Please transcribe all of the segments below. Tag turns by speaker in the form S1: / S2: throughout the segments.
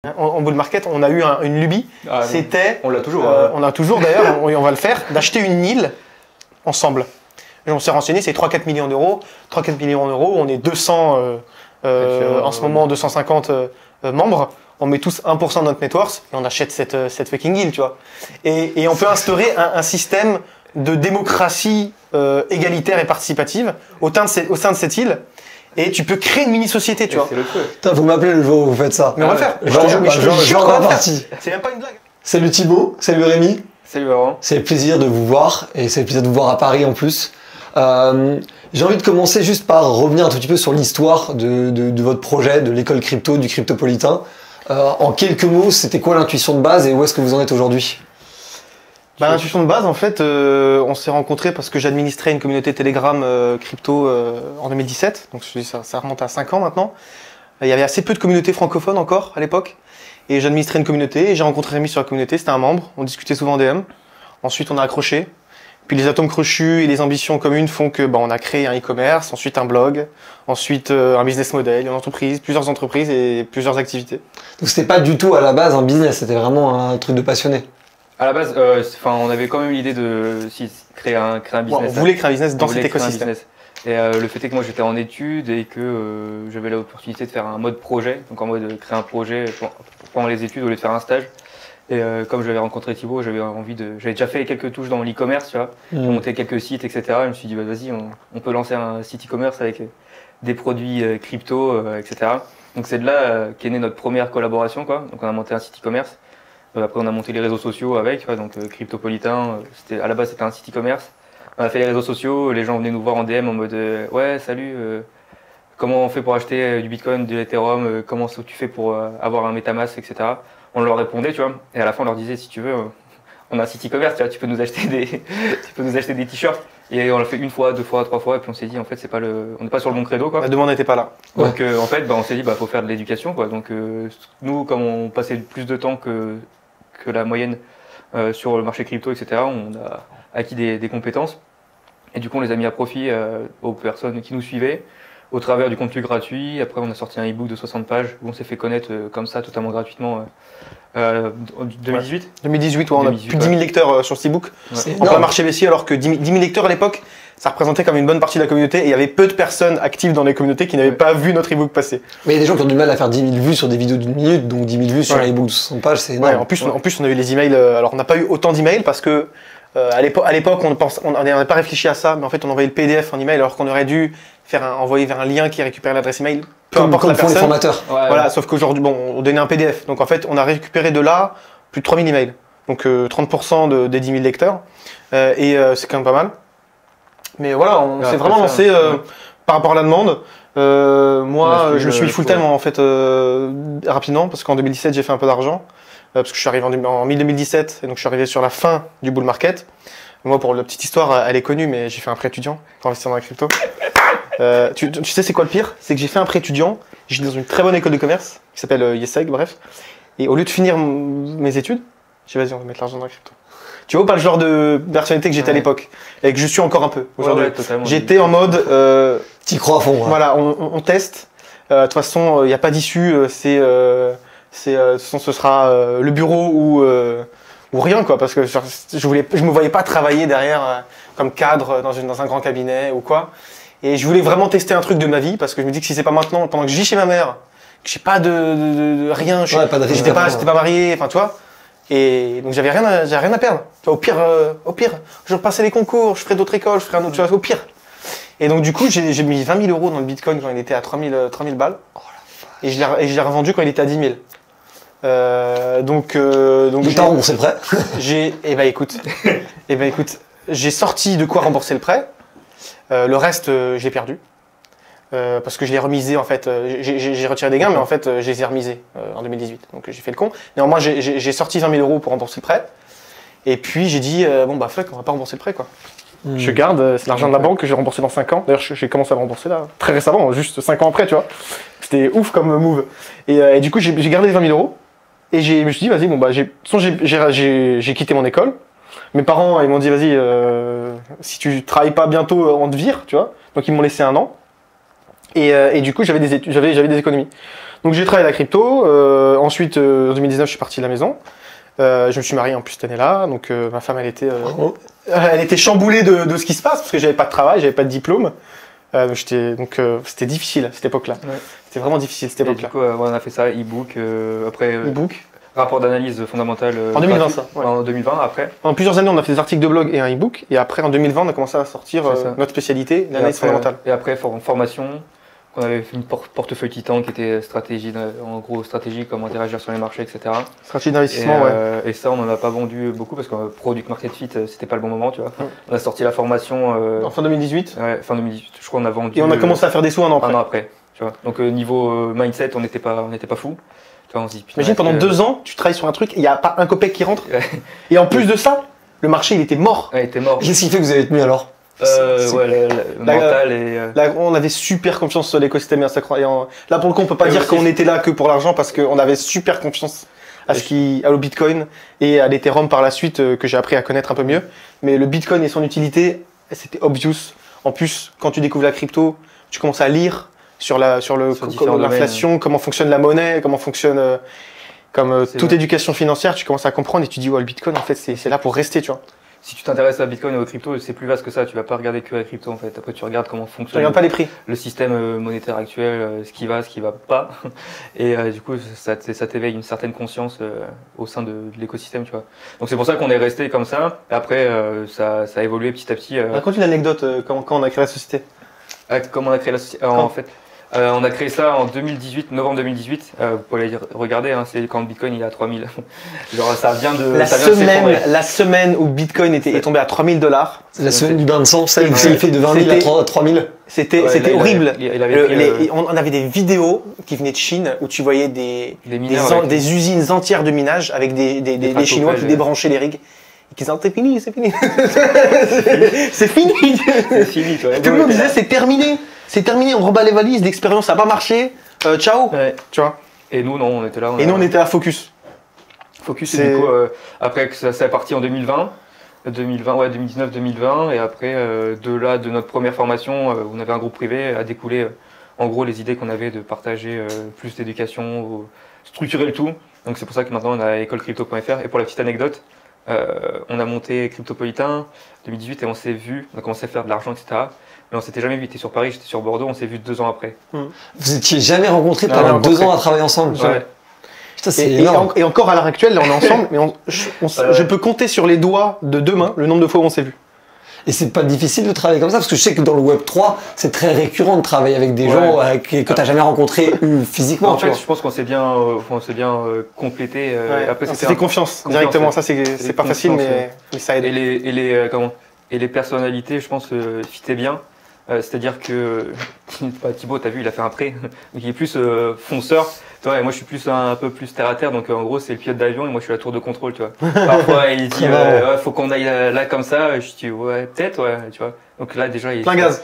S1: En bull market, on a eu une lubie. C'était.
S2: On l'a toujours.
S1: On a toujours d'ailleurs, on va le faire, d'acheter une île ensemble. Et on s'est renseigné, c'est 3-4 millions d'euros. 3-4 millions d'euros, on est 200, en ce moment 250 membres. On met tous 1% de notre net worth et on achète cette fucking île, tu vois. Et on peut instaurer un système de démocratie égalitaire et participative au sein de cette île. Et tu peux créer une mini-société, tu vois.
S2: C'est le feu.
S3: Putain, vous m'appelez le jour où vous faites ça.
S1: Mais on va le faire.
S3: Je jure qu'on va partie.
S1: C'est même pas une blague.
S3: Salut Thibaut, salut Rémi.
S2: Salut Laurent.
S3: C'est le plaisir de vous voir et c'est le plaisir de vous voir à Paris en plus. J'ai envie de commencer juste par revenir un tout petit peu sur l'histoire de votre projet, de l'école crypto, du Cryptopolitain. En quelques mots, c'était quoi l'intuition de base et où est-ce que vous en êtes aujourd'hui?
S1: L'intuition de base, en fait, on s'est rencontrés parce que j'administrais une communauté Telegram crypto en 2017. Donc ça remonte à 5 ans maintenant. Il y avait assez peu de communautés francophones encore à l'époque. Et j'administrais une communauté et j'ai rencontré Rémi sur la communauté. C'était un membre. On discutait souvent en DM. Ensuite, on a accroché. Puis les atomes crochus et les ambitions communes font que on a créé un e-commerce, ensuite un blog, ensuite un business model, une entreprise, plusieurs entreprises et plusieurs activités.
S3: Donc c'était pas du tout à la base un business, c'était vraiment un truc de passionné.
S2: À la base, on avait quand même l'idée de créer un business.
S1: On voulait créer un business dans cet écosystème.
S2: Et le fait est que moi j'étais en études et que j'avais l'opportunité de faire un mode projet, donc en mode créer un projet pendant les études au lieu de faire un stage. Et comme j'avais rencontré Thibaut, j'avais déjà fait quelques touches dans l'e-commerce, tu vois, j'ai monté quelques sites, etc. Et je me suis dit, vas-y, on peut lancer un site e-commerce avec des produits crypto, etc. Donc c'est de là qu'est née notre première collaboration, quoi. Donc on a monté un site e-commerce. Après on a monté les réseaux sociaux avec, donc Cryptopolitain, à la base c'était un site e-commerce. On a fait les réseaux sociaux, les gens venaient nous voir en DM en mode ouais salut, comment on fait pour acheter du Bitcoin, de l'Ethereum, comment tu fais pour avoir un MetaMask, etc. On leur répondait, tu vois, et à la fin on leur disait si tu veux, on a un site e-commerce, tu vois, tu peux nous acheter des t-shirts. Et on l'a fait une fois, deux fois, trois fois, et puis on s'est dit en fait on n'est pas sur le bon credo, quoi.
S1: La demande n'était pas là.
S2: Donc en fait on s'est dit faut faire de l'éducation, quoi. Donc nous comme on passait plus de temps que la moyenne sur le marché crypto, etc., on a acquis des compétences. Et du coup, on les a mis à profit aux personnes qui nous suivaient au travers du contenu gratuit. Après, on a sorti un e-book de 60 pages où on s'est fait connaître comme ça, totalement gratuitement. 2018
S1: 2018, on a plus de 10 000 lecteurs sur ce e-book.
S2: Ouais.
S1: En plein marché baissier, alors que 10 000 lecteurs à l'époque, ça représentait comme une bonne partie de la communauté. Et il y avait peu de personnes actives dans les communautés qui n'avaient pas vu notre e-book passer.
S3: Mais il y a des gens qui ont du mal à faire 10 000 vues sur des vidéos d'une minute, donc 10 000 vues sur un e-book de 60 pages, c'est énorme.
S1: En plus, on a eu les emails. Alors, on n'a pas eu autant d'emails parce que à l'époque, on n'avait pas réfléchi à ça, mais en fait, on envoyait le PDF en email alors qu'on aurait dû envoyer vers un lien qui récupère l'adresse email. Peu importe la personne.
S3: Les formateurs.
S1: Voilà, sauf qu'aujourd'hui, on donnait un PDF. Donc en fait, on a récupéré de là plus de 3000 emails. Donc 30% des 10 000 lecteurs. C'est quand même pas mal. Mais voilà, on s'est vraiment lancé par rapport à la demande. Moi, je me suis mis full-time en fait rapidement parce qu'en 2017, j'ai fait un peu d'argent. Parce que je suis arrivé en mi-2017 et donc je suis arrivé sur la fin du bull market. Moi, pour la petite histoire, elle est connue, mais j'ai fait un prêt étudiant pour investir dans la crypto. Tu sais c'est quoi le pire? C'est que j'ai fait un prêt étudiant, j'étais dans une très bonne école de commerce qui s'appelle IESEG, bref. Et au lieu de finir mes études, j'ai dit vas-y, on va mettre l'argent dans la crypto. Tu vois pas le genre de personnalité que j'étais à l'époque et que je suis encore un peu aujourd'hui. J'étais en mode
S3: t'y crois à fond.
S1: Voilà, on teste. De toute façon, il n'y a pas d'issue, de toute façon, ce sera le bureau ou rien, quoi, parce que je me voyais pas travailler derrière comme cadre dans un grand cabinet ou quoi. Et je voulais vraiment tester un truc de ma vie parce que je me dis que si c'est pas maintenant, pendant que je vis chez ma mère, que j'ai pas de rien, j'étais pas marié, enfin tu vois. Et donc j'avais rien à perdre. Au pire, je repassais les concours, je ferais d'autres écoles, je ferais un autre chose, au pire. Et donc du coup, j'ai mis 20 000 euros dans le Bitcoin quand il était à 3000 balles. Oh, et je l'ai revendu quand il était à 10 000. Donc
S3: t'as remboursé le prêt?
S1: Écoute, j'ai sorti de quoi rembourser le prêt. Le reste, j'ai perdu. Parce que je l'ai remisé en fait. J'ai retiré des gains, mais en fait, je les ai remisés en 2018. Donc j'ai fait le con. Néanmoins, j'ai sorti 20 000 euros pour rembourser le prêt. Et puis j'ai dit, fuck, on va pas rembourser le prêt, quoi. Je garde, c'est l'argent de la banque que j'ai remboursé dans 5 ans. D'ailleurs, j'ai commencé à le rembourser là, très récemment, juste 5 ans après, tu vois. C'était ouf comme move. Et du coup, j'ai gardé les 20 000 euros. Et je me suis dit, vas-y, j'ai quitté mon école. Mes parents, ils m'ont dit, vas-y, si tu travailles pas bientôt, on te vire, tu vois. Donc ils m'ont laissé 1 an. Et du coup, j'avais des économies. Donc j'ai travaillé la crypto. Ensuite, en 2019, je suis parti de la maison. Je me suis marié en plus cette année-là. Donc ma femme, elle était chamboulée de ce qui se passe parce que j'avais pas de travail, j'avais pas de diplôme. C'était difficile à cette époque-là.
S2: Ouais.
S1: C'était vraiment difficile cette
S2: Et
S1: époque-là.
S2: du coup, on a fait ça, e-book, après
S1: E-book.
S2: rapport d'analyse fondamentale.
S1: En 2020,
S2: gratuit.
S1: ça. Ouais.
S2: En 2020, après.
S1: Pendant plusieurs années, on a fait des articles de blog et un e-book. Et après, en 2020, on a commencé à sortir
S2: C'est ça.
S1: notre spécialité, l'analyse fondamentale.
S2: Et après, formation, qu'on avait fait une portefeuille Titan qui était stratégie, en gros stratégie, comment interagir sur les marchés, etc.
S1: Stratégie d'investissement, ouais.
S2: Et ça, on n'en a pas vendu beaucoup parce que Product Market Fit, c'était pas le bon moment, tu vois. On a sorti la formation.
S1: En fin 2018.
S2: Ouais, fin 2018, je crois qu'on a vendu.
S1: Et on a commencé à faire des sous un an après.
S2: Un an après, tu vois. Donc niveau mindset, on n'était pas fou. Tu vois, on se dit, putain,
S1: Imagine, pendant 2 ans, tu travailles sur un truc, il n'y a pas un copec qui rentre. Et en plus de ça, le marché, il était mort.
S2: Ouais, il était mort.
S3: Qu'est-ce qui fait que vous avez tenu alors?
S2: Ouais, le mental et.
S1: Là, on avait super confiance sur l'écosystème et ça croyant. Là, pour le coup, on peut pas
S2: Et
S1: dire
S2: aussi,
S1: qu'on était là que pour l'argent parce qu'on avait super confiance au Bitcoin et à l'Ethereum par la suite que j'ai appris à connaître un peu mieux. Mais le Bitcoin et son utilité, c'était obvious. En plus, quand tu découvres la crypto, tu commences à lire sur l'inflation, comment fonctionne la monnaie, comment fonctionne toute
S2: vrai.
S1: éducation financière. Tu commences à comprendre et tu dis, ouais, le Bitcoin, en fait, c'est là pour rester, tu vois.
S2: Si tu t'intéresses à Bitcoin et aux crypto, c'est plus vaste que ça. Tu vas pas regarder que la crypto en fait. Après, tu regardes comment
S1: Tu
S2: fonctionne
S1: regardes pas les prix.
S2: le système monétaire actuel, ce qui va pas. Et du coup, ça t'éveille une certaine conscience au sein de l'écosystème, tu vois. Donc c'est pour ça qu'on est resté comme ça. Et après, ça a évolué petit à petit.
S1: Raconte une anecdote quand on a créé la société.
S2: Comment on a créé la société en fait. On a créé ça en 2018, novembre 2018. Vous pouvez aller regarder, hein, c'est quand le Bitcoin il est à 3000. Genre ça vient de
S1: La semaine où Bitcoin est tombé à $3000.
S3: La semaine du bain de sang, celle qui s'est fait de 20 000 à 3 000.
S1: C'était horrible. On avait des vidéos qui venaient de Chine où tu voyais des usines entières de minage avec des Chinois qui débranchaient les rigs. Et qui disaient c'est fini, c'est fini. C'est fini.
S2: C'est fini, tu vois.
S1: Tout le monde disait c'est terminé. C'est terminé, on rebat les valises, l'expérience n'a pas marché, ciao.
S2: Ouais.
S1: Tu vois.
S2: Et nous, non, on était là.
S1: Nous, on était à Focus.
S2: Focus, et du coup, après, ça est parti en 2020. 2019-2020. Et après, de notre première formation, on avait un groupe privé, a découlé, en gros, les idées qu'on avait de partager plus d'éducation, structurer le tout. Donc, c'est pour ça que maintenant, on a écolecrypto.fr. Et pour la petite anecdote, on a monté Cryptopolitain 2018 et on s'est vu, on a commencé à faire de l'argent, etc. Mais on s'était jamais vu, il était sur Paris, j'étais sur Bordeaux, on s'est vu 2 ans après.
S3: Vous étiez jamais rencontrés pendant 2 ans à travailler ensemble?
S2: Ouais.
S3: Putain, c'est énorme.
S1: Et encore à l'heure actuelle, là on est ensemble, mais je peux compter sur les doigts de 2 mains le nombre de fois où on s'est vu.
S3: Et c'est pas difficile de travailler comme ça, parce que je sais que dans le Web 3, c'est très récurrent de travailler avec des gens que tu n'as jamais rencontrés physiquement.
S2: En fait, je pense qu'on s'est bien complété.
S1: Après, c'était confiance directement. Ça, c'est pas facile, mais ça aide.
S2: Et les personnalités, je pense, fitaient bien. C'est-à-dire que Thibaut, t'as vu, il a fait un prêt, donc il est plus fonceur. Tu vois, et moi, je suis plus un peu plus terre à terre, donc en gros, c'est le pilote d'avion et moi, je suis la tour de contrôle, tu vois. Parfois, il dit, faut qu'on aille là comme ça. Je dis, ouais, peut-être, ouais, tu vois. Donc là, déjà,
S1: plein gaz.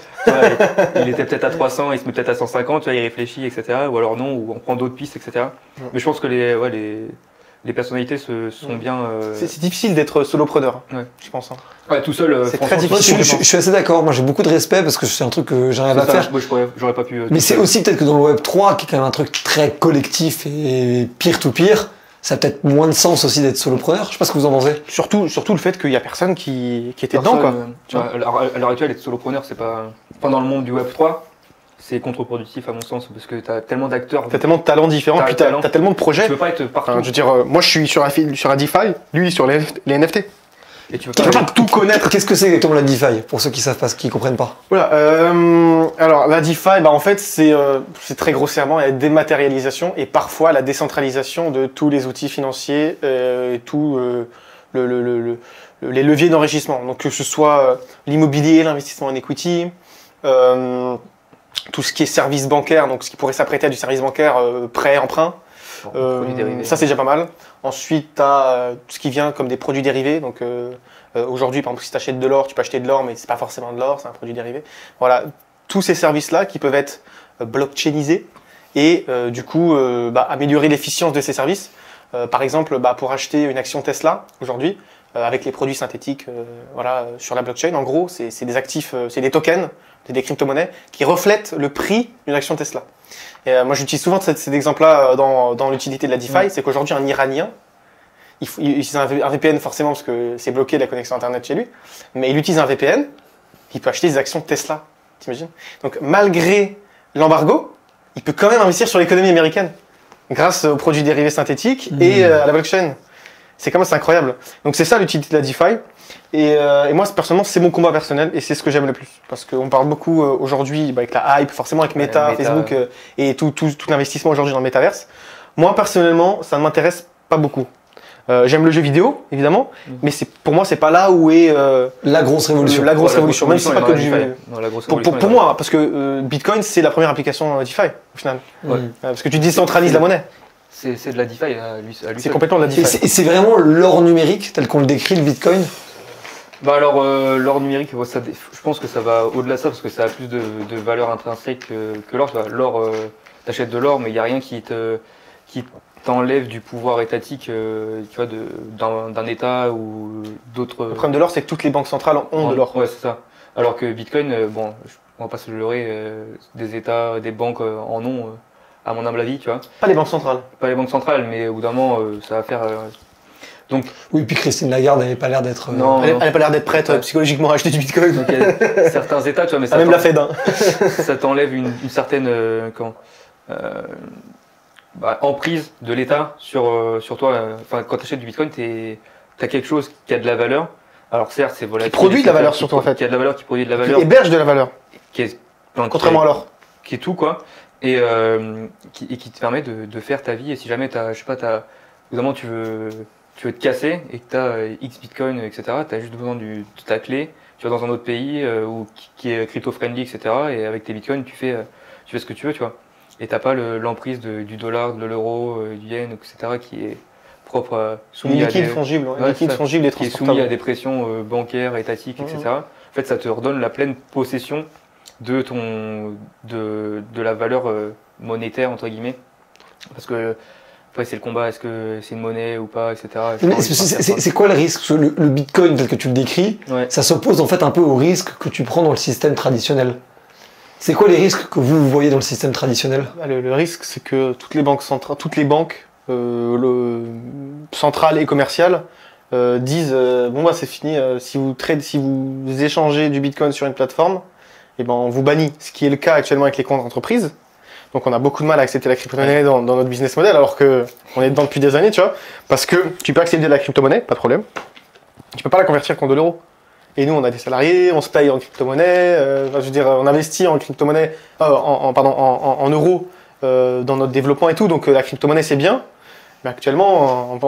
S2: Il était peut-être à 300, il se met peut-être à 150, tu vois, il réfléchit, etc. Ou alors non, ou on prend d'autres pistes, etc. Mais je pense que les personnalités se sont bien.
S1: C'est difficile d'être solopreneur, je pense. Hein.
S2: Ouais, tout seul,
S1: c'est très difficile.
S3: Je suis assez d'accord. Moi, j'ai beaucoup de respect parce que c'est un truc que j'arrive à faire.
S2: Moi, j'aurais pas pu.
S3: Mais c'est aussi peut-être que dans le Web 3, qui est quand même un truc très collectif et peer-to-peer, ça a peut-être moins de sens aussi d'être solopreneur. Je sais pas ce que vous en pensez.
S1: Surtout le fait qu'il y a personne qui était dedans, quoi.
S2: À l'heure actuelle, être solopreneur, c'est pas. Dans le monde du Web 3. C'est contre-productif à mon sens parce que tu as tellement d'acteurs.
S1: Tu as tellement de talents différents, puis tu as tellement de projets.
S2: Tu peux pas être partout.
S1: Enfin, je veux dire, moi je suis sur un DeFi, lui sur les NFT.
S2: Et tu peux
S1: pas tout connaître.
S3: Qu'est-ce que c'est exactement la DeFi pour ceux qui savent pas, qui comprennent pas?
S1: Voilà. Alors la DeFi, en fait, c'est très grossièrement la dématérialisation et parfois la décentralisation de tous les outils financiers et tous les leviers d'enrichissement. Donc que ce soit l'immobilier, l'investissement en equity. Tout ce qui est service bancaire, donc ce qui pourrait s'apprêter à du service bancaire, prêt, emprunt, ça c'est déjà pas mal. Ensuite, tu as tout ce qui vient comme des produits dérivés. Donc aujourd'hui, par exemple, si tu achètes de l'or, tu peux acheter de l'or, mais c'est pas forcément de l'or, c'est un produit dérivé. Voilà, tous ces services-là qui peuvent être blockchainisés et du coup améliorer l'efficience de ces services. Par exemple, pour acheter une action Tesla aujourd'hui, avec les produits synthétiques sur la blockchain, en gros, c'est des actifs, c'est des tokens, c'est des crypto-monnaies qui reflètent le prix d'une action Tesla. Et moi, j'utilise souvent cet exemple-là dans l'utilité de la DeFi, c'est qu'aujourd'hui, un Iranien, il utilise un VPN forcément parce que c'est bloqué la connexion Internet chez lui, mais il utilise un VPN, il peut acheter des actions de Tesla, t'imagines? Donc, malgré l'embargo, il peut quand même investir sur l'économie américaine grâce aux produits dérivés synthétiques et à la blockchain. C'est incroyable. Donc c'est ça l'utilité de la DeFi. Et moi, personnellement, c'est mon combat personnel et c'est ce que j'aime le plus. Parce qu'on parle beaucoup aujourd'hui avec la hype, forcément avec Meta, Facebook et tout l'investissement aujourd'hui dans le métaverse. Moi, personnellement, ça ne m'intéresse pas beaucoup. J'aime le jeu vidéo, évidemment, mais pour moi, c'est pas là où est
S3: la grosse révolution.
S1: La grosse révolution, même si c'est pas que du jeu. Pour moi, parce que Bitcoin, c'est la première application DeFi, au final. Parce que tu décentralises la monnaie.
S2: C'est de la DeFi à lui
S1: C'est complètement de la DeFi.
S3: Et c'est vraiment l'or numérique tel qu'on le décrit, le Bitcoin?
S2: Bah alors, l'or numérique, je pense que ça va au-delà de ça parce que ça a plus de valeur intrinsèque que l'or. L'or, t'achètes de l'or, mais il n'y a rien qui t'enlève du pouvoir étatique, tu vois, d'un État ou d'autres.
S1: Le problème de l'or, c'est que toutes les banques centrales ont de l'or.
S2: Ouais, c'est ça. Alors que Bitcoin, on va pas se leurrer, des États, des banques en ont, à mon humble avis, tu vois.
S1: Pas les banques centrales.
S2: Pas les banques centrales, mais au bout d'un moment, ça va faire. Donc,
S3: oui, puis Christine Lagarde n'avait pas l'air d'être.
S1: Non, elle n'a pas l'air d'être prête psychologiquement à acheter du Bitcoin.
S2: Donc, il y a certains États, tu vois, mais ça.
S1: Même la Fed. Hein.
S2: Ça t'enlève une certaine emprise de l'État sur toi. Enfin, quand tu achètes du Bitcoin, t'as quelque chose qui a de la valeur. Alors certes, c'est volatile.
S1: Qui produit de la valeur surtout en fait.
S2: Qui a de la valeur, qui produit de la valeur.
S1: Qui héberge de la valeur.
S2: Contrairement
S1: à l'or.
S2: Qui est tout quoi. Et qui te permet de faire ta vie. Et si jamais évidemment tu veux te casser et que tu as X Bitcoin, etc., tu as juste besoin de ta clé, tu vas dans un autre pays qui est crypto-friendly, etc., et avec tes Bitcoins, tu fais ce que tu veux, tu vois. Et tu n'as pas l'emprise du dollar, de l'euro, du yen, etc., qui est propre
S1: soumis liquide, fongible, liquide, fongible et
S2: qui est soumis à des pressions bancaires, étatiques, etc. En fait, ça te redonne la pleine possession de la valeur monétaire, entre guillemets. Parce que après, c'est le combat, est-ce que c'est une monnaie ou pas, etc.
S3: C'est quoi le risque? Le Bitcoin, tel que tu le décris, ça s'oppose en fait un peu au risque que tu prends dans le système traditionnel. C'est quoi les risques que vous voyez dans le système traditionnel?
S1: Le risque, c'est que toutes les banques centrales et commerciales disent c'est fini, si vous échangez du Bitcoin sur une plateforme, on vous bannit, ce qui est le cas actuellement avec les comptes d'entreprise. Donc on a beaucoup de mal à accepter la crypto-monnaie dans notre business model, alors qu'on est dedans depuis des années, tu vois. Parce que tu peux accepter de la crypto-monnaie, pas de problème. Tu peux pas la convertir contre de l'euro. Et nous, on a des salariés, on se paye en crypto-monnaie, on investit en crypto-monnaie, en euros dans notre développement et tout. Donc la crypto-monnaie, c'est bien. Mais actuellement,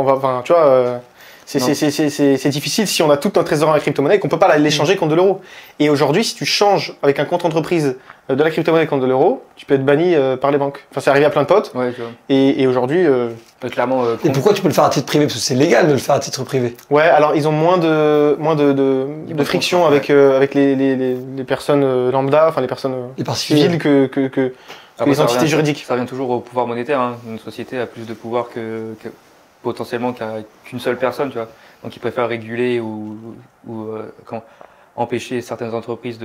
S1: tu vois, c'est difficile si on a toute notre trésor en la crypto-monnaie et qu'on peut pas l'échanger contre de l'euro. Et aujourd'hui, si tu changes avec un compte entreprise de la crypto-monnaie contre de l'euro, tu peux être banni par les banques. Enfin, c'est arrivé à plein de potes.
S2: Ouais, tu vois.
S1: Et aujourd'hui...
S2: clairement,
S3: et pourquoi tu peux le faire à titre privé? Parce que c'est légal de le faire à titre privé.
S1: Ouais, alors ils ont moins de friction avec les personnes lambda, enfin les personnes civiles que les entités juridiques.
S2: Ça revient toujours au pouvoir monétaire. Hein. Une société a plus de pouvoir que potentiellement qu'une seule personne, tu vois. Donc ils préfèrent réguler ou empêcher certaines entreprises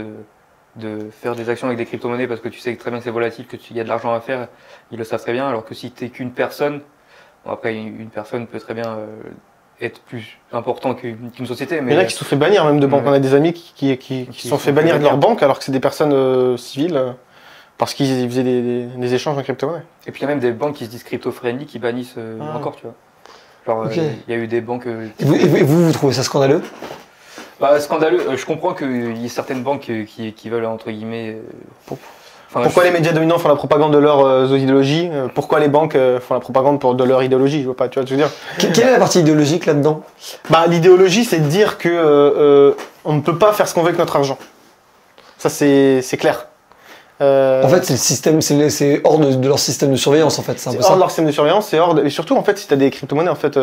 S2: de faire des actions avec des crypto-monnaies parce que tu sais très bien que c'est volatile, qu'il y a de l'argent à faire, ils le savent très bien, alors que si tu n'es qu'une personne, après une personne peut très bien être plus important qu'une société. Mais
S1: il y en a qui se sont fait bannir même de banques. On a des amis qui se sont fait bannir de leur banque alors que c'est des personnes civiles parce qu'ils faisaient des échanges en crypto-monnaie.
S2: Et puis il y a même des banques qui se disent crypto-friendly qui bannissent encore, tu vois. Genre, y a eu des banques...
S3: Et vous trouvez ça scandaleux?
S2: Scandaleux, je comprends qu'il y ait certaines banques qui veulent, entre guillemets...
S1: Pourquoi les médias dominants font la propagande de leurs idéologies? Pourquoi les banques font la propagande de leur idéologie? Je vois pas, tu vois, je veux dire.
S3: Quelle est la partie idéologique là-dedans?
S1: L'idéologie, c'est de dire que on ne peut pas faire ce qu'on veut avec notre argent. Ça, c'est clair.
S3: En fait, c'est le système, c'est hors de leur système de surveillance, en fait. C'est
S1: hors de leur système de surveillance, et surtout, en fait, si tu as des crypto-monnaies, en fait,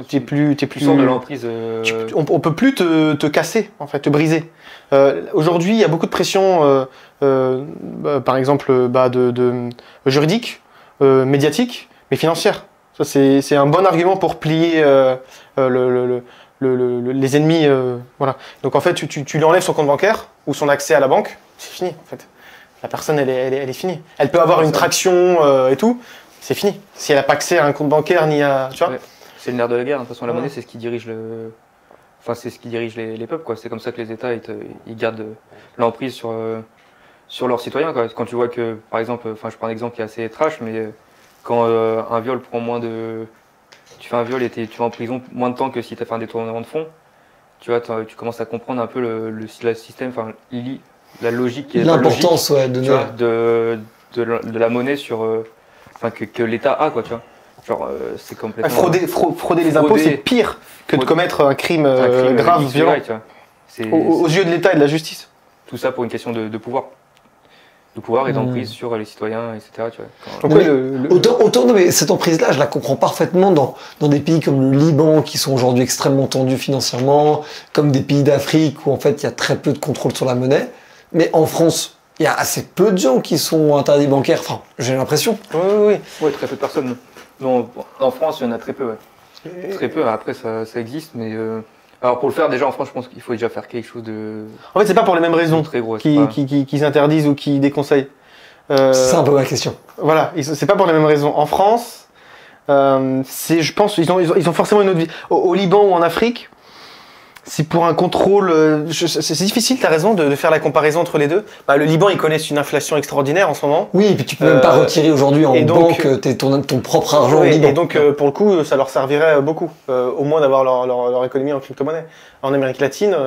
S2: t'es plus de l'emprise.
S1: On peut plus te casser, en fait, te briser. Aujourd'hui, il y a beaucoup de pression, par exemple, juridique, médiatique, mais financière. Ça, c'est un bon argument pour plier les ennemis. Voilà. Donc en fait, tu lui enlèves son compte bancaire ou son accès à la banque, c'est fini en fait. la personne, elle est finie. Elle peut avoir une traction et tout, c'est fini. Si elle n'a pas accès à un compte bancaire ni à... Tu vois,
S2: c'est le nerf de la guerre. De toute façon, la monnaie, c'est ce qui dirige c'est ce qui dirige les peuples, quoi. C'est comme ça que les États, ils gardent l'emprise sur leurs citoyens, quoi. Quand tu vois que, par exemple, je prends un exemple qui est assez trash, mais quand un viol prend tu fais un viol et tu vas en prison moins de temps que si tu as fait un détournement de fonds, tu vois, tu commences à comprendre un peu le système, la logique qui est
S3: l'importance
S2: de la monnaie que l'État a, quoi, tu vois. Genre, c'est complètement...
S1: Frauder les impôts, c'est pire que de commettre un crime grave, violent, aux yeux de l'État et de la justice.
S2: Tout ça pour une question de pouvoir. De pouvoir et d'emprise sur les citoyens, etc. Tu vois.
S3: Donc, mais cette emprise-là, je la comprends parfaitement dans des pays comme le Liban, qui sont aujourd'hui extrêmement tendus financièrement, comme des pays d'Afrique où en fait il y a très peu de contrôle sur la monnaie. Mais en France, il y a assez peu de gens qui sont interdits bancaires, enfin, j'ai l'impression.
S1: Oui.
S2: Ouais, très peu de personnes. Non, en France, il y en a très peu, ouais. Très peu, après ça existe, mais... Alors pour le faire déjà en France, je pense qu'il faut déjà faire quelque chose de...
S1: En fait, c'est pas pour les mêmes raisons qu'ils interdisent ou qu'ils déconseillent.
S3: C'est un peu ma question.
S1: Voilà, c'est pas pour les mêmes raisons. En France, je pense ils ont forcément une autre vie. Au Liban ou en Afrique, c'est pour un contrôle... c'est difficile, t'as raison, de faire la comparaison entre les deux. Le Liban, ils connaissent une inflation extraordinaire en ce moment.
S3: Oui, et puis tu peux même pas retirer aujourd'hui en banque ton propre argent au Liban.
S1: Et donc, pour le coup, ça leur servirait beaucoup, au moins d'avoir leur économie en crypto-monnaie. En Amérique latine,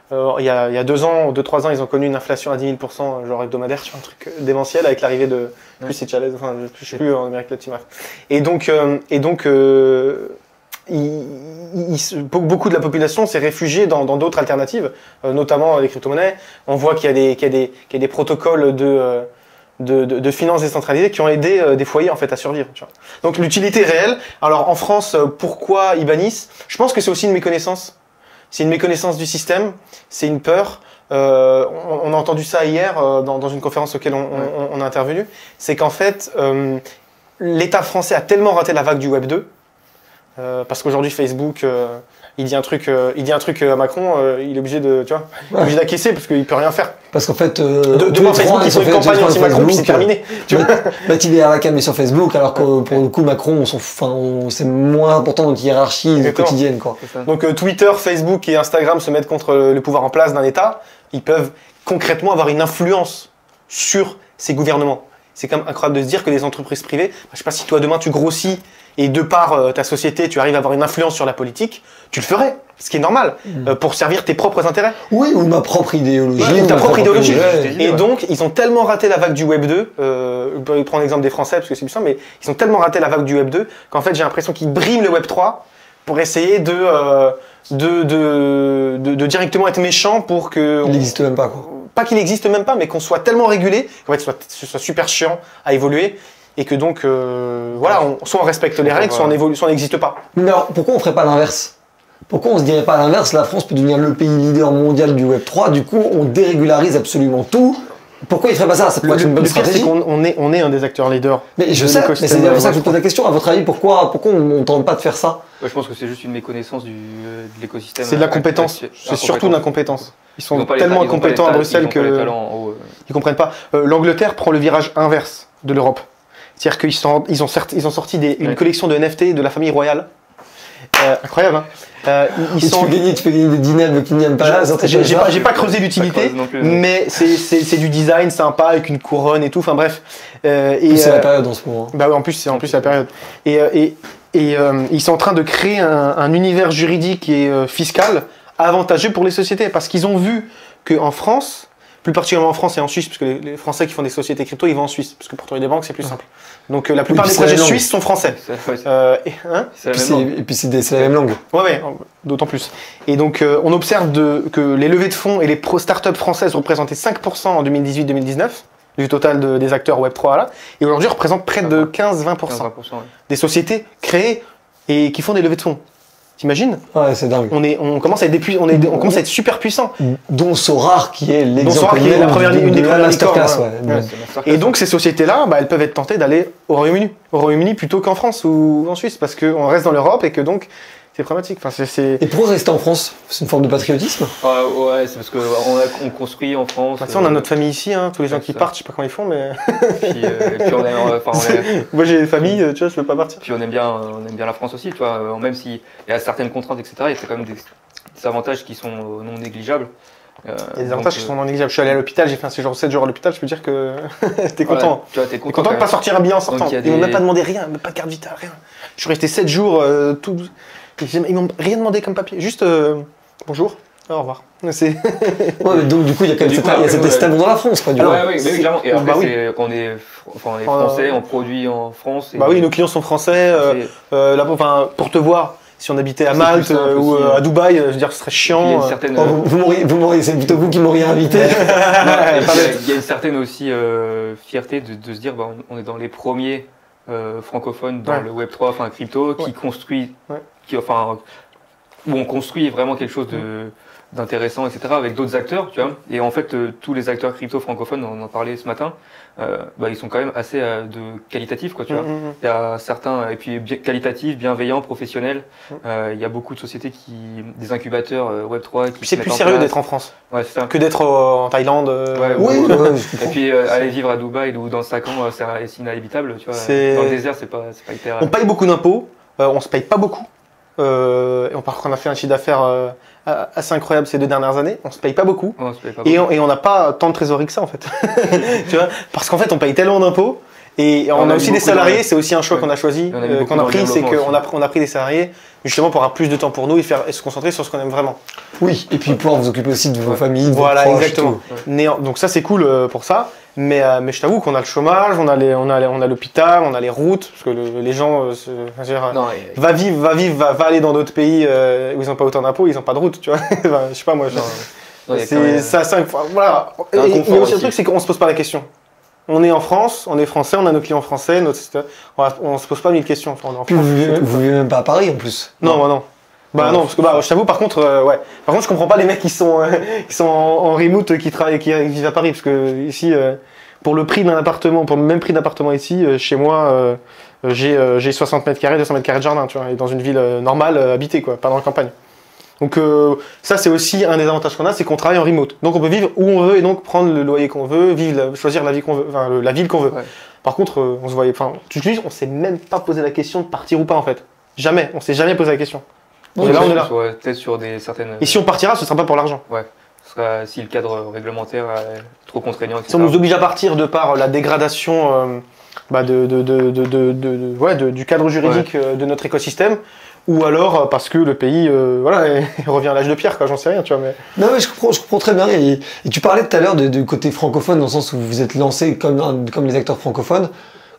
S1: il y a 2-3 ans, ils ont connu une inflation à 10 000%, genre hebdomadaire, sur un truc démentiel, avec l'arrivée de... Plus c'est Chavez, je sais plus en Amérique latine, bref. Et donc beaucoup de la population s'est réfugiée dans d'autres alternatives, notamment les crypto-monnaies. On voit qu'il y a des protocoles de finances décentralisées qui ont aidé des foyers en fait à survivre. Tu vois. Donc l'utilité est réelle. Alors en France, pourquoi ils bannissent ? Je pense que c'est aussi une méconnaissance. C'est une méconnaissance du système, c'est une peur. On a entendu ça hier dans une conférence auquel on a intervenu. C'est qu'en fait, l'État français a tellement raté la vague du Web 2. Parce qu'aujourd'hui Facebook, il dit un truc à Macron, il est obligé obligé d'acquiescer parce qu'il peut rien faire.
S3: Parce qu'en fait,
S1: demain Facebook ils font une campagne anti-Macron puis c'est terminé.
S3: Mathilde et Arlacan est sur Facebook, alors que pour le coup Macron, c'est moins important dans notre hiérarchie quotidienne, quoi.
S1: Donc Twitter, Facebook et Instagram se mettent contre le pouvoir en place d'un État. Ils peuvent concrètement avoir une influence sur ces gouvernements. C'est quand même incroyable de se dire que des entreprises privées, je sais pas si toi demain tu grossis et de par ta société tu arrives à avoir une influence sur la politique, tu le ferais, ce qui est normal, pour servir tes propres intérêts.
S3: Oui, ou ma propre idéologie.
S1: Ou ta propre idéologie. Et donc ils ont tellement raté la vague du Web 2, on peut prendre l'exemple des Français parce que c'est plus simple, mais ils ont tellement raté la vague du Web 2 qu'en fait j'ai l'impression qu'ils briment le Web 3 pour essayer de directement être méchants pour que...
S3: Il n'existe même pas, quoi.
S1: Pas qu'il n'existe même pas, mais qu'on soit tellement régulé, qu'en fait ce soit super chiant à évoluer, et que donc, soit on respecte les règles, soit on n'existe pas.
S3: Mais alors, pourquoi on ferait pas l'inverse ? Pourquoi on se dirait pas l'inverse ? La France peut devenir le pays leader mondial du Web 3, du coup on dérégularise absolument tout. Pourquoi il ferait pas ça ? Ça pourrait être une bonne stratégie.
S1: Le pire, c'est qu'on est un des acteurs leaders.
S3: Mais je sais, mais c'est pour ça que je vous pose la question. À votre avis, pourquoi on ne tente pas de faire ça ?
S2: Je pense que c'est juste une méconnaissance de l'écosystème.
S1: C'est de la compétence. C'est surtout de l'incompétence. Ils sont tellement incompétents à Bruxelles qu'ils ne comprennent pas. L'Angleterre prend le virage inverse de l'Europe. C'est-à-dire qu'ils ont sorti une collection de NFT de la famille royale. Incroyable, hein.
S3: Tu peux gagner des dîners à Buckingham Palace.
S1: J'ai pas creusé l'utilité, mais c'est du design sympa avec une couronne et tout. Enfin bref.
S3: C'est la période en ce moment.
S1: Bah oui, en plus c'est la période. Et ils sont en train de créer un univers juridique et fiscal avantageux pour les sociétés parce qu'ils ont vu qu'en France, plus particulièrement en France et en Suisse, parce que les Français qui font des sociétés crypto, ils vont en Suisse, parce que pour trouver des banques, c'est plus simple. Donc la plupart des projets suisses sont français.
S3: Et puis c'est la même langue.
S1: Ouais, d'autant plus. Et donc on observe que les levées de fonds et les startups françaises représentaient 5% en 2018-2019 du total des acteurs Web3 là, et aujourd'hui représentent près de 15-20% des sociétés créées et qui font des levées de fonds. T'imagines ?
S3: Ouais, c'est dingue.
S1: On commence à être super puissant.
S3: Dont Sorare qui est l'exemple
S1: qui est une des premières licornes.
S3: Ouais.
S1: Et donc ces sociétés-là, elles peuvent être tentées d'aller au Royaume-Uni. Au Royaume-Uni plutôt qu'en France ou en Suisse, parce qu'on reste dans l'Europe et que donc c'est problématique. Enfin, c'est...
S3: Et pourquoi rester en France? C'est une forme de patriotisme?
S2: Ouais, c'est parce qu'on construit en France.
S1: Enfin, on a notre famille ici, hein, tous les gens qui partent, je sais pas comment ils font, mais.
S2: Puis
S1: Moi j'ai des familles, tu vois, je peux pas partir.
S2: Puis on aime bien la France aussi, tu vois, même s'il y a certaines contraintes, etc., il y a quand même des avantages qui sont non négligeables.
S1: Il y a des avantages qui sont non négligeables. Je suis allé à l'hôpital, j'ai fait un séjour 7 jours à l'hôpital, je peux dire que t'es content.
S2: Tu vois, t'es
S1: content de pas sortir habillé en sortant. Ils m'ont même pas demandé rien, même pas de carte vitale, rien. Je suis resté 7 jours, tout. Ils m'ont rien demandé comme papier, juste bonjour, au revoir. C'est...
S3: Ouais, mais donc du coup il y a quand même cet estamon dans la France, quoi.
S2: Oui, mais clairement. Et après, on est français, on produit en France.
S1: Bah oui, nos clients sont français. Pour te voir. Si on habitait à Malte ou à Dubaï, je veux dire, ce serait chiant.
S3: Vous m'auriez, c'est plutôt vous qui m'auriez invité.
S2: Il y a une certaine aussi fierté de se dire, bah, on est dans les premiers francophones dans le Web3, enfin crypto, qui construit, où on construit vraiment quelque chose d'intéressant, etc., avec d'autres acteurs, tu vois. Et en fait, tous les acteurs crypto francophones, on en parlait ce matin, ils sont quand même assez qualitatifs, quoi, tu vois. Il y a certains, et puis qualitatifs, bienveillants, professionnels. Il y a beaucoup de sociétés des incubateurs Web3 qui
S1: c'est plus sérieux d'être en France que d'être en Thaïlande.
S3: Et
S2: puis aller vivre à Dubaï ou dans 5 ans, c'est inévitable, tu vois. Dans le désert, c'est pas hyper.
S1: On paye beaucoup d'impôts, on se paye pas beaucoup. Et par contre, on a fait un chiffre d'affaires assez incroyable ces 2 dernières années. On se paye pas beaucoup. Et on n'a pas tant de trésorerie que ça en fait. Tu vois, parce qu'en fait, on paye tellement d'impôts. Et on a aussi des salariés. C'est aussi un choix qu'on a choisi, qu'on a pris, c'est qu'on a pris des salariés justement pour avoir plus de temps pour nous et se concentrer sur ce qu'on aime vraiment.
S3: Oui. Et puis pouvoir vous occuper aussi de vos familles, de vos
S1: voilà,
S3: proches,
S1: exactement. Donc ça, c'est cool pour ça. Mais je t'avoue qu'on a le chômage, on a l'hôpital, on a les routes, parce que les gens, va aller dans d'autres pays où ils n'ont pas autant d'impôts, ils n'ont pas de route, tu vois. Je sais pas moi. Voilà. Et aussi le truc, c'est qu'on se pose pas la question. On est en France, on est français, on a nos clients français, on se pose pas 1000 questions. Enfin, on est en France.
S3: Vous vivez même pas à Paris en plus.
S1: Non, moi non. Non, parce que je t'avoue, par contre, Par contre, je comprends pas les mecs qui sont en remote, qui vivent à Paris, parce que ici, pour le prix d'un appartement, pour le même prix d'appartement ici, chez moi, j'ai 60 mètres carrés, 200 mètres carrés de jardin, tu vois, et dans une ville normale, habitée, quoi, pas dans la campagne. Donc ça, c'est aussi un des avantages qu'on a, c'est qu'on travaille en remote. Donc on peut vivre où on veut et donc prendre le loyer qu'on veut, choisir la vie qu'on veut, enfin la ville qu'on veut. Ouais. Par contre, on se voyait, on s'est même pas posé la question de partir ou pas en fait. Jamais, on s'est jamais posé la question.
S2: Et là, on est là. Peut-être sur certaines.
S1: Et si on partira, ce sera pas pour l'argent.
S2: Ouais. Si le cadre réglementaire est trop contraignant, etc.
S1: Si on nous oblige à partir de par la dégradation du cadre juridique de notre écosystème, ou alors parce que le pays il revient à l'âge de pierre, quoi, j'en sais rien, tu vois. Mais...
S3: Non, mais je comprends très bien. Et tu parlais tout à l'heure du côté francophone, dans le sens où vous vous êtes lancé comme les acteurs francophones.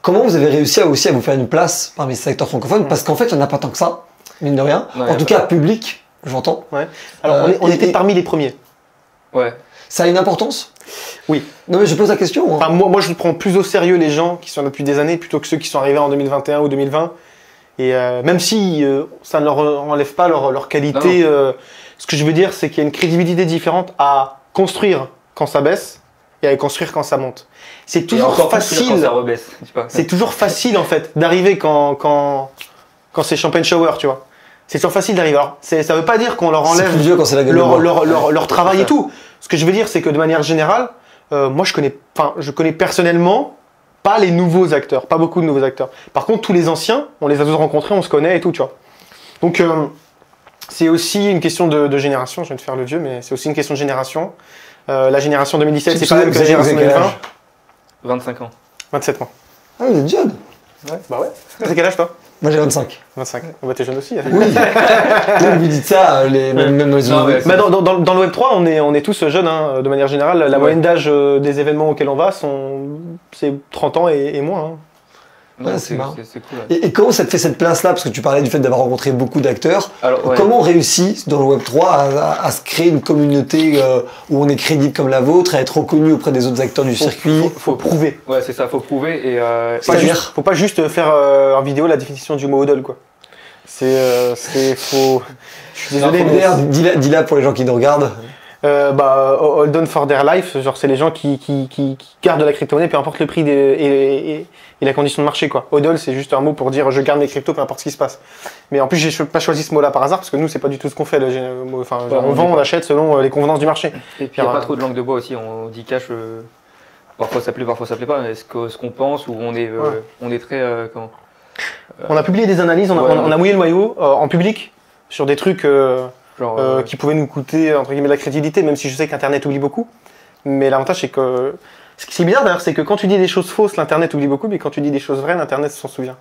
S3: Comment vous avez réussi à vous faire une place parmi ces acteurs francophones? Parce qu'en fait, il n'y en a pas tant que ça, mine de rien. En tout cas, public, j'entends.
S1: Ouais. Alors, on était parmi les premiers.
S2: Ouais.
S3: Ça a une importance?
S1: Oui.
S3: Non, mais je pose la question.
S1: Enfin, moi, je prends plus au sérieux les gens qui sont là depuis des années plutôt que ceux qui sont arrivés en 2021 ou 2020. Et même si ça ne leur enlève pas leur qualité, ce que je veux dire, c'est qu'il y a une crédibilité différente à construire quand ça baisse et à construire quand ça monte. C'est toujours facile.
S2: Quand ça rebaisse,
S1: c'est toujours facile en fait d'arriver quand c'est champagne shower, tu vois. C'est toujours facile d'arriver. Alors, ça veut pas dire qu'on leur enlève leur travail et tout. Ce que je veux dire, c'est que de manière générale, moi je connais personnellement pas les nouveaux acteurs, pas beaucoup de nouveaux acteurs. Par contre, tous les anciens, on les a tous rencontrés, on se connaît et tout, tu vois. Donc, c'est aussi une question de génération. Je viens de faire le vieux, mais c'est aussi une question de génération. La génération 2017, c'est pas la même que la génération 2020.
S2: 25 ans.
S1: 27 ans.
S3: Ah, vous êtes jeune.
S1: Ouais, bah ouais. T'as quel âge, toi?
S3: Moi, j'ai 25.
S1: 25. Bah, t'es jeune aussi. Hein.
S3: Oui. Vous dites ça, même
S1: dans le Web3, on est tous jeunes, hein, de manière générale. La moyenne d'âge des événements auxquels on va, c'est 30 ans et moins. Hein.
S3: Ouais, c'est cool. Ouais. Et comment ça te fait cette place-là? Parce que tu parlais du fait d'avoir rencontré beaucoup d'acteurs. Comment on réussit dans le Web3 à se créer une communauté où on est crédible comme la vôtre, à être reconnu auprès des autres acteurs du circuit?
S1: Faut prouver.
S2: Ouais, c'est ça, faut prouver. Et
S1: faut pas juste faire en vidéo la définition du mot hodl, quoi. Faut. Je suis désolé.
S3: Dis-la pour les gens qui nous regardent.
S1: Hold on for their life, genre c'est les gens qui gardent de la crypto-monnaie, peu importe le prix et la condition de marché, quoi. Hodl, c'est juste un mot pour dire je garde mes cryptos, peu importe ce qui se passe. Mais en plus, j'ai pas choisi ce mot-là par hasard, parce que nous, c'est pas du tout ce qu'on fait. On vend, on achète selon les convenances du marché.
S2: Et puis il n'y a pas trop de langue de bois aussi, on dit cash, parfois ça plaît pas. Est-ce qu'on pense ou on est très. Comment
S1: On a publié des analyses, on a mouillé le maillot en public sur des trucs qui pouvaient nous coûter entre guillemets de la crédibilité, même si je sais qu'Internet oublie beaucoup. Mais l'avantage, c'est que. Ce qui est bizarre d'ailleurs, c'est que quand tu dis des choses fausses, l'Internet oublie beaucoup, mais quand tu dis des choses vraies, l'Internet s'en souvient.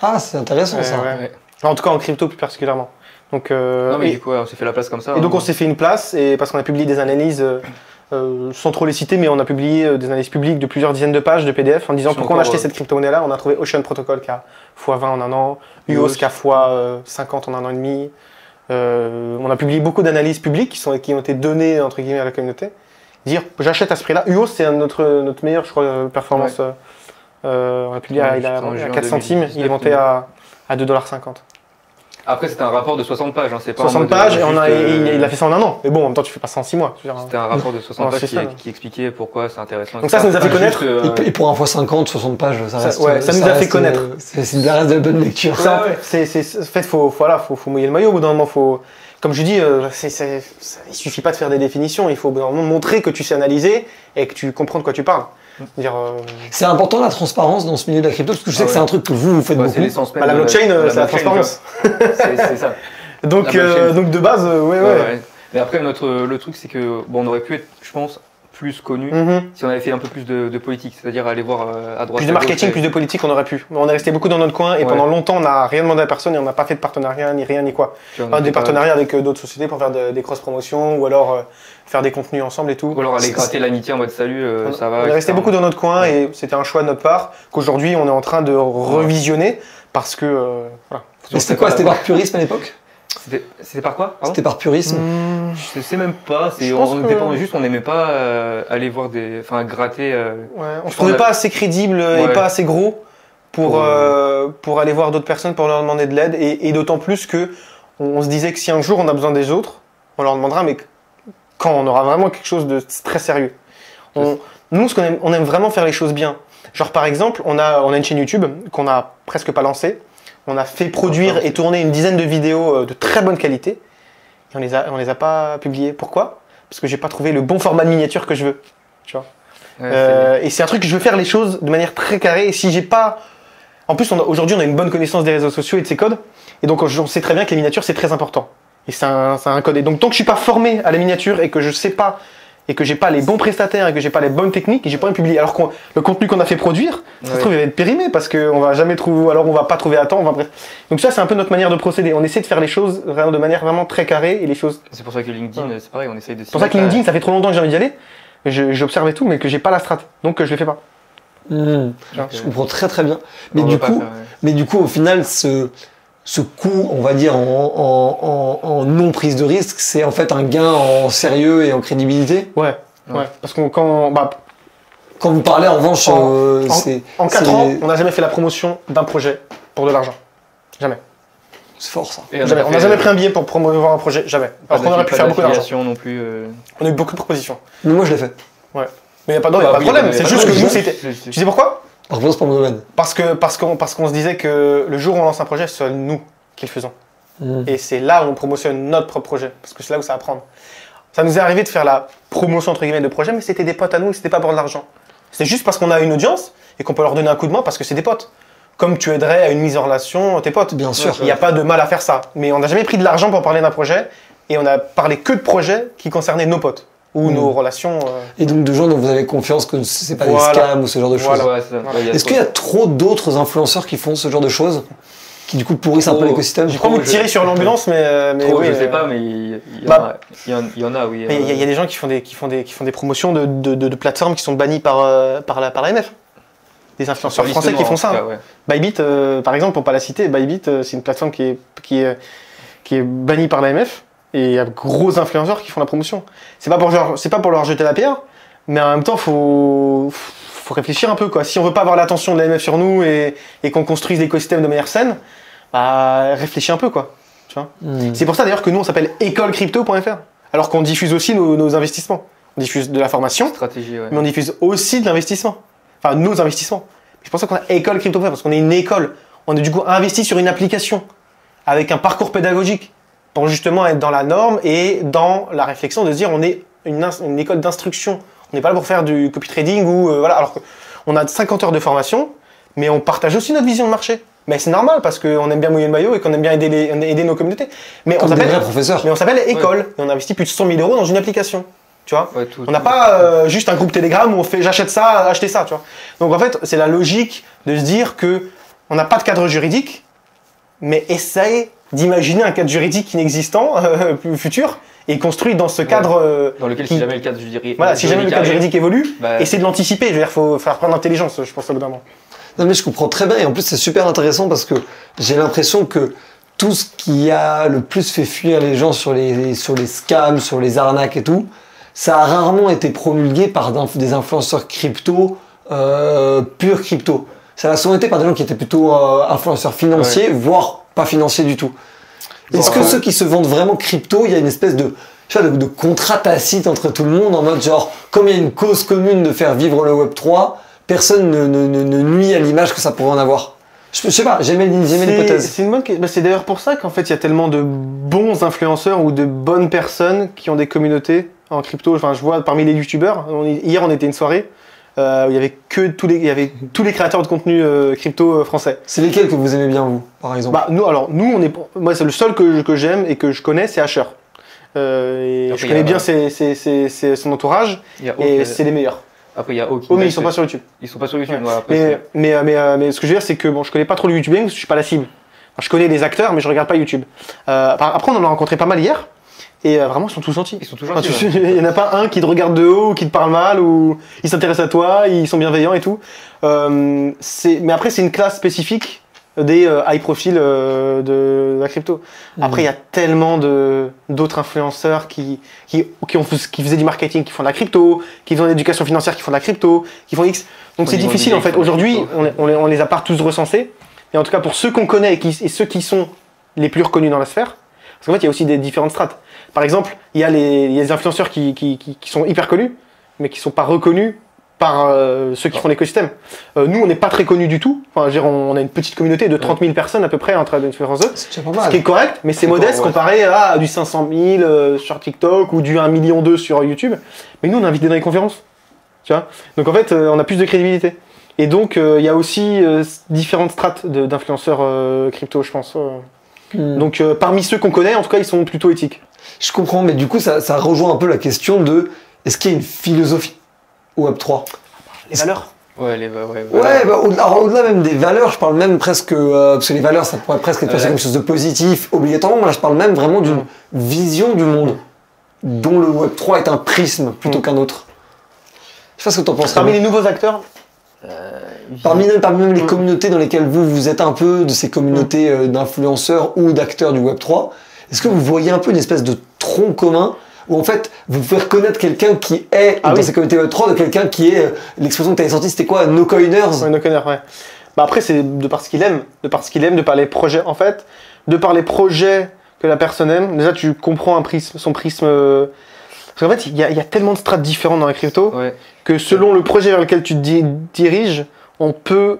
S3: Ah, c'est intéressant ça.
S1: Ouais. En tout cas en crypto plus particulièrement. Donc,
S2: non, mais du coup, on s'est fait la place comme ça.
S1: Et donc on s'est fait une place, et parce qu'on a publié des analyses, sans trop les citer, mais on a publié des analyses publiques de plusieurs dizaines de pages de PDF en disant pourquoi on a acheté cette crypto-monnaie-là. On a trouvé Ocean Protocol qui a x20 en un an, UOS qui a x50 en un an et demi. On a publié beaucoup d'analyses publiques qui ont été données entre guillemets à la communauté. Dire j'achète à ce prix-là. UOS c'est notre meilleure, je crois, performance. On a publié il a 4 centimes, il est monté à 2,50 $.
S2: Après, c'était un rapport de 60 pages. Hein, c'est pas
S1: 60 pages, et il a fait ça en un an. Mais bon, en même temps, tu fais pas ça en 6 mois.
S2: C'était un rapport de 60 pages qui expliquait pourquoi c'est intéressant.
S1: Donc ça nous a fait connaître.
S3: Et pour un fois 50, 60 pages, ça reste.
S1: Ça nous a fait connaître.
S3: C'est de la reste de bonne lecture.
S1: En fait, faut mouiller le maillot au bout d'un moment. Comme je dis, il suffit pas de faire des définitions. Il faut au bout d'un moment montrer que tu sais analyser et que tu comprends de quoi tu parles.
S3: C'est important la transparence dans ce milieu de la crypto, parce que je sais que c'est un truc que vous faites beaucoup.
S1: La blockchain, c'est la transparence.
S2: C'est ça.
S1: Donc de base, ouais.
S2: Mais après, le truc, c'est que on aurait pu être, je pense, plus connu si on avait fait un peu plus de politique, c'est-à-dire aller voir à droite.
S1: Plus de marketing, plus de politique, on aurait pu. On est resté beaucoup dans notre coin et pendant longtemps, on n'a rien demandé à personne et on n'a pas fait de partenariat, ni rien, ni quoi. Des partenariats avec d'autres sociétés pour faire des cross-promotions ou alors faire des contenus ensemble et tout.
S2: Ou alors aller gratter l'amitié en mode salut, ça va.
S1: On est resté beaucoup dans notre coin et c'était un choix de notre part qu'aujourd'hui, on est en train de revisionner parce que. Voilà.
S3: C'était quoi? C'était par purisme à l'époque?
S2: C'était par quoi?
S3: C'était par purisme.
S2: Je sais même pas. On n'aimait pas aller voir gratter.
S1: On se trouvait pas assez crédible et pas assez gros pour aller voir d'autres personnes pour leur demander de l'aide et d'autant plus que on se disait que si un jour on a besoin des autres, on leur demandera, mais quand on aura vraiment quelque chose de très sérieux. Nous, on aime vraiment faire les choses bien. Genre par exemple, on a une chaîne YouTube qu'on a presque pas lancée. On a fait produire et tourner une dizaine de vidéos de très bonne qualité et on les a pas publiées. Pourquoi? Parce que j'ai pas trouvé le bon format de miniature que je veux. Tu vois. Et c'est un truc que je veux faire les choses de manière très carrée. Et si j'ai pas, en plus aujourd'hui on a une bonne connaissance des réseaux sociaux et de ces codes. Et donc on sait très bien que les miniatures c'est très important. Et c'est un code. Et donc tant que je suis pas formé à la miniature et que je sais pas et que j'ai pas les bons prestataires et que j'ai pas les bonnes techniques, et j'ai pas rien publié. Alors que le contenu qu'on a fait produire, ça se trouve il va être périmé parce qu'on va jamais trouver, alors on va pas trouver à temps. Bref. Donc ça c'est un peu notre manière de procéder. On essaie de faire les choses vraiment de manière vraiment très carrée et les choses.
S2: C'est pour ça que LinkedIn, c'est pareil, on essaye de.
S1: C'est pour ça que LinkedIn, ça fait trop longtemps que j'ai envie d'y aller. J'observais tout, mais que j'ai pas la strat, donc je le fais pas.
S3: Je comprends très très bien. Mais du coup, au final, ce coût, on va dire, en non prise de risque, c'est en fait un gain en sérieux et en crédibilité.
S1: Ouais. Parce que quand
S3: vous parlez en revanche,
S1: en 4 ans, on n'a jamais fait la promotion d'un projet pour de l'argent. Jamais.
S3: C'est fort ça.
S1: Jamais. On n'a jamais pris un billet pour promouvoir un projet. Jamais. Alors qu'on aurait pu faire beaucoup d'argent.
S2: Non plus.
S1: On a eu beaucoup de propositions.
S3: Mais moi je l'ai fait.
S1: Ouais. Mais il n'y a pas de problème. C'est juste que nous c'était. Tu sais pourquoi?
S3: Par contre, c'est pas mon domaine.
S1: Parce qu'on se disait que le jour où on lance un projet, c'est seul nous qui le faisons. Et c'est là où on promotionne notre propre projet. Parce que c'est là où ça va prendre. Ça nous est arrivé de faire la promotion entre guillemets de projet, mais c'était des potes à nous, c'était pas pour de l'argent. C'est juste parce qu'on a une audience et qu'on peut leur donner un coup de main parce que c'est des potes. Comme tu aiderais à une mise en relation tes potes.
S3: Bien sûr.
S1: Il n'y a pas de mal à faire ça. Mais on n'a jamais pris de l'argent pour parler d'un projet et on a parlé que de projets qui concernaient nos potes ou nos relations.
S3: Et donc de gens dont vous avez confiance que c'est pas des scams ou ce genre de choses. Est-ce qu'il y a trop d'autres influenceurs qui font ce genre de choses, qui du coup pourrissent un peu l'écosystème?
S1: J'ai pas envie de tirer sur l'ambulance, mais
S2: trop,
S1: oui.
S2: Je sais pas, mais il y en a, oui.
S1: Il y a des gens qui font des promotions de plateformes qui sont bannies par l'AMF. Des influenceurs français qui font ça. Bybit, par exemple, pour pas la citer, Bybit, c'est une plateforme qui est bannie par l'AMF. Et il y a de gros influenceurs qui font la promotion. C'est pas pour leur jeter la pierre, mais en même temps, faut réfléchir un peu, quoi. Si on veut pas avoir l'attention de l'AMF sur nous et qu'on construise l'écosystème de manière saine, bah, réfléchis un peu, quoi. Tu vois. C'est pour ça d'ailleurs que nous on s'appelle écolecrypto.fr. Alors qu'on diffuse aussi nos investissements. On diffuse de la formation,
S2: Stratégie, ouais.
S1: mais on diffuse aussi de l'investissement. Enfin, nos investissements. C'est pour ça qu'on a école crypto, parce qu'on est une école. On est du coup investi sur une application avec un parcours pédagogique pour justement être dans la norme et dans la réflexion de se dire on est une école d'instruction. On n'est pas là pour faire du copy trading ou voilà. Alors qu'on a 50 heures de formation, mais on partage aussi notre vision de marché. Mais c'est normal parce qu'on aime bien mouiller le maillot et qu'on aime bien aider nos communautés. Mais
S3: Comme des vrais professeurs.
S1: Mais on s'appelle école et on investit plus de 100 000 € dans une application. Tu vois,
S2: Ouais,
S1: on n'a pas juste un groupe Telegram où on fait j'achète ça, achetez ça, tu vois. Donc en fait, c'est la logique de se dire que on n'a pas de cadre juridique, mais essaye d'imaginer un cadre juridique inexistant, futur, et construit dans ce cadre.
S2: Dans lequel, si jamais le cadre juridique.
S1: Voilà, si jamais le cadre juridique évolue,
S2: bah,
S1: essayer de l'anticiper. Je veux dire, faut faire prendre d'intelligence, je pense, au bout d'un moment.
S3: Non mais je comprends très bien et en plus c'est super intéressant parce que j'ai l'impression que tout ce qui a le plus fait fuir les gens sur les scams, sur les arnaques et tout, ça a rarement été promulgué par des influenceurs crypto, pur crypto. Ça a souvent été par des gens qui étaient plutôt influenceurs financiers, voire pas financiers du tout. Est-ce que ceux qui se vendent vraiment crypto, il y a une espèce de contrat tacite entre tout le monde en mode genre, comme il y a une cause commune de faire vivre le Web3, personne ne nuit à l'image que ça pourrait en avoir. Je sais pas, j'aimais l'hypothèse.
S1: C'est une bonne question. C'est d'ailleurs pour ça qu'en fait il y a tellement de bons influenceurs ou de bonnes personnes qui ont des communautés en crypto. Enfin, je vois parmi les youtubeurs, hier on était une soirée où il y avait tous les créateurs de contenu crypto français.
S3: C'est lesquels que vous aimez bien vous, par exemple?
S1: Bah moi c'est le seul que j'aime et que je connais, c'est Asher. Et je connais bien son entourage et c'est les meilleurs.
S2: Après, il y a Hawking.
S1: Oh, mais ils sont pas sur YouTube.
S2: Ils sont pas sur YouTube.
S1: Ouais.
S2: Voilà,
S1: mais ce que je veux dire, c'est que bon, je connais pas trop le YouTubing parce que je suis pas la cible. Enfin, je connais les acteurs, mais je regarde pas YouTube. Après, on en a rencontré pas mal hier. Et vraiment, ils sont tous gentils.
S2: Ils sont tous gentils.
S1: Il y en a pas un qui te regarde de haut ou qui te parle mal ou ils s'intéressent à toi, ils sont bienveillants et tout. Mais après, c'est une classe spécifique des high profile de la crypto. Après, il y a tellement d'autres influenceurs qui faisaient du marketing, qui font de la crypto, qui font de l'éducation financière, qui font de la crypto, qui font X. Donc c'est difficile en fait. Aujourd'hui, on les a pas tous recensés. Mais en tout cas, pour ceux qu'on connaît et ceux qui sont les plus reconnus dans la sphère, parce qu'en fait, il y a aussi des différentes strates. Par exemple, il y a les influenceurs qui sont hyper connus, mais qui sont pas reconnus par ceux qui font l'écosystème. Nous, on n'est pas très connus du tout. Enfin, on a une petite communauté de 30 000 personnes à peu près entre influenceurs.
S3: C'est pas mal.
S1: Ce qui est correct, mais c'est modeste comparé à du 500 000 sur TikTok ou du 1,2 million sur YouTube. Mais nous, on est invités dans les conférences. Tu vois. Donc en fait, on a plus de crédibilité. Et donc, il y a aussi différentes strates d'influenceurs crypto, je pense. Donc, parmi ceux qu'on connaît, en tout cas, ils sont plutôt éthiques.
S3: Je comprends, mais du coup, ça rejoint un peu la question de est-ce qu'il y a une philosophie au Web3?
S1: Les valeurs.
S3: Ouais, bah, au-delà même des valeurs, je parle même presque, parce que les valeurs, ça pourrait presque être quelque chose de positif, obligatoirement. Là, je parle même vraiment d'une vision du monde, dont le Web3 est un prisme plutôt qu'un autre. Je sais pas ce que tu en penses.
S1: Parmi les nouveaux acteurs,
S3: parmi même les communautés dans lesquelles vous êtes un peu, de ces communautés d'influenceurs ou d'acteurs du Web3, est-ce que vous voyez un peu une espèce de tronc commun où en fait vous pouvez reconnaître quelqu'un qui est dans ces communautés Web3 de quelqu'un qui est, l'expression que tu avais sortie c'était quoi, no coiners?
S1: Ouais, no coiners, ouais. Bah après c'est de par ce qu'il aime, de par les projets, en fait, de par les projets que la personne aime, déjà tu comprends son prisme. Parce qu'en fait, il y a tellement de strates différentes dans la crypto que selon le projet vers lequel tu te diriges, on peut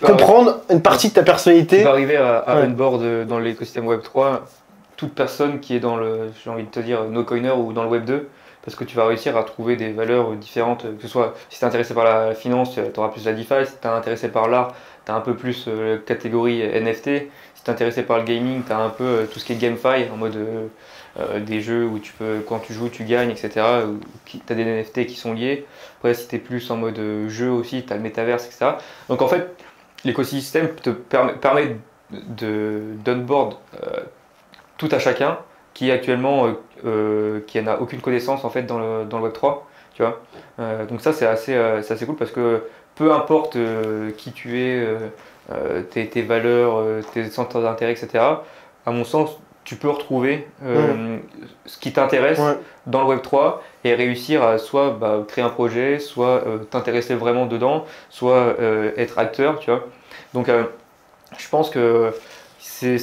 S1: comprendre une partie de ta personnalité.
S2: Tu vas arriver à onboard dans l'écosystème Web3 toute personne qui est dans le, j'ai envie de te dire, no coiner ou dans le Web 2, parce que tu vas réussir à trouver des valeurs différentes, que ce soit si tu es intéressé par la finance, tu auras plus la DeFi, si tu es intéressé par l'art, tu as un peu plus la catégorie NFT, si tu es intéressé par le gaming, tu as un peu tout ce qui est GameFi, en mode des jeux où tu peux, quand tu joues, tu gagnes, etc. Tu as des NFT qui sont liés. Après, si tu es plus en mode jeu aussi, tu as le métaverse, etc. Donc en fait, l'écosystème te permet d'onboard tout à chacun qui actuellement qui n'a aucune connaissance en fait dans le Web3, tu vois. Donc ça c'est assez cool parce que peu importe qui tu es, tes valeurs, tes centres d'intérêt, etc. À mon sens, tu peux retrouver ce qui t'intéresse dans le Web3 et réussir à soit créer un projet, soit t'intéresser vraiment dedans, soit être acteur, tu vois. Donc je pense que c'est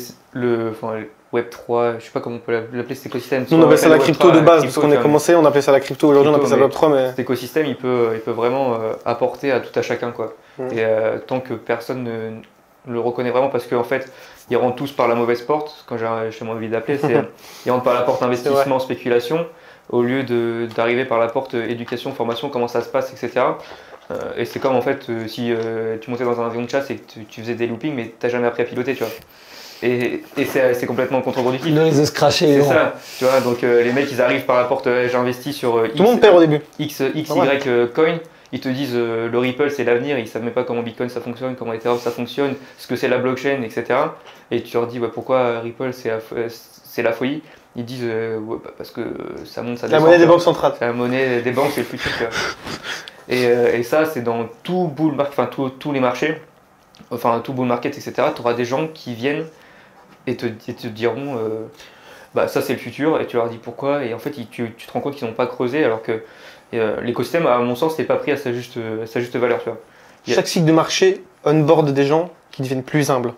S2: Web3, je sais pas comment on peut l'appeler cet écosystème.
S1: Nous on appelle ça la crypto de base, parce qu'on a commencé, on appelait ça la crypto, aujourd'hui on appelle ça Web3, mais...
S2: Cet écosystème, il peut vraiment apporter à tout à chacun, quoi. Et tant que personne ne le reconnaît vraiment, parce qu'en fait, ils rentrent tous par la mauvaise porte, quand j'ai envie d'appeler, c'est ils rentrent par la porte investissement, spéculation, au lieu d'arriver par la porte éducation, formation, comment ça se passe, etc. Et c'est comme en fait si tu montais dans un avion de chasse et que tu faisais des loopings, mais t'as jamais appris à piloter, tu vois. Et c'est complètement contre-productif.
S3: Il risque de se cracher.
S2: C'est ça, tu vois. Donc les mecs, ils arrivent par la porte, j'ai investi sur
S1: tout le monde perd au début.
S2: XY coin. Ils te disent le Ripple c'est l'avenir, ils savent même pas comment Bitcoin ça fonctionne, comment Ethereum ça fonctionne, ce que c'est la blockchain, etc. Et tu leur dis pourquoi Ripple c'est la folie. Ils disent parce que ça monte, ça descend.
S1: La monnaie des banques centrales.
S2: C'est la monnaie des banques, c'est le futur. Et ça, c'est dans tout bull market, enfin tous les marchés, enfin tout bull market, etc. Tu auras des gens qui viennent et te diront ça c'est le futur, et tu leur dis pourquoi, et en fait tu te rends compte qu'ils n'ont pas creusé, alors que l'écosystème, à mon sens, n'est pas pris à sa juste valeur. Tu vois.
S1: Chaque cycle de marché onboard des gens qui deviennent plus humbles.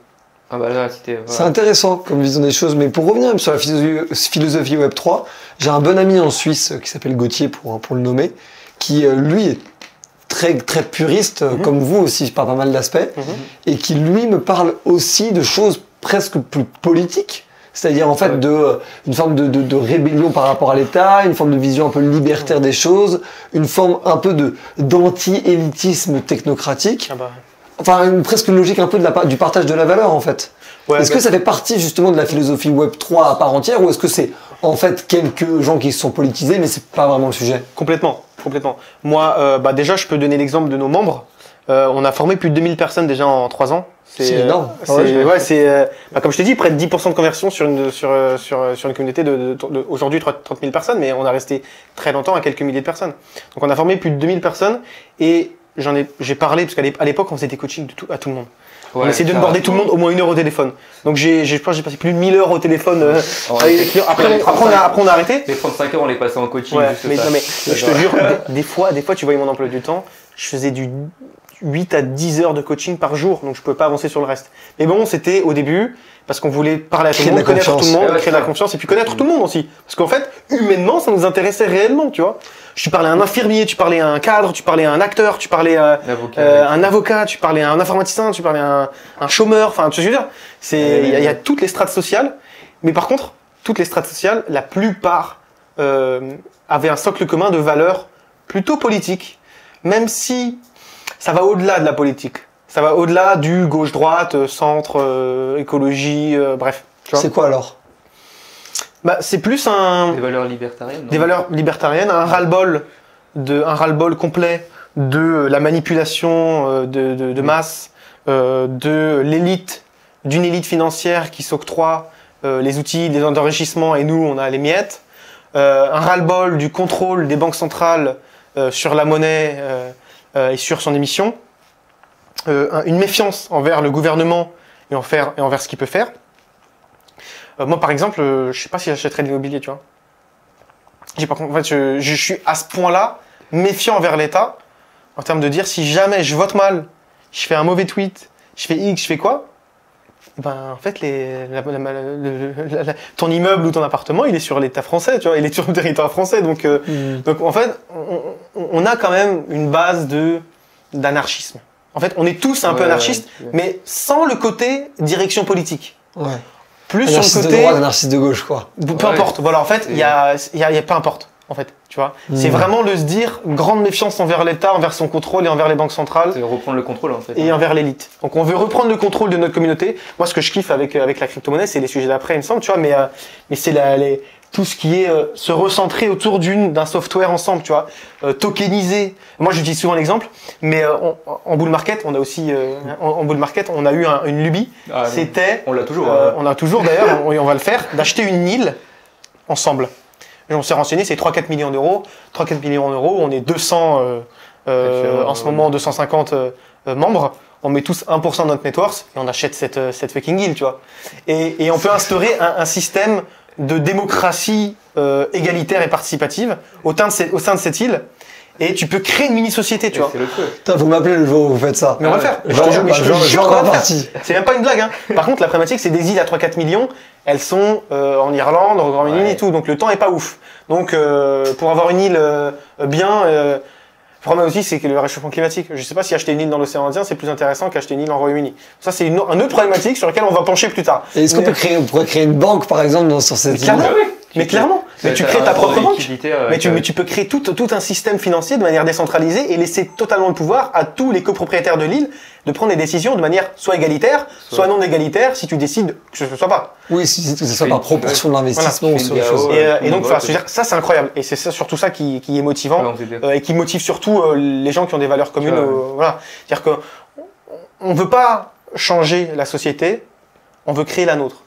S2: Ah bah là,
S3: c'est intéressant comme vision des choses, mais pour revenir même sur la philosophie Web3, j'ai un bon ami en Suisse qui s'appelle Gauthier, pour le nommer, qui lui est très, très puriste, comme vous aussi par pas mal d'aspects, et qui lui me parle aussi de choses presque plus politiques. C'est-à-dire en fait une forme de rébellion par rapport à l'État, une forme de vision un peu libertaire des choses, une forme un peu d'anti-élitisme technocratique. Enfin, presque une logique un peu du partage de la valeur en fait. Est-ce que ça fait partie justement de la philosophie Web3 à part entière, ou est-ce que c'est en fait quelques gens qui se sont politisés mais c'est pas vraiment le sujet?
S1: Complètement. Moi, déjà je peux donner l'exemple de nos membres. On a formé plus de 2000 personnes déjà en 3 ans.
S3: C'est énorme.
S1: Comme je t'ai dit, près de 10% de conversion sur une communauté aujourd'hui 30 000 personnes, mais on a resté très longtemps à quelques milliers de personnes. Donc on a formé plus de 2000 personnes, et j'ai parlé, parce qu'à l'époque on faisait des coachings à tout le monde. On essayait de border tout le monde au moins 1 heure au téléphone. Donc je pense que j'ai passé plus de 1000 heures au téléphone avec les clients. Après on a arrêté.
S2: Les 35 heures on les passait en coaching.
S1: Mais je te jure, des fois tu voyais mon emploi du temps, je faisais du 8 à 10 heures de coaching par jour, donc je pouvais pas avancer sur le reste. Mais bon, c'était au début, parce qu'on voulait parler à tout le monde, connaître tout le monde, créer de la confiance, et puis connaître tout le monde aussi. Parce qu'en fait, humainement, ça nous intéressait réellement, tu vois. Tu parlais à un infirmier, tu parlais à un cadre, tu parlais à un acteur, tu parlais à un avocat, tu parlais à un informaticien, tu parlais à un chômeur, enfin, tu sais ce que je veux dire. Il y a toutes les strates sociales, mais par contre, toutes les strates sociales, la plupart avaient un socle commun de valeurs plutôt politiques, même si ça va au-delà de la politique. Ça va au-delà du gauche-droite, centre, écologie, bref.
S3: C'est quoi alors?
S1: C'est plus
S2: des valeurs libertariennes.
S1: Des valeurs libertariennes, un ras-le-bol complet de la manipulation de masse, de l'élite, d'une élite financière qui s'octroie les outils, les d'enrichissement, et nous on a les miettes. Un ras-le-bol du contrôle des banques centrales sur la monnaie et sur son émission, une méfiance envers le gouvernement et envers ce qu'il peut faire. Moi, par exemple, je sais pas si j'achèterais de l'immobilier, tu vois. Je suis à ce point-là méfiant envers l'État, en termes de dire, si jamais je vote mal, je fais un mauvais tweet, je fais X, je fais quoi, en fait, ton immeuble ou ton appartement, il est sur l'État français, tu vois, il est sur le territoire français. Donc en fait, on a quand même une base d'anarchisme. En fait, on est tous un peu anarchistes, mais sans le côté direction politique.
S3: Ouais.
S1: Plus sur le côté
S3: de droite, anarchiste de gauche, quoi.
S1: Peu importe. Voilà, en fait, il y a peu importe. En fait, tu vois, c'est vraiment de se dire grande méfiance envers l'État, envers son contrôle et envers les banques centrales.
S2: C'est reprendre le contrôle en fait.
S1: Et envers l'élite. Donc on veut reprendre le contrôle de notre communauté. Moi, ce que je kiffe avec la crypto-monnaie, c'est les sujets d'après, il me semble, tu vois, mais c'est tout ce qui est se recentrer autour d'un software ensemble, tu vois, tokenisé. Moi, j'utilise souvent l'exemple, mais en bull market, on a aussi en bull market, on a eu une lubie. C'était,
S2: on l'a toujours.
S1: On l'a toujours d'ailleurs, on va le faire, d'acheter une île ensemble. Et on s'est renseigné, c'est 3-4 millions d'euros. 3-4 millions d'euros, on est 200 en ce moment, 250 membres. On met tous 1% de notre net worth et on achète cette fucking île, tu vois. Et on peut instaurer un système de démocratie égalitaire et participative au sein de cette île. et tu peux créer une mini-société, tu vois.
S2: C'est le feu.
S3: Putain, vous m'appelez le jour où vous faites ça.
S1: Mais on va le faire.
S3: Je vais
S1: qu'on va
S3: en
S1: le faire.
S3: partie.
S1: C'est même pas une blague. Hein. Par contre, la problématique, c'est des îles à 3-4 millions. Elles sont en Irlande, au Grand-Bretagne et tout. Donc le temps est pas ouf. Donc pour avoir une île bien, le problème aussi, c'est que le réchauffement climatique. Je sais pas si acheter une île dans l'océan Indien, c'est plus intéressant qu'acheter une île en Royaume-Uni. Ça, c'est un autre problématique sur laquelle on va pencher plus tard.
S3: Et est-ce qu'on pourrait créer une banque, par exemple, sur cette île?
S1: Mais clairement, mais tu crées ta propre banque. Mais
S2: tu
S1: tu peux créer tout un système financier de manière décentralisée et laisser totalement le pouvoir à tous les copropriétaires de l'île de prendre des décisions de manière soit égalitaire, soit non égalitaire, si tu décides que ce ne soit pas.
S3: Oui, si ce soit par proportion de l'investissement
S1: Voilà.
S3: sur les choses.
S1: Et donc, ça c'est incroyable. Et c'est surtout ça qui est motivant et qui motive surtout les gens qui ont des valeurs communes. Voilà. C'est-à-dire qu'on ne veut pas changer la société, on veut créer la nôtre.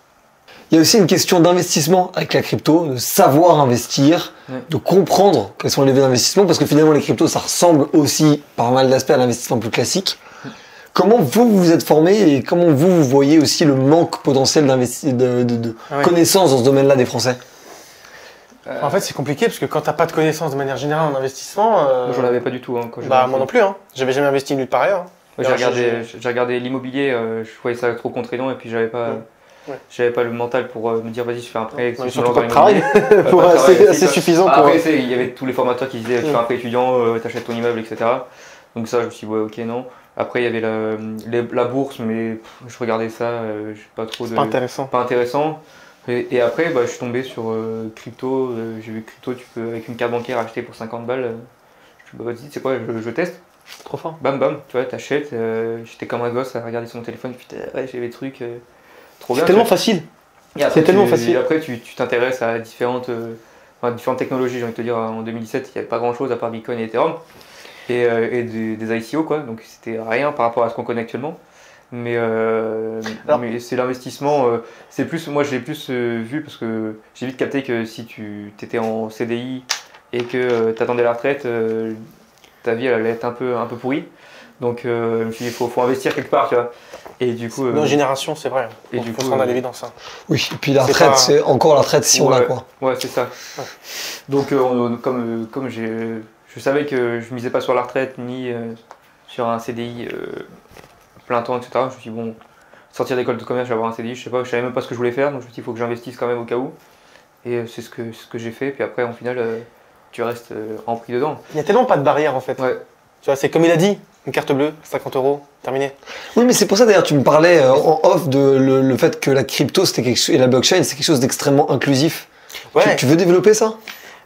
S3: Il y a aussi une question d'investissement avec la crypto, de savoir investir, de comprendre quels sont les leviers d'investissement, parce que finalement les cryptos, ça ressemble aussi par mal d'aspects à l'investissement plus classique. Comment vous vous êtes formé et comment vous voyez aussi le manque potentiel de connaissances dans ce domaine-là des Français?
S1: En fait, c'est compliqué parce que quand t'as pas de connaissances de manière générale en investissement...
S2: Moi, j'en avais pas du tout. Hein, quand
S1: moi non plus. Hein. J'avais jamais investi nulle part ailleurs.
S2: J'ai regardé l'immobilier, je voyais ça trop contraignant et puis j'avais pas le mental pour me dire vas-y je fais un prêt.
S1: Surtout pas de travail pour assez suffisant pour...
S2: Après il y avait tous les formateurs qui disaient tu fais un prêt étudiant, t'achètes ton immeuble, etc. Donc ça je me suis dit ouais ok non. Après il y avait la bourse mais je regardais ça, j'ai pas trop de... Pas intéressant. Et après je suis tombé sur crypto, j'ai vu que crypto tu peux avec une carte bancaire acheter pour 50 balles. Je me suis dit vas-y c'est quoi je teste.
S1: Trop fort.
S2: Bam bam, tu vois t'achètes, j'étais comme un gosse à regarder sur mon téléphone, putain ouais j'ai des trucs...
S1: C'est tellement facile.
S2: C'est tellement facile. Après, tu t'intéresses à différentes technologies. J'ai envie de te dire, en 2017, il n'y avait pas grand chose à part Bitcoin et Ethereum et des ICO, quoi. Donc, c'était rien par rapport à ce qu'on connaît actuellement. Mais c'est l'investissement. C'est plus, moi, je l'ai plus vu parce que j'ai vite capté que si tu étais en CDI et que tu attendais la retraite, ta vie elle allait être un peu pourrie. Donc, je me suis dit, il faut investir quelque part, tu vois. Et du coup.
S1: Nos générations, c'est vrai.
S2: Et du coup,
S1: on a l'évidence. Hein.
S3: Oui, et puis la retraite, c'est encore la retraite si on l'a, quoi.
S2: Ouais, c'est ça. Ouais. Donc, comme je savais que je misais pas sur la retraite ni sur un CDI plein temps, etc., je me suis dit, bon, sortir d'école de commerce, je vais avoir un CDI, je savais même pas ce que je voulais faire, donc je me suis dit, il faut que j'investisse quand même au cas où. Et c'est ce que j'ai fait. Puis après, en final, tu restes empris dedans.
S1: Il n'y a tellement pas de barrière, en fait.
S2: Ouais.
S1: Tu vois, c'est comme il a dit. Une carte bleue, 50 €, terminé.
S3: Oui, mais c'est pour ça d'ailleurs, tu me parlais en off de le fait que la crypto et la blockchain, c'est quelque chose d'extrêmement inclusif.
S1: Ouais.
S3: Tu veux développer ça?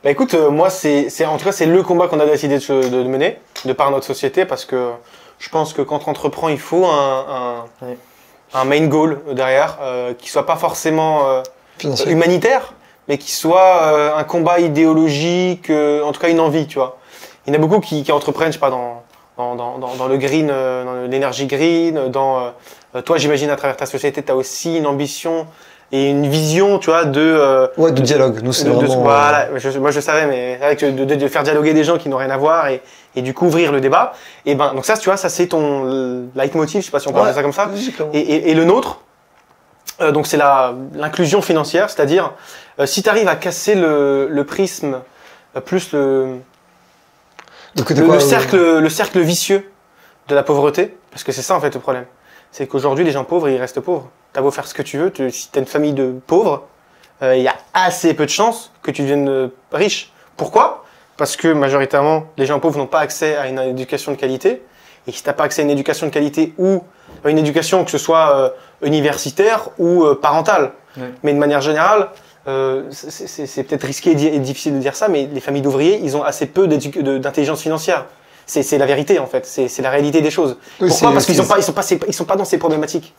S1: Bah écoute, moi, en tout cas, c'est le combat qu'on a décidé de mener, de par notre société, parce que je pense que quand on entreprend, il faut un main goal derrière, qui soit pas forcément humanitaire, mais qui soit un combat idéologique, en tout cas une envie, tu vois. Il y en a beaucoup qui entreprennent, je sais pas, dans le green, dans l'énergie green, toi j'imagine à travers ta société tu as aussi une ambition et une vision, tu vois, de
S3: dialogue. Nous c'est vraiment
S1: voilà, moi je savais, mais avec de faire dialoguer des gens qui n'ont rien à voir et du coup ouvrir le débat. Et ben donc ça, tu vois, ça c'est ton leitmotiv, je sais pas si on peut appeler ça comme ça. Et le nôtre, donc c'est l'inclusion financière, c'est-à-dire si tu arrives à casser le prisme plus le cercle vicieux de la pauvreté, parce que c'est ça en fait le problème. C'est qu'aujourd'hui les gens pauvres ils restent pauvres. T'as beau faire ce que tu veux, si t'as une famille de pauvres, il y a assez peu de chances que tu deviennes riche. Pourquoi? Parce que majoritairement les gens pauvres n'ont pas accès à une éducation de qualité. Et si t'as pas accès à une éducation de qualité ou une éducation que ce soit universitaire ou parentale, mais de manière générale, c'est peut-être risqué et difficile de dire ça, mais les familles d'ouvriers, ils ont assez peu d'intelligence financière. C'est la vérité en fait, c'est la réalité des choses.
S3: Oui,
S1: pourquoi? Parce qu'ils sont pas dans ces problématiques.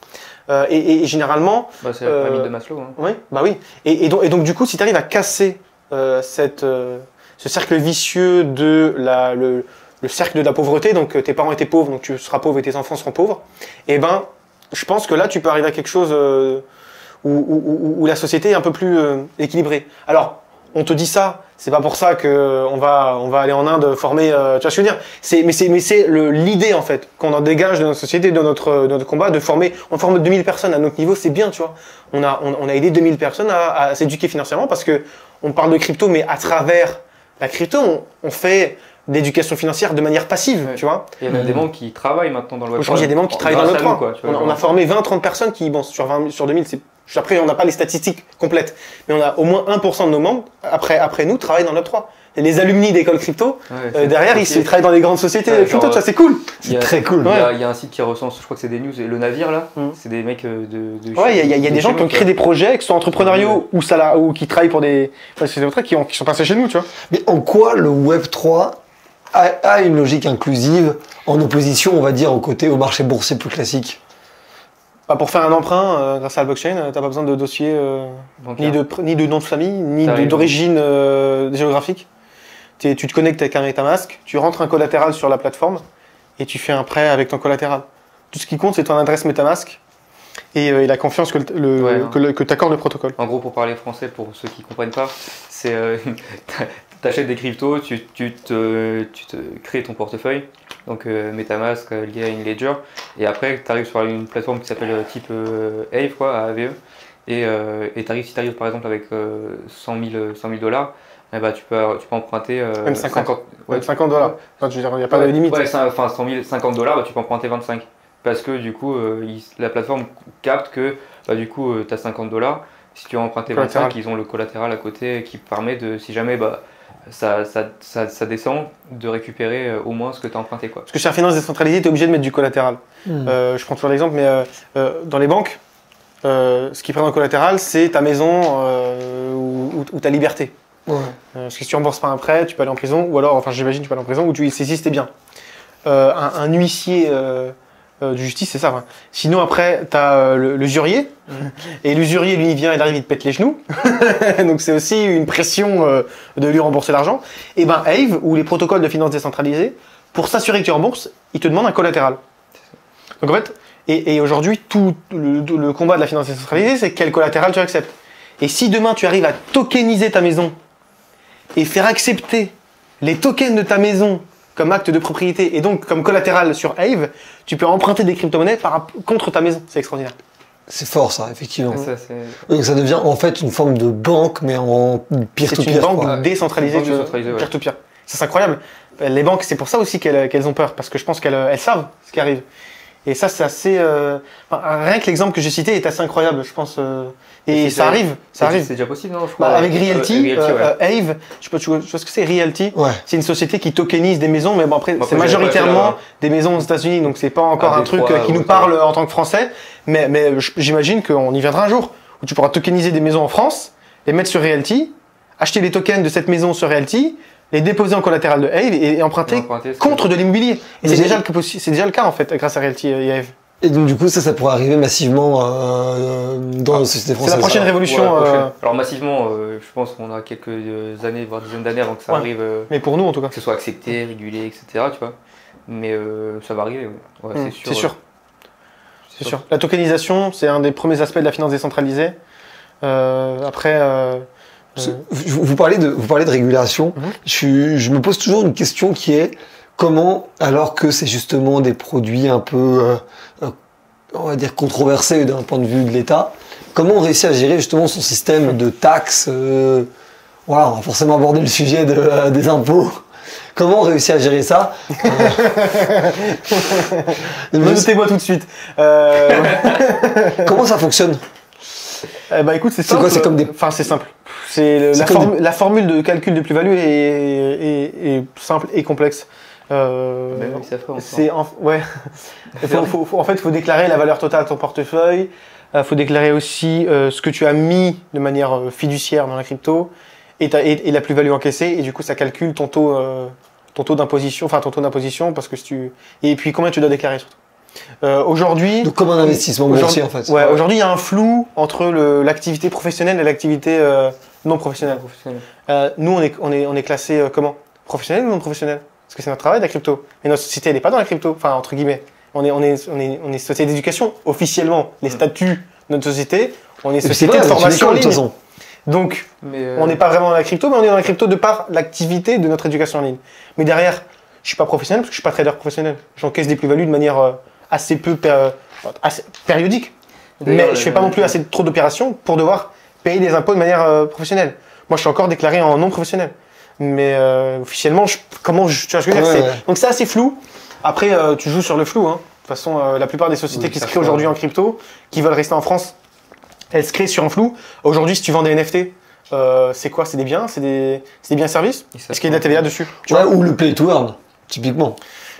S1: Et généralement.
S2: C'est la pyramide de Maslow. Hein.
S1: Oui, bah oui. Et donc du coup, si tu arrives à casser ce cercle vicieux de le cercle de la pauvreté, donc tes parents étaient pauvres, donc tu seras pauvre et tes enfants seront pauvres. Et ben, je pense que là, tu peux arriver à quelque chose où la société est un peu plus équilibrée. Alors, on te dit ça, c'est pas pour ça que on va aller en Inde former. Tu vois ce que je veux dire? Mais c'est l'idée en fait qu'on en dégage de notre société, de notre combat, de former. On forme 2000 personnes à notre niveau, c'est bien, tu vois. On a aidé 2000 personnes à s'éduquer financièrement parce que on parle de crypto, mais à travers la crypto, on fait d'éducation financière de manière passive,
S2: Ouais.
S1: tu vois.
S2: Il y a même des membres qui travaillent maintenant dans le Web3.
S1: Aujourd'hui, il y a des membres qui travaillent dans le
S2: grâce à nous,
S1: Web3.
S2: quoi, tu vois,
S1: On a
S2: genre.
S1: formé 20-30 personnes qui, bon, sur 2000, après, on n'a pas les statistiques complètes, mais on a au moins 1% de nos membres, après nous, travaillent dans le Web3. Et les alumni d'école crypto,
S2: Ouais, c'est
S1: derrière, ils travaillent dans les grandes sociétés
S2: Ouais,
S1: crypto,
S2: genre,
S1: tu vois, c'est cool.
S2: Il y a-
S3: Très cool.
S2: Il y a un site qui recense, je crois que c'est des news, le navire là, c'est des mecs de
S1: Ouais, il y a
S2: de
S1: des gens
S2: chez
S1: qui ont
S2: nous,
S1: créé des projets, qui sont entrepreneuriaux ou qui travaillent pour des sociétés qui sont passés chez nous, tu vois.
S3: Mais en quoi le Web3 a une logique inclusive en opposition, on va dire, au marché boursier plus classique?
S1: Bah, pour faire un emprunt grâce à la blockchain, t'as pas besoin de dossier
S2: bancaires.
S1: ni de nom de famille, ni
S2: T'arrives.
S1: d'origine géographique. Tu te connectes avec un MetaMask, tu rentres un collatéral sur la plateforme et tu fais un prêt avec ton collatéral. Tout ce qui compte, c'est ton adresse MetaMask et la confiance que t'accorde le protocole.
S2: En gros, pour parler français, pour ceux qui comprennent pas, c'est t'achètes des cryptos, tu te crées ton portefeuille, donc MetaMask lié à une Ledger, et après tu arrives sur une plateforme qui s'appelle type Aave, quoi, AAVE, et si tu arrives par exemple avec 100 000 dollars, eh ben, tu peux emprunter
S1: Même 50.
S2: ouais,
S1: $50. Enfin, je veux dire, il n'y a pas de limite.
S2: Ouais, enfin 100 000, 50 dollars, bah, tu peux emprunter 25. Parce que du coup, la plateforme capte que bah, du coup, tu as 50 dollars. Si tu veux emprunter 25, ils ont le collatéral à côté qui permet de, si jamais bah, ça descend, de récupérer au moins ce que tu as emprunté, quoi.
S1: Parce que chez la finance décentralisée, tu es obligé de mettre du collatéral. Je prends toujours l'exemple, mais dans les banques, ce qui prend en collatéral, c'est ta maison ou ta liberté.
S3: Ouais.
S1: Parce que si tu rembourses pas un prêt, tu peux aller en prison, ou alors, enfin j'imagine, tu peux aller en prison, ou tu saisis tes biens. Un huissier de justice, c'est ça. Hein. Sinon, après, tu as l'usurier, et l'usurier, lui, il vient, il arrive, il te pète les genoux. Donc c'est aussi une pression de lui rembourser l'argent. Et ben Aave, ou les protocoles de finance décentralisée, pour s'assurer que tu rembourses, ils te demandent un collatéral. Donc en fait, et aujourd'hui, tout le combat de la finance décentralisée, c'est quel collatéral tu acceptes. Et si demain, tu arrives à tokeniser ta maison, et faire accepter les tokens de ta maison comme acte de propriété et donc comme collatéral sur Aave, tu peux emprunter des crypto-monnaies contre ta maison. C'est extraordinaire.
S3: C'est fort ça, effectivement.
S2: Ça,
S3: Donc ça devient en fait une forme de banque, mais en peer-to-peer.
S1: C'est une banque
S3: quoi.
S1: décentralisée,
S2: ouais.
S1: peer-to-peer. Ça, c'est incroyable. Les banques, c'est pour ça aussi qu'elles ont peur, parce que je pense qu'elles savent ce qui arrive. Et ça, c'est assez... rien que l'exemple que j'ai cité est assez incroyable, je pense. Et ça arrive. C'est
S2: déjà possible, non, je crois.
S1: avec Realty,
S2: ouais.
S1: Aave, tu vois ce que c'est Realty?
S3: Ouais.
S1: C'est une société qui tokenise des maisons, mais bon après,
S2: Moi,
S1: c'est
S2: après,
S1: majoritairement
S2: là-bas.
S1: des maisons aux États-Unis, donc c'est pas encore un truc
S2: Détroit,
S1: qui nous parle en tant que Français. Mais j'imagine qu'on y viendra un jour où tu pourras tokeniser des maisons en France, les mettre sur Realty, acheter les tokens de cette maison sur Realty, les déposer en collatéral de Aave et emprunter contre de l'immobilier. Et c'est déjà le cas en fait, grâce à Realty et Aave.
S3: Et donc du coup, ça pourrait arriver massivement dans la société française.
S1: C'est la prochaine révolution.
S2: Alors massivement, je pense qu'on a quelques années, voire dizaines d'années avant que ça arrive.
S1: Mais pour nous en tout cas.
S2: Que ce soit accepté, régulé, etc. Tu vois. Mais ça va arriver, ouais. Ouais,
S1: c'est sûr. C'est sûr. La tokenisation, c'est un des premiers aspects de la finance décentralisée. Après...
S3: Vous parlez de régulation. Je me pose toujours une question qui est comment, alors que c'est justement des produits un peu, on va dire, controversés d'un point de vue de l'État, comment on réussit à gérer justement son système de taxes voilà, on va forcément aborder le sujet des impôts. Comment on réussit à gérer ça
S1: Notez-moi tout de suite.
S3: Comment ça fonctionne?
S1: Bah écoute, c'est simple.
S3: Quoi, c'est comme des...
S1: Enfin, c'est simple. La formule de calcul de plus-value est simple et complexe. Ouais. En fait, il faut déclarer la valeur totale de ton portefeuille. Il faut déclarer aussi ce que tu as mis de manière fiduciaire dans la crypto et la plus-value encaissée. Et du coup, ça calcule ton taux d'imposition, parce que et puis combien tu dois déclarer surtout. Aujourd'hui,
S3: donc comme un investissement boursier en fait.
S1: Ouais, aujourd'hui il y a un flou entre l'activité professionnelle et l'activité non professionnelle. Nous on est classé comment? Professionnel ou non professionnel? Parce que c'est notre travail la crypto. Mais notre société elle n'est pas dans la crypto, enfin entre guillemets. On est société d'éducation officiellement. Les statuts de notre société, on est société de formation en ligne. Donc on n'est pas vraiment dans la crypto, mais on est dans la crypto de par l'activité de notre éducation en ligne. Mais derrière, je suis pas professionnel parce que je suis pas trader professionnel. J'encaisse des plus-values de manière assez périodique. Mais je fais pas non plus trop d'opérations pour devoir payer des impôts de manière professionnelle. Moi, je suis encore déclaré en non professionnel. Mais officiellement, tu vois ce que je veux dire, donc c'est assez flou. Après, tu joues sur le flou. Hein. De toute façon, la plupart des sociétés qui se créent aujourd'hui en crypto, qui veulent rester en France, elles se créent sur un flou. Aujourd'hui, si tu vends des NFT, c'est quoi? C'est des biens? C'est des biens services? Est-ce qu'il y a de la TVA dessus?
S3: Ou le play to earn, typiquement.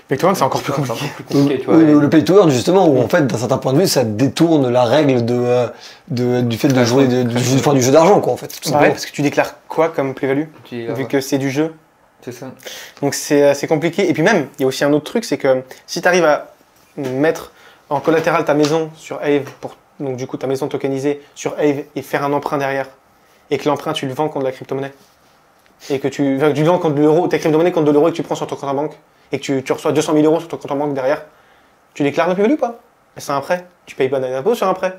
S1: Play to earn, c'est encore plus compliqué.
S3: Le play to earn, justement, où en fait, d'un certain point de vue, ça détourne la règle du fait de jouer du jeu d'argent, quoi, en fait.
S1: Ouais, parce que tu déclares quoi comme plus-value, vu que c'est du jeu?
S2: C'est ça.
S1: Donc c'est compliqué. Et puis même, il y a aussi un autre truc, c'est que si tu arrives à mettre en collatéral ta maison sur Aave, donc du coup ta maison tokenisée sur Aave et faire un emprunt derrière, et que l'emprunt tu le vends contre de la crypto-monnaie, et que tu le vends contre de l'euro, ta crypto-monnaie contre de l'euro et que tu prends sur ton compte en banque, et que tu reçois 200 000 euros sur ton compte en banque derrière, tu déclares la plus-value ou pas? C'est un prêt. Tu payes pas d'impôt sur un prêt.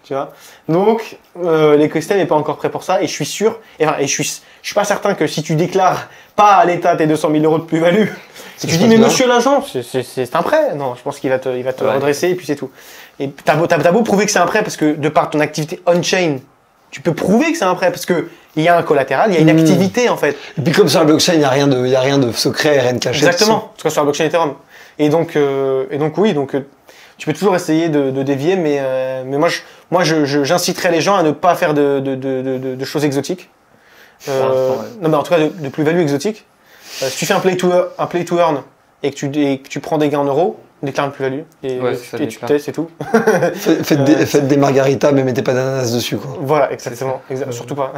S1: Tu vois. Donc l'écosystème n'est pas encore prêt pour ça, et je suis sûr, je suis pas certain que si tu déclares pas à l'État tes 200 000 euros de plus-value, si tu dis mais monsieur l'agent, c'est un prêt, non, je pense qu'il va te redresser et puis c'est tout. Et t'as beau prouver que c'est un prêt parce que de par ton activité on-chain, tu peux prouver que c'est un prêt parce que il y a un collatéral, il y a une activité en fait.
S3: Et puis comme sur la blockchain, il y a rien de secret, rien de caché.
S1: Exactement. En tout cas sur la blockchain Ethereum. Et donc tu peux toujours essayer de dévier, mais moi j'inciterais les gens à ne pas faire de choses exotiques. Non, mais en tout cas de plus-value exotique. Si tu fais un play to earn et que tu prends des gains en euros, déclare une plus-value et tu testes, c'est tout.
S3: Faites des margaritas, mais mettez pas d'ananas dessus, quoi.
S1: Voilà, exactement. Surtout pas.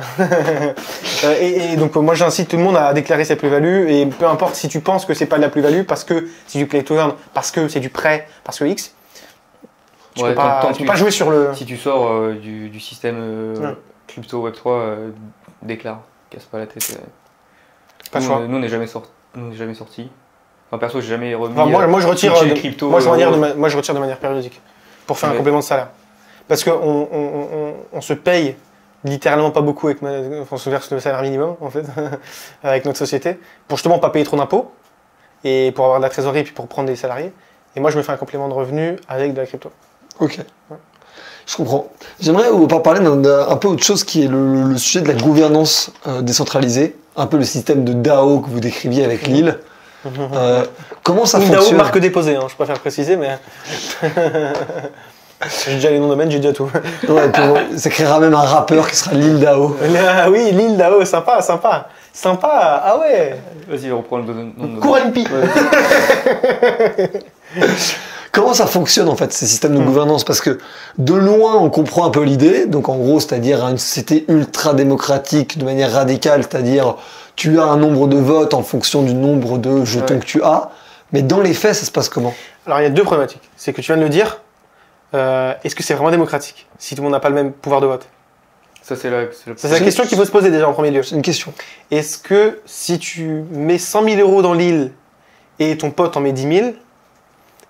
S1: et donc moi j'incite tout le monde à déclarer ses plus-values, et peu importe si tu penses que c'est pas de la plus-value parce que c'est du play to earn, parce que c'est du prêt, parce que X. Tu peux pas jouer sur le.
S2: Si tu sors du système crypto Web3, déclare, casse pas la tête.
S1: Pas choix.
S2: Nous on n'est jamais sorti. Enfin, perso, j'ai jamais remis.
S1: Moi je retire
S2: crypto.
S1: Moi je retire de manière périodique pour faire un complément de salaire. Parce qu'on se paye littéralement pas beaucoup on se verse le salaire minimum en fait avec notre société pour justement pas payer trop d'impôts et pour avoir de la trésorerie et puis pour prendre des salariés. Et moi je me fais un complément de revenu avec de la crypto.
S3: Ok. Ouais. Je comprends. J'aimerais vous parler d'un peu autre chose qui est le sujet de la gouvernance décentralisée, un peu le système de DAO que vous décriviez avec Lille. Comment ça fonctionne?
S1: DAO, marque déposée, hein, je préfère préciser, mais j'ai déjà les noms de domaine, j'ai déjà tout.
S3: Ouais, ça créera même un rappeur qui sera Lille DAO.
S1: Ah oui, Lille DAO, sympa. Ah ouais.
S2: Vas-y, reprends le nom.
S1: Couralimpi.
S3: Comment ça fonctionne en fait ces systèmes de gouvernance? Parce que de loin on comprend un peu l'idée, donc en gros c'est-à-dire une société ultra démocratique de manière radicale, c'est-à-dire tu as un nombre de votes en fonction du nombre de jetons que tu as, mais dans les faits ça se passe comment?
S1: Alors il y a deux problématiques, c'est que tu viens de le dire, est-ce que c'est vraiment démocratique si tout le monde n'a pas le même pouvoir de vote?
S2: Ça c'est
S1: la question qu'il faut se poser déjà en premier lieu.
S3: C'est une question.
S1: Est-ce que si tu mets 100 000 euros dans l'île et ton pote en met 10 000,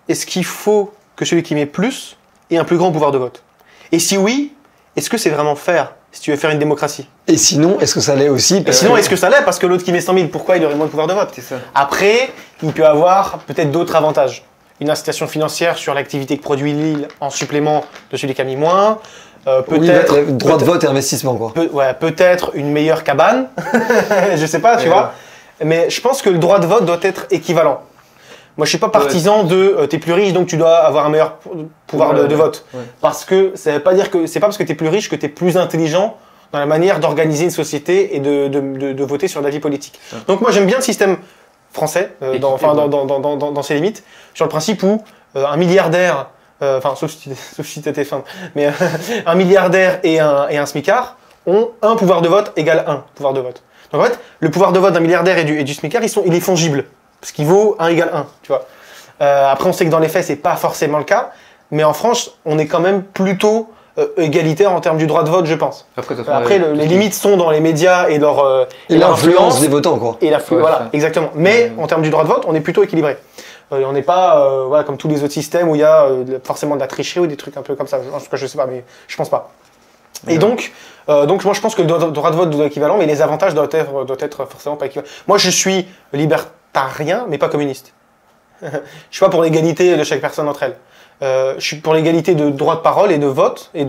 S1: est-ce qu'il faut que celui qui met plus ait un plus grand pouvoir de vote? Et si oui, est-ce que c'est vraiment fair si tu veux faire une démocratie?
S3: Et sinon, est-ce que ça l'est aussi?
S1: Sinon, est-ce que ça l'est? Parce que l'autre qui met 100 000, pourquoi il aurait moins de pouvoir de vote?
S2: C'est ça.
S1: Après, il peut avoir peut-être d'autres avantages. Une incitation financière sur l'activité que produit l'île en supplément de celui qui a mis moins. Peut-être
S3: droit de vote et investissement, quoi.
S1: Peut-être une meilleure cabane. Je sais pas, tu vois. Mais je pense que le droit de vote doit être équivalent. Moi, je suis pas partisan de t'es plus riche donc tu dois avoir un meilleur pouvoir de vote. Ouais. Parce que ça veut pas dire que c'est pas parce que t'es plus riche que t'es plus intelligent dans la manière d'organiser une société et de voter sur la vie politique. Ouais. Donc moi, j'aime bien le système français dans ses limites, sur le principe où un milliardaire, sauf si t'étais fin, mais un milliardaire et un smicard ont un pouvoir de vote égal 1 pouvoir de vote. Donc en fait, le pouvoir de vote d'un milliardaire et du smicard, il est fongible. Parce qu'il vaut 1 égale 1, tu vois. Après, on sait que dans les faits, c'est pas forcément le cas. Mais en France, on est quand même plutôt égalitaire en termes du droit de vote, je pense. Après les limites sont dans les médias et
S3: l'influence des votants, quoi.
S1: Voilà, exactement. Mais en termes du droit de vote, on est plutôt équilibré. On n'est pas comme tous les autres systèmes où il y a forcément de la tricherie ou des trucs un peu comme ça. En tout cas, je sais pas, mais je pense pas. Et donc moi, je pense que le droit de vote doit être équivalent, mais les avantages doivent être forcément pas équivalents. Moi, je suis libertarien, mais pas communiste. Je suis pas pour l'égalité de chaque personne entre elles. Je suis pour l'égalité de droit de parole et de vote et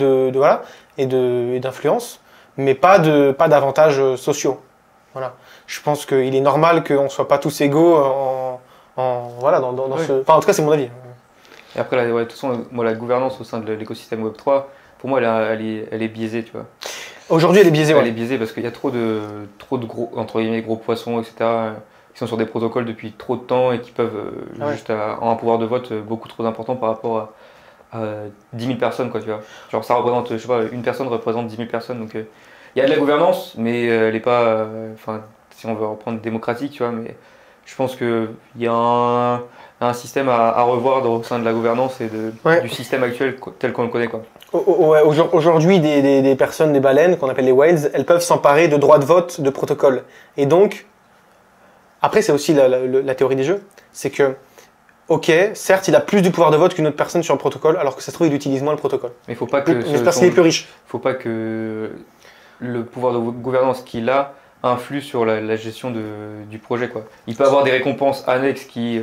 S1: d'influence, mais pas d'avantages sociaux. Voilà. Je pense qu'il est normal qu'on ne soit pas tous égaux voilà, dans ce... Enfin, en tout cas, c'est mon avis.
S2: Et après, là, de toute façon, moi, la gouvernance au sein de l'écosystème Web3, pour moi, elle est biaisée, tu vois.
S1: Aujourd'hui, elle est biaisée,
S2: Elle est biaisée parce qu'il y a trop de gros, entre guillemets, gros poissons, etc., qui sont sur des protocoles depuis trop de temps et qui peuvent juste avoir un pouvoir de vote beaucoup trop important par rapport à 10 000 personnes, quoi, tu vois. Genre, ça représente, je sais pas, une personne représente 10 000 personnes, donc il y a de la gouvernance, mais elle n'est pas, enfin, si on veut reprendre démocratique, tu vois, mais je pense qu'il y a un système à revoir au sein de la gouvernance et du système actuel tel qu'on le connaît, quoi.
S1: Aujourd'hui, des personnes, des baleines, qu'on appelle les whales, elles peuvent s'emparer de droits de vote, de protocoles. Et donc, après, c'est aussi la théorie des jeux, c'est que, ok, certes, il a plus de pouvoir de vote qu'une autre personne sur le protocole, alors que ça se trouve, il utilise moins le protocole.
S2: Mais il faut pas que
S1: une personne est plus riche.
S2: Faut pas que le pouvoir de gouvernance qu'il a influe sur la gestion du projet, quoi. Il peut avoir des récompenses annexes qui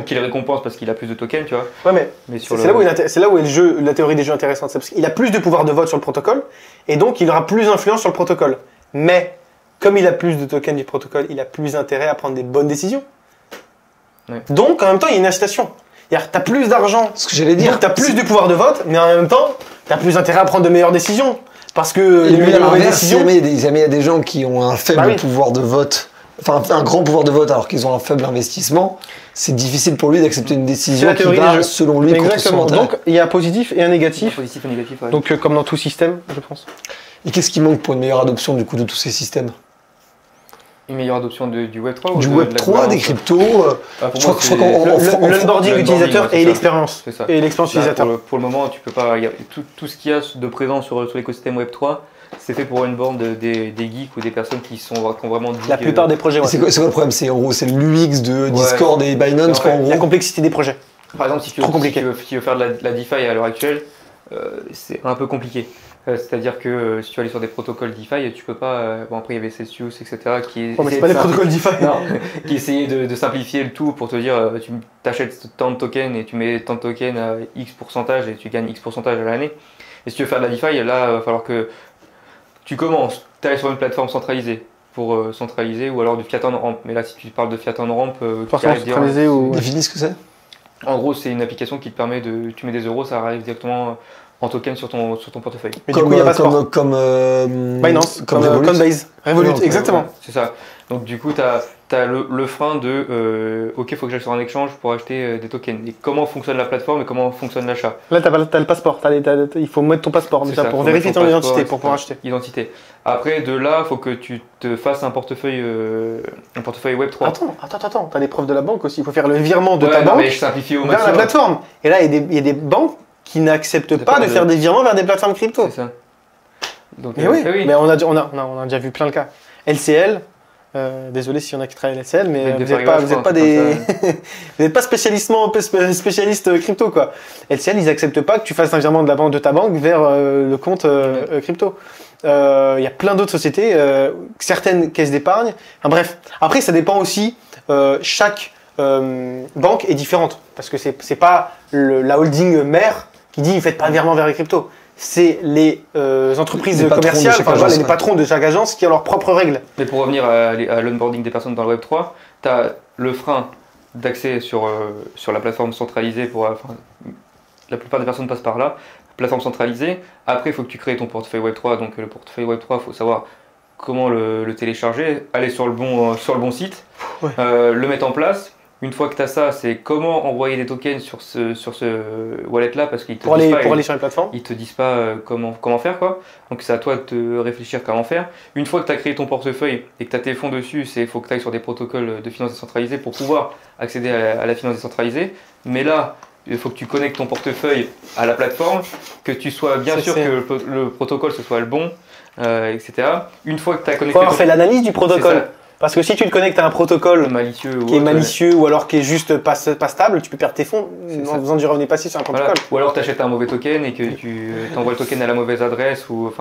S2: les récompensent parce qu'il a plus de tokens, tu vois.
S1: Ouais, mais c'est là où est le jeu, la théorie des jeux intéressante. C'est parce qu'il a plus de pouvoir de vote sur le protocole et donc il aura plus d'influence sur le protocole. Mais comme il a plus de tokens du protocole, il a plus intérêt à prendre des bonnes décisions. Ouais. Donc en même temps, il y a une incitation. C'est-à-dire, tu as plus d'argent,
S3: ce que j'allais dire,
S1: donc tu as plus de pouvoir de vote, mais en même temps, tu as plus intérêt à prendre de meilleures décisions. Parce que
S3: si jamais il y a des gens qui ont un faible pouvoir de vote, enfin un grand pouvoir de vote alors qu'ils ont un faible investissement, c'est difficile pour lui d'accepter une décision qui va selon lui contre son intérêt.
S1: Donc il y a un positif et un négatif.
S2: Ouais.
S1: Donc comme dans tout système, je pense.
S3: Et qu'est-ce qui manque pour une meilleure adoption du coup de tous ces systèmes?
S2: Une meilleure adoption du Web3
S3: du Web3, des cryptos.
S1: Je crois l'onboarding utilisateur et l'expérience. Et l'expérience utilisateur.
S2: Pour le moment, tu peux pas. Tout ce qu'il y a de présent sur l'écosystème Web3, c'est fait pour une bande des geeks ou des personnes qui ont vraiment dit.
S1: La plupart des projets.
S3: C'est quoi le problème? C'est en gros c'est l'UX de Discord et Binance.
S1: La complexité des projets.
S2: Par exemple, si tu veux faire de la DeFi à l'heure actuelle, c'est un peu compliqué. C'est-à-dire que si tu vas aller sur des protocoles DeFi, tu peux pas. Bon, après, il y avait Celsius, etc.
S1: mais c'est pas des protocoles DeFi.
S2: Non, qui essayaient de simplifier le tout pour te dire tu t'achètes tant de tokens et tu mets tant de tokens à X pourcentage et tu gagnes X pourcentage à l'année. Et si tu veux faire de la DeFi, là, il va falloir que tu commences. Tu ailles sur une plateforme centralisée pour centraliser ou alors du fiat on ramp. Mais là, si tu parles de fiat on ramp,
S1: centralisé ou.
S3: Définis ce que c'est.
S2: En gros, c'est une application qui te permet de. Tu mets des euros, ça arrive directement en token sur ton portefeuille.
S1: Mais du coup, il n'y a pas
S3: comme
S1: Binance, comme Coinbase, Revolut, exactement.
S2: C'est ça. Donc du coup, tu as le frein de ok, il faut que j'aille sur un exchange pour acheter des tokens. Et comment fonctionne la plateforme et comment fonctionne l'achat?
S1: Là, tu as le passeport. Il faut mettre ton passeport déjà pour vérifier ton identité, pour pouvoir acheter.
S2: Identité. Après, de là, il faut que tu te fasses un portefeuille Web3.
S1: Attends, tu as les preuves de la banque aussi. Il faut faire le virement de ta banque
S2: vers
S1: la plateforme. Et là, il y a des banques qui n'acceptent pas de faire des virements vers des plateformes crypto.
S2: C'est ça. Donc,
S1: mais oui, mais on a déjà vu plein de cas. LCL, désolé s'il y en a qui travaillent à LCL, mais vous n'êtes pas spécialiste crypto, quoi. LCL, ils n'acceptent pas que tu fasses un virement de ta banque vers le compte crypto. Il y a plein d'autres sociétés, certaines caisses d'épargne. Enfin, bref, après ça dépend aussi, chaque banque est différente, parce que c'est pas la holding mère qui dit faites pas de virement vers les cryptos. C'est les entreprises commerciales, les patrons de chaque agence qui ont leurs propres règles.
S2: Mais pour revenir à l'onboarding des personnes dans le Web3, tu as le frein d'accès sur la plateforme centralisée. La plupart des personnes passent par là, plateforme centralisée. Après, il faut que tu crées ton portefeuille Web3. Donc le portefeuille Web3, il faut savoir comment le télécharger, aller sur le bon site, le mettre en place. Une fois que tu as ça, c'est comment envoyer des tokens sur ce wallet-là, parce qu'ils te
S1: pour aller sur les plateformes.
S2: Ils te disent pas comment faire, quoi. Donc c'est à toi de te réfléchir comment faire. Une fois que tu as créé ton portefeuille et que tu as tes fonds dessus, il faut que tu ailles sur des protocoles de finance décentralisée pour pouvoir accéder à la finance décentralisée. Mais là, il faut que tu connectes ton portefeuille à la plateforme, que tu sois bien sûr que le protocole ce soit le bon, etc. Une fois que tu as connecté...
S1: Il faut avoir fait l'analyse du protocole. Parce que si tu te connectes à un protocole qui est malicieux ou alors qui est juste pas stable, tu peux perdre tes fonds en faisant du revenu passif sur un protocole.
S2: Voilà. Ou alors tu achètes un mauvais token et que tu envoies le token à la mauvaise adresse ou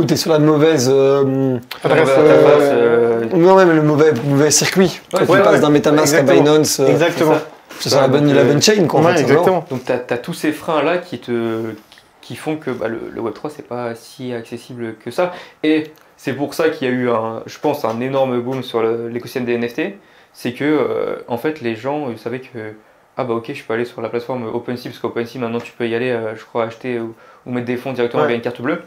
S3: tu es sur la mauvaise
S2: adresse.
S3: Non, même le mauvais circuit. Tu passes d'un MetaMask à Binance.
S1: Exactement.
S3: C'est sur la bonne chain, quoi.
S1: Exactement.
S2: Donc tu as tous ces freins là qui qui font que le Web3 c'est pas si accessible que ça. Et c'est pour ça qu'il y a eu je pense un énorme boom sur l'écosystème des NFT. C'est que en fait les gens savaient que ok, je peux aller sur la plateforme OpenSea, parce qu'OpenSea maintenant tu peux y aller, je crois, acheter ou mettre des fonds directement via une carte bleue,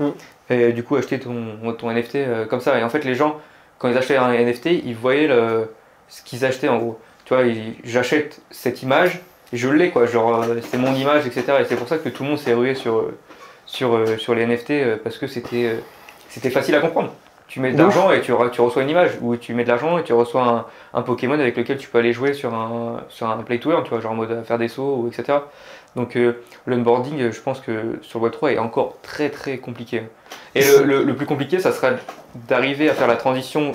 S2: et du coup acheter ton NFT comme ça. Et en fait les gens, quand ils achetaient un NFT, ils voyaient ce qu'ils achetaient en gros. Tu vois, j'achète cette image, et je l'ai quoi, genre c'est mon image, etc. Et c'est pour ça que tout le monde s'est rué sur les NFT, parce que c'était facile à comprendre. Tu mets de l'argent et tu reçois une image, ou tu mets de l'argent et tu reçois un Pokémon avec lequel tu peux aller jouer sur un play to earn, tu vois, genre en mode faire des sauts, etc. Donc l'onboarding, je pense que sur Web3 est encore très très compliqué. Et le plus compliqué, ça sera d'arriver à faire la transition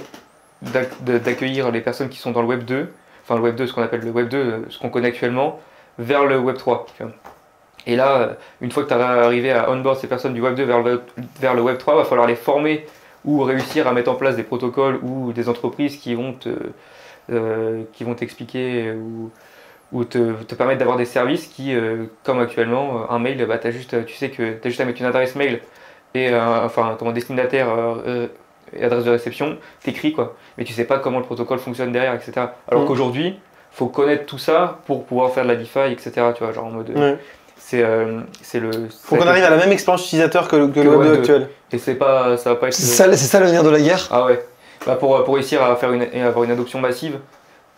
S2: d'accueillir les personnes qui sont dans le Web 2, enfin le Web 2, ce qu'on appelle le Web 2, ce qu'on connaît actuellement, vers le Web 3. Tu vois. Et là, une fois que tu as arrivé à onboard ces personnes du Web 2 vers le Web 3, il va falloir les former ou réussir à mettre en place des protocoles ou des entreprises qui vont t'expliquer ou te permettre d'avoir des services qui, comme actuellement, un mail, tu sais que tu as juste à mettre une adresse mail et ton destinataire et adresse de réception, t'écris quoi. Mais tu sais pas comment le protocole fonctionne derrière, etc. Alors qu'aujourd'hui, il faut connaître tout ça pour pouvoir faire de la DeFi, etc. Tu vois, genre en mode...
S1: Faut qu'on arrive à la même expérience utilisateur que le Web 2 actuel.
S2: Et ça va pas être...
S3: C'est ça l'avenir de la guerre.
S2: Ah ouais. Pour réussir à avoir une adoption massive.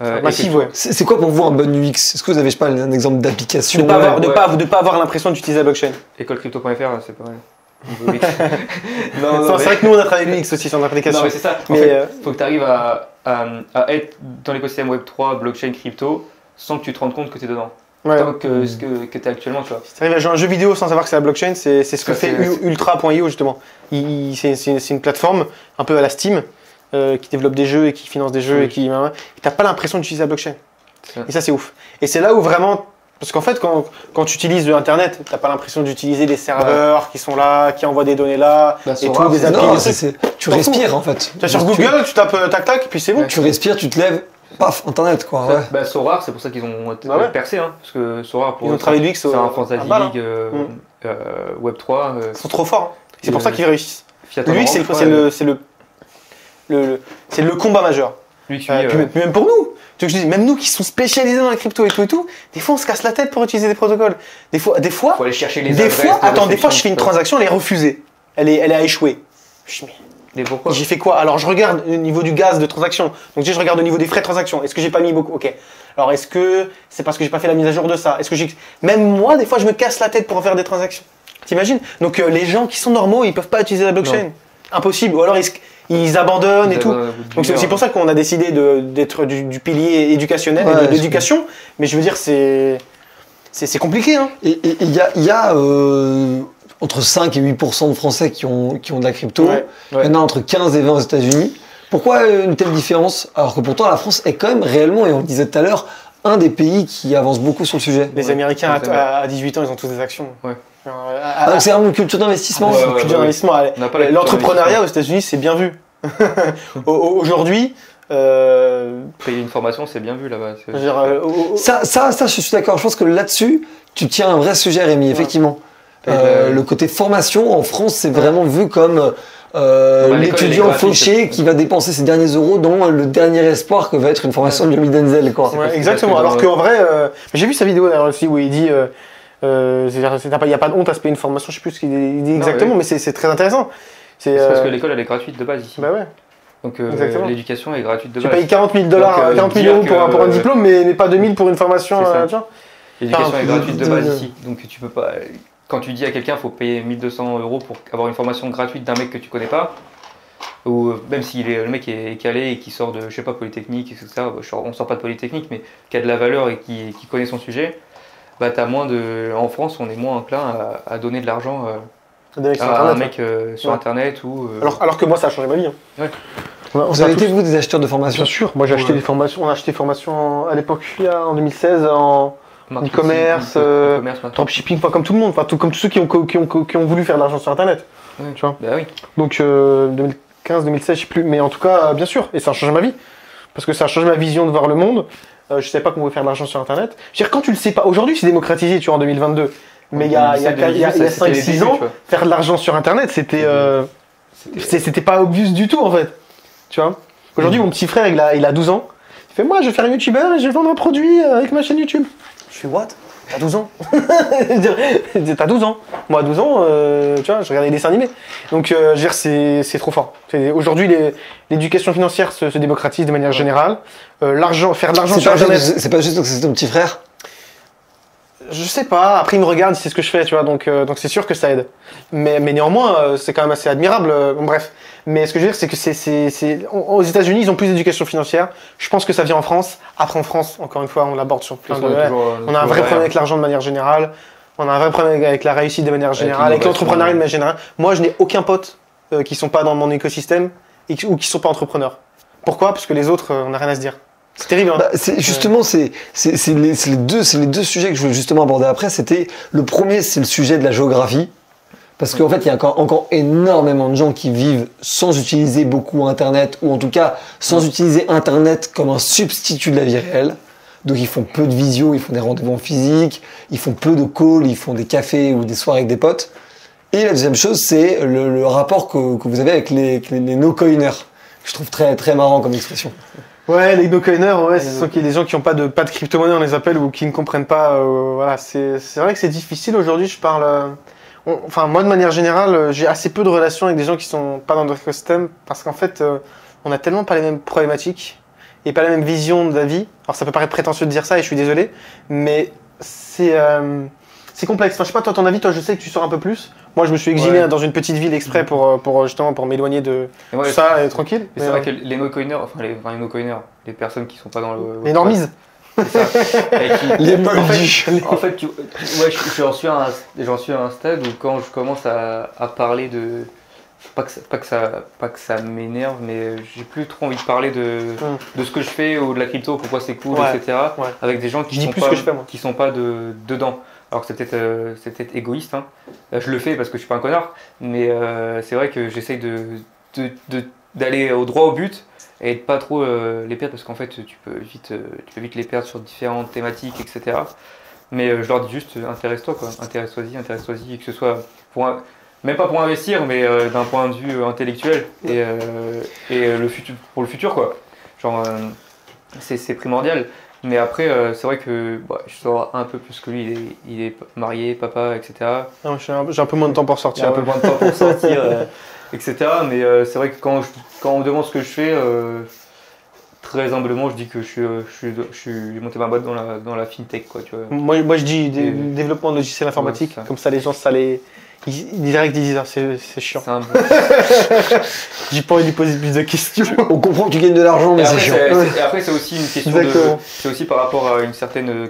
S1: Massive, ouais.
S3: C'est quoi pour vous un bon UX? Est-ce que vous avez, je sais pas, un exemple d'application?
S1: De pas avoir l'impression d'utiliser la blockchain.
S2: Écolecrypto.fr, c'est pas mal.
S1: C'est vrai que nous on a travaillé l'UX aussi sur l'application.
S2: Non mais c'est ça. En fait, faut que tu arrives à être dans l'écosystème Web3, blockchain, crypto, sans que tu te rendes compte que tu es dedans. Tant que ce que tu es actuellement, tu vois.
S1: Si tu arrives à jouer à un jeu vidéo sans savoir que c'est la blockchain, c'est ce que fait Ultra.io justement. C'est une plateforme un peu à la Steam qui développe des jeux et qui finance des jeux et t'as pas l'impression d'utiliser la blockchain. Et ça c'est ouf. Et c'est là où vraiment, parce qu'en fait quand tu utilises Internet, t'as pas l'impression d'utiliser des serveurs qui sont là, qui envoient des données là, et tout, des applis.
S3: Tu respires en fait.
S1: Tu vas sur Google, tu tapes tac et puis c'est bon.
S3: Tu respires, tu te lèves. Paf, Internet quoi.
S2: Sorar, c'est pour ça qu'ils ont percé, hein, parce que Sorar,
S1: ils ont travaillé l'UX,
S2: c'est un Fantasy League Web3.
S1: Ils sont trop forts. Hein. C'est pour ça qu'ils réussissent. L'UX, c'est le combat majeur. Même pour nous. Tu veux que je dise, même nous qui sommes spécialisés dans la crypto et tout, des fois on se casse la tête pour utiliser des protocoles. Des fois,
S2: faut aller chercher les
S1: des fois je fais une transaction, elle est refusée. Elle a échoué. J'ai fait quoi? Alors je regarde au niveau du gaz de transaction. Donc je regarde au niveau des frais de transaction. Est-ce que j'ai pas mis beaucoup? Ok. Alors est-ce que c'est parce que j'ai pas fait la mise à jour de ça? Est-ce que même moi des fois je me casse la tête pour faire des transactions. T'imagines? Donc les gens qui sont normaux, ils peuvent pas utiliser la blockchain. Non. Impossible. Ou alors ils abandonnent et tout. Donc c'est aussi pour ça qu'on a décidé d'être du pilier éducationnel et de l'éducation. Mais je veux dire c'est compliqué hein.
S3: Et il y a entre 5 et 8% de Français qui ont de la crypto. Il y en a entre 15 et 20 aux États-Unis. Pourquoi une telle différence? Alors que pourtant la France est quand même réellement, et on le disait tout à l'heure, un des pays qui avance beaucoup sur le sujet.
S1: Les Américains à 18 ans, ils ont tous des actions.
S3: C'est vraiment une culture d'investissement.
S1: L'entrepreneuriat aux États-Unis, c'est bien vu. Aujourd'hui,
S2: payer une formation, c'est bien vu là-bas.
S3: Ça, je suis d'accord. Je pense que là-dessus, tu tiens un vrai sujet, Rémi, effectivement. Le côté formation en France, c'est vraiment vu comme l'étudiant fauché qui va dépenser ses derniers euros dans le dernier espoir que va être une formation de Yomi Denzel.
S1: Exactement. Alors qu'en vrai, j'ai vu sa vidéo d'ailleurs aussi où il dit il n'y a pas de honte à se payer une formation. Je sais plus ce qu'il dit exactement, mais c'est très intéressant.
S2: C'est parce que l'école elle est gratuite de base ici.
S1: Bah ouais.
S2: Donc l'éducation est gratuite de base.
S1: Tu payes 40 000 euros pour un diplôme, mais pas 2 000 pour une formation.
S2: L'éducation est gratuite de base ici. Donc tu peux pas. Quand tu dis à quelqu'un faut payer 1 200 euros pour avoir une formation gratuite d'un mec que tu connais pas, ou même si le mec est calé et qui sort de, je sais pas, Polytechnique, etc. On sort pas de Polytechnique, mais qui a de la valeur et qui connaît son sujet, bah en France, on est moins enclin à donner de l'argent à un mec sur Internet ou.
S1: Alors que moi, ça a changé ma vie. Hein.
S3: Ouais. Vous avez été vous des acheteurs de formation?
S1: Bien sûr. Moi, j'ai acheté des formations. On a acheté des formations à l'époque, en 2016, en e-commerce, dropshipping, comme tout le monde, comme tous ceux qui ont voulu faire de l'argent sur Internet.
S2: Ouais.
S1: Tu vois.
S2: Bah oui.
S1: Donc 2015, 2016, je sais plus, mais en tout cas, bien sûr, et ça a changé ma vie, parce que ça a changé ma vision de voir le monde. Je savais pas qu'on pouvait faire de l'argent sur Internet. Je veux dire, quand tu le sais pas, aujourd'hui c'est démocratisé, tu vois, en 2022. Mais il y a 5-6 ans, faire de l'argent sur Internet, c'était pas obvious du tout en fait. Tu vois. Aujourd'hui, mon petit frère, il a 12 ans. Il fait, moi, je vais faire un youtubeur et je vais vendre un produit avec ma chaîne YouTube. Je fais, what? T'as 12 ans? T'as 12 ans. Moi, à 12 ans, tu vois, je regardais des dessins animés. Donc, je veux dire, c'est trop fort. Aujourd'hui, l'éducation financière se démocratise de manière générale. Faire de l'argent sur Internet.
S3: C'est pas juste que c'est ton petit frère?
S1: Je sais pas, après il me regarde, il sait ce que je fais, tu vois, donc c'est sûr que ça aide. Mais néanmoins, c'est quand même assez admirable, bon, bref. Mais ce que je veux dire, c'est que aux États-Unis, ils ont plus d'éducation financière. Je pense que ça vient en France. Après, en France, encore une fois, on l'aborde sur plein de... On a un vrai problème avec l'argent de manière générale. On a un vrai problème avec la réussite de manière générale, avec l'entrepreneuriat de manière générale. Moi, je n'ai aucun pote qui sont pas dans mon écosystème ou qui sont pas entrepreneurs. Pourquoi? Parce que les autres, on n'a rien à se dire. C'est terrible. Hein.
S3: Justement, c'est les deux sujets que je voulais justement aborder après. Le premier, c'est le sujet de la géographie. Parce qu'en fait, il y a encore énormément de gens qui vivent sans utiliser beaucoup Internet, ou en tout cas sans utiliser Internet comme un substitut de la vie réelle. Donc ils font peu de visio, ils font des rendez-vous en physique, ils font peu de calls, ils font des cafés ou des soirées avec des potes. Et la deuxième chose, c'est le rapport que vous avez avec les no-coiners, que je trouve très, très marrant comme expression.
S1: Ouais, les no-coiners, ouais, ce sont des gens qui n'ont pas de crypto-monnaie, on les appelle, ou qui ne comprennent pas. Voilà, c'est vrai que c'est difficile aujourd'hui. Je parle. Enfin, moi, de manière générale, j'ai assez peu de relations avec des gens qui sont pas dans notre écosystème, parce qu'en fait, on a tellement pas les mêmes problématiques et pas la même vision de la vie. Alors, ça peut paraître prétentieux de dire ça, et je suis désolé, mais c'est complexe. Enfin, je sais pas, toi, ton avis, toi, je sais que tu sors un peu plus. Moi, je me suis exilé dans une petite ville exprès pour justement pour m'éloigner de tout ça et tranquille.
S2: C'est vrai que les no-coiners, les no-coiners, les personnes qui sont pas dans le...
S1: Les normies.
S3: Les moldus.
S2: En fait, j'en suis à un stade où quand je commence à parler de... Pas que ça m'énerve, mais j'ai plus trop envie de parler de ce que je fais ou de la crypto, pourquoi c'est cool, etc. Avec des gens qui sont pas dedans. Alors que c'est peut-être égoïste, hein. Je le fais parce que je suis pas un connard, mais c'est vrai que j'essaye d'aller droit au but et de pas trop les perdre, parce qu'en fait tu peux vite les perdre sur différentes thématiques, etc. Mais je leur dis juste intéresse-toi, quoi, intéresse-toi-y, que ce soit même pas pour investir, mais d'un point de vue intellectuel et pour le futur, quoi. Genre c'est primordial. Mais après, c'est vrai que je sors un peu plus que lui, il est marié, papa, etc.
S1: Non, j'ai un peu moins de temps pour sortir.
S2: J'ai un peu moins de temps pour sortir, etc. Mais c'est vrai que quand on me demande ce que je fais, très humblement, je dis que je suis monté ma boîte dans la fintech, quoi, tu vois.
S1: Moi, je dis développement de logiciels informatiques, comme ça les gens, direct, ils disent, c'est chiant.
S2: C'est un bon...
S1: J'ai pas envie de lui poser plus de questions.
S3: On comprend que tu gagnes de l'argent, mais c'est chiant.
S2: Et après, c'est aussi une question c'est aussi par rapport à une certaine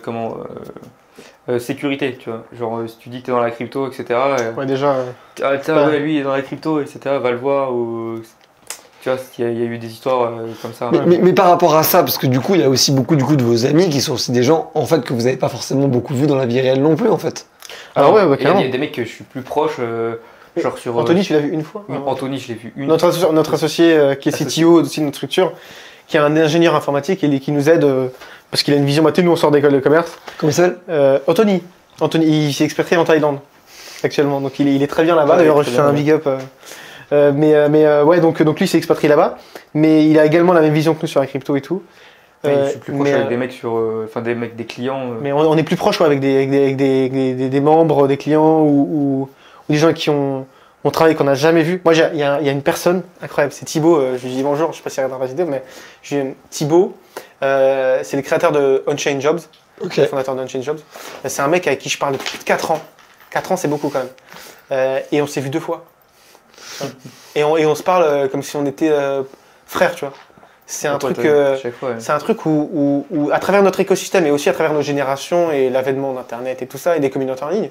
S2: sécurité, tu vois. Genre, si tu dis que t'es dans la crypto, etc.
S1: Ouais, déjà.
S2: Lui, il est dans la crypto, etc. Va le voir. Ou... Tu vois, il y a eu des histoires comme ça.
S3: Mais par rapport à ça, parce que du coup, il y a aussi beaucoup de vos amis qui sont aussi des gens, en fait, que vous n'avez pas forcément beaucoup vu dans la vie réelle non plus, en fait.
S1: Alors ouais, carrément.
S2: Il y a des mecs que je suis plus proche, genre sur...
S1: Anthony, tu l'as vu une fois?
S2: Anthony, je l'ai vu une.
S1: Notre associé qui est CTO aussi de notre structure, qui est un ingénieur informatique et qui nous aide parce qu'il a une vision. Nous, on sort d'école de commerce.
S3: Comment il s'appelle?
S1: Anthony, il s'est expatrié en Thaïlande actuellement, donc il est très bien là-bas. D'ailleurs, je fais un big up. Ouais, donc lui, il s'est expatrié là-bas, mais il a également la même vision que nous sur la crypto et tout.
S2: Je suis plus proche avec des mecs des clients.
S1: Mais on est plus proche avec des membres, des clients ou des gens qui ont travaillé qu'on n'a jamais vu. Moi, il y a une personne incroyable, c'est Thibaut. Je lui dis bonjour, je sais pas s'il regarde la vidéo, mais Thibaut, c'est le créateur de On-Chain Jobs, le fondateur de On-Chain Jobs. C'est un mec avec qui je parle depuis 4 ans. 4 ans, c'est beaucoup quand même. Et on s'est vu 2 fois. Et on se parle comme si on était frères, tu vois. C'est un truc, c'est un truc où à travers notre écosystème et aussi à travers nos générations et l'avènement d'Internet et tout ça et des communautés en ligne,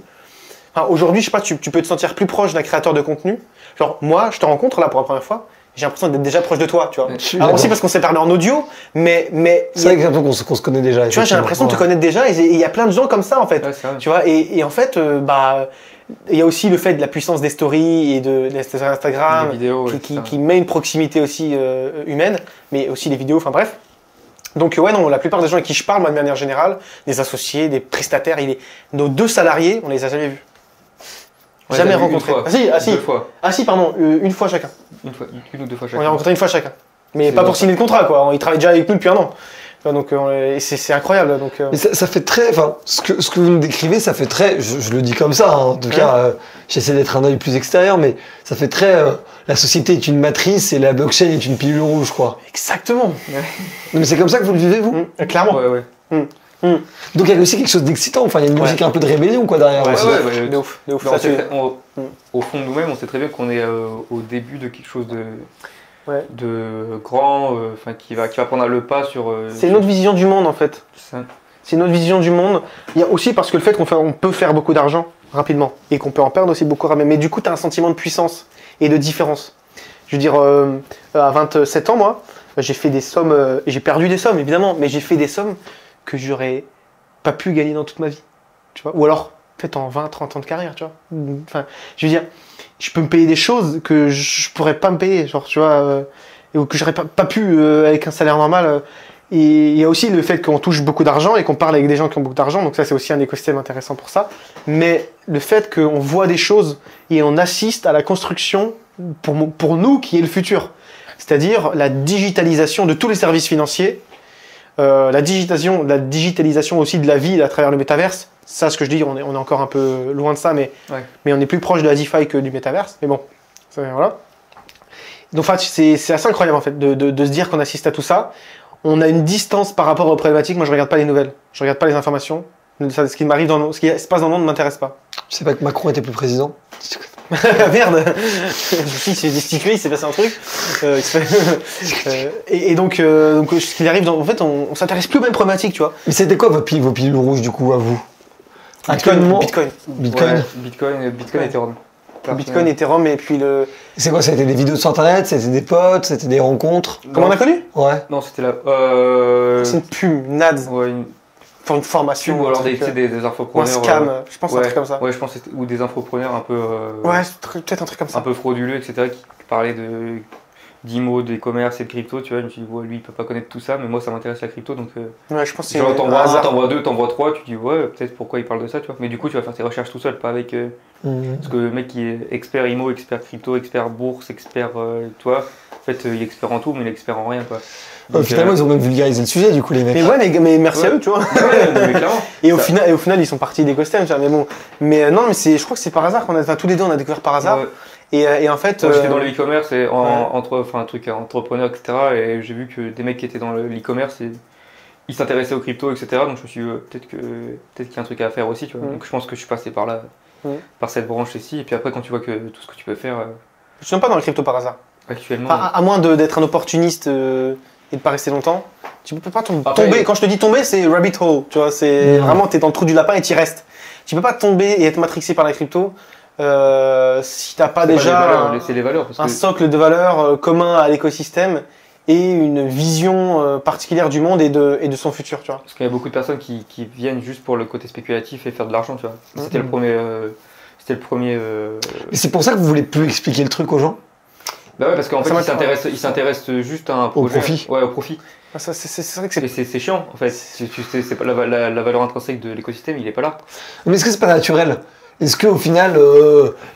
S1: aujourd'hui, je sais pas, tu peux te sentir plus proche d'un créateur de contenu. Genre, moi, je te rencontre là pour la première fois, j'ai l'impression d'être déjà proche de toi, tu vois. Alors aussi parce qu'on s'est parlé en audio, mais
S3: c'est vrai que j'ai l'impression qu'on se connaît déjà.
S1: Tu vois, j'ai l'impression de te connaître déjà et il y a plein de gens comme ça en fait. Tu vois, et en fait, il y a aussi le fait de la puissance des stories et de Instagram
S2: vidéos,
S1: qui met une proximité aussi humaine, mais aussi les vidéos, enfin bref. Donc ouais, non, la plupart des gens avec qui je parle, moi, de manière générale, des associés, des prestataires, nos 2 salariés, on les a jamais vus.
S2: Ouais,
S1: Jamais
S2: t'as vu
S1: rencontré.
S2: une fois.
S1: Ah si,
S2: Deux fois.
S1: pardon, une fois chacun.
S2: Une ou deux fois
S1: On
S2: chacun.
S1: a rencontré une fois chacun. Mais
S2: C'est
S1: pas
S2: bon.
S1: pour signer le contrat, quoi. Il travaille déjà avec nous depuis un an. Donc et c'est incroyable. Donc,
S3: Mais ça fait très, enfin, ce que vous me décrivez, ça fait très, je le dis comme ça, hein, en tout cas, j'essaie d'être un œil plus extérieur, mais ça fait très, la société est une matrice et la blockchain est une pilule rouge, quoi.
S1: Exactement.
S3: Non, mais c'est comme ça que vous le vivez, vous?
S1: Clairement.
S2: Ouais.
S3: Donc il y a aussi quelque chose d'excitant, enfin, il y a une logique un peu de rébellion, quoi, derrière.
S1: Ouais,
S3: aussi.
S2: ouais.
S1: De ouf.
S2: Non,
S1: Ça,
S2: au fond de nous-mêmes, on sait très bien qu'on est au début de quelque chose
S1: Ouais.
S2: de grand, qui va prendre le pas sur.
S1: c'est une autre vision du monde, en fait.
S2: Ça.
S1: C'est une autre vision du monde. Il y a aussi parce que le fait on peut faire beaucoup d'argent rapidement et qu'on peut en perdre aussi beaucoup rapidement. Mais du coup, tu as un sentiment de puissance et de différence. Je veux dire, à 27 ans, moi, j'ai fait des sommes, j'ai perdu des sommes évidemment, mais j'ai fait des sommes que j'aurais pas pu gagner dans toute ma vie. Tu vois, ou alors, peut-être en 20, 30 ans de carrière, tu vois. Enfin, je veux dire, je peux me payer des choses que je pourrais pas me payer, genre, tu vois, ou que j'aurais pas pu avec un salaire normal. Et il y a aussi le fait qu'on touche beaucoup d'argent et qu'on parle avec des gens qui ont beaucoup d'argent, donc ça c'est aussi un écosystème intéressant pour ça. Mais le fait qu'on voit des choses et on assiste à la construction pour nous qui est le futur, c'est-à-dire la digitalisation de tous les services financiers, la digitalisation aussi de la vie à travers le métaverse. Ça, ce que je dis, on est encore un peu loin de ça, mais on est plus proche de la DeFi que du métaverse. Mais bon, voilà. Donc en fait, c'est assez incroyable en fait de se dire qu'on assiste à tout ça. On a une distance par rapport aux problématiques. Moi, je regarde pas les nouvelles, je regarde pas les informations. Ce qui m'arrive ce qui se passe dans le monde ne m'intéresse pas.
S3: Je sais pas que Macron était plus président.
S1: Merde. Si, c'est gesticulé, il s'est passé un truc. Et donc, ce qui arrive, en fait, on s'intéresse plus aux mêmes problématiques, tu vois.
S3: Mais c'était quoi vos pilules rouges, du coup, à vous?
S1: Bitcoin.
S2: Ouais, Bitcoin et Ethereum.
S1: Bitcoin, Ethereum, et puis le.
S3: C'est quoi? C'était des vidéos sur internet? C'était des potes? C'était des rencontres?
S1: Comment on a connu?
S3: Ouais.
S2: Non, c'était là.
S1: C'est une pub, une ad,
S2: Ouais,
S1: pour une formation.
S2: ou alors
S1: un
S2: des
S1: truc,
S2: des
S1: ou un
S2: infopreneurs.
S1: scam, je pense un truc comme ça.
S2: Ouais, je pense ou des infopreneurs un peu.
S1: Ouais, peut-être un truc comme ça.
S2: Un peu frauduleux, etc. qui parlaient d'IMO, des commerces et de crypto, tu vois. Je me suis dit, ouais, lui, il peut pas connaître tout ça, mais moi, ça m'intéresse la crypto, donc.
S1: Ouais, je pense que c'est
S2: Genre, t'envoies un,
S1: hasard.
S2: t'envoies deux, t'envoies trois, tu dis, ouais, peut-être pourquoi il parle de ça, tu vois. Mais du coup, tu vas faire tes recherches tout seul, pas avec. Parce que le mec qui est expert IMO, expert crypto, expert bourse, expert. Toi, en fait, il est expert en tout, mais il est expert en rien, quoi. Donc,
S3: Finalement, ils ont même vulgarisé le sujet, du coup, les mecs.
S1: Mais ouais, mais merci à eux, tu vois.
S2: Ouais, mais clairement.
S1: Et au final, ils sont partis d'écosystème, tu vois. Mais bon, non, mais je crois que c'est par hasard tous les deux, on a découvert par hasard.
S2: Ouais.
S1: Et en fait,
S2: Moi, j'étais dans le e-commerce et un truc entrepreneur, etc. Et j'ai vu que des mecs qui étaient dans le e-commerce, ils s'intéressaient aux cryptos, etc. Donc je me suis dit, peut-être qu'il y a un truc à faire aussi, tu vois. Donc je pense que je suis passé par là, par cette branche ici. Et puis après, quand tu vois que tout ce que tu peux faire
S1: je suis même pas dans le crypto par hasard.
S2: actuellement.
S1: Enfin, à moins d'être un opportuniste et de pas rester longtemps, tu peux pas tomber.
S2: Après,
S1: Quand je te dis tomber, c'est rabbit hole, tu vois. C'est vraiment, t'es dans le trou du lapin et t'y restes. Tu peux pas tomber et être matrixé par la crypto si t'as pas déjà
S2: c'est les valeurs. Parce
S1: un
S2: que
S1: socle de valeurs commun à l'écosystème et une vision particulière du monde et de son futur, tu vois.
S2: Parce qu'il y a beaucoup de personnes qui viennent juste pour le côté spéculatif et faire de l'argent, tu vois. C'était le premier.
S3: Mais c'est pour ça que vous voulez plus expliquer le truc aux gens?
S2: Bah ouais, parce qu'en fait, ils s'intéressent juste à un projet.
S3: Au profit.
S2: Ouais, au profit.
S1: C'est vrai que
S2: Et c'est chiant, en fait. C'est pas la valeur intrinsèque de l'écosystème, il est pas là.
S3: Mais est-ce que c'est pas naturel? Est-ce qu'au final,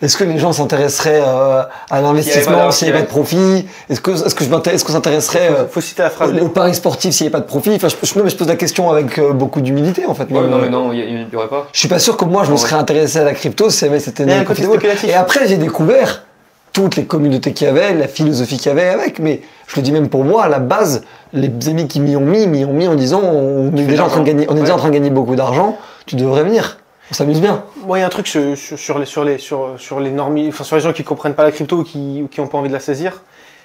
S3: est-ce que les gens s'intéresseraient à l'investissement s'il n'y avait pas de profit? Est-ce qu'on s'intéresserait
S1: faut citer la phrase.
S3: au pari sportif s'il n'y avait pas de profit? Enfin, je pose la question avec beaucoup d'humilité, en fait.
S2: Ouais, non, il n'y aurait pas.
S3: Je suis pas sûr que moi, je me serais intéressé à la crypto si c'était
S1: un côté spéculatif.
S3: Et après, j'ai découvert toutes les communautés qu'il y avait, la philosophie qu'il y avait avec. Mais je le dis même pour moi, à la base, les amis qui m'y ont mis en disant on est déjà en train de gagner beaucoup d'argent, tu devrais venir. On s'amuse bien.
S1: Moi, il y a un truc sur les normes, enfin sur les gens qui comprennent pas la crypto ou qui ont pas envie de la saisir.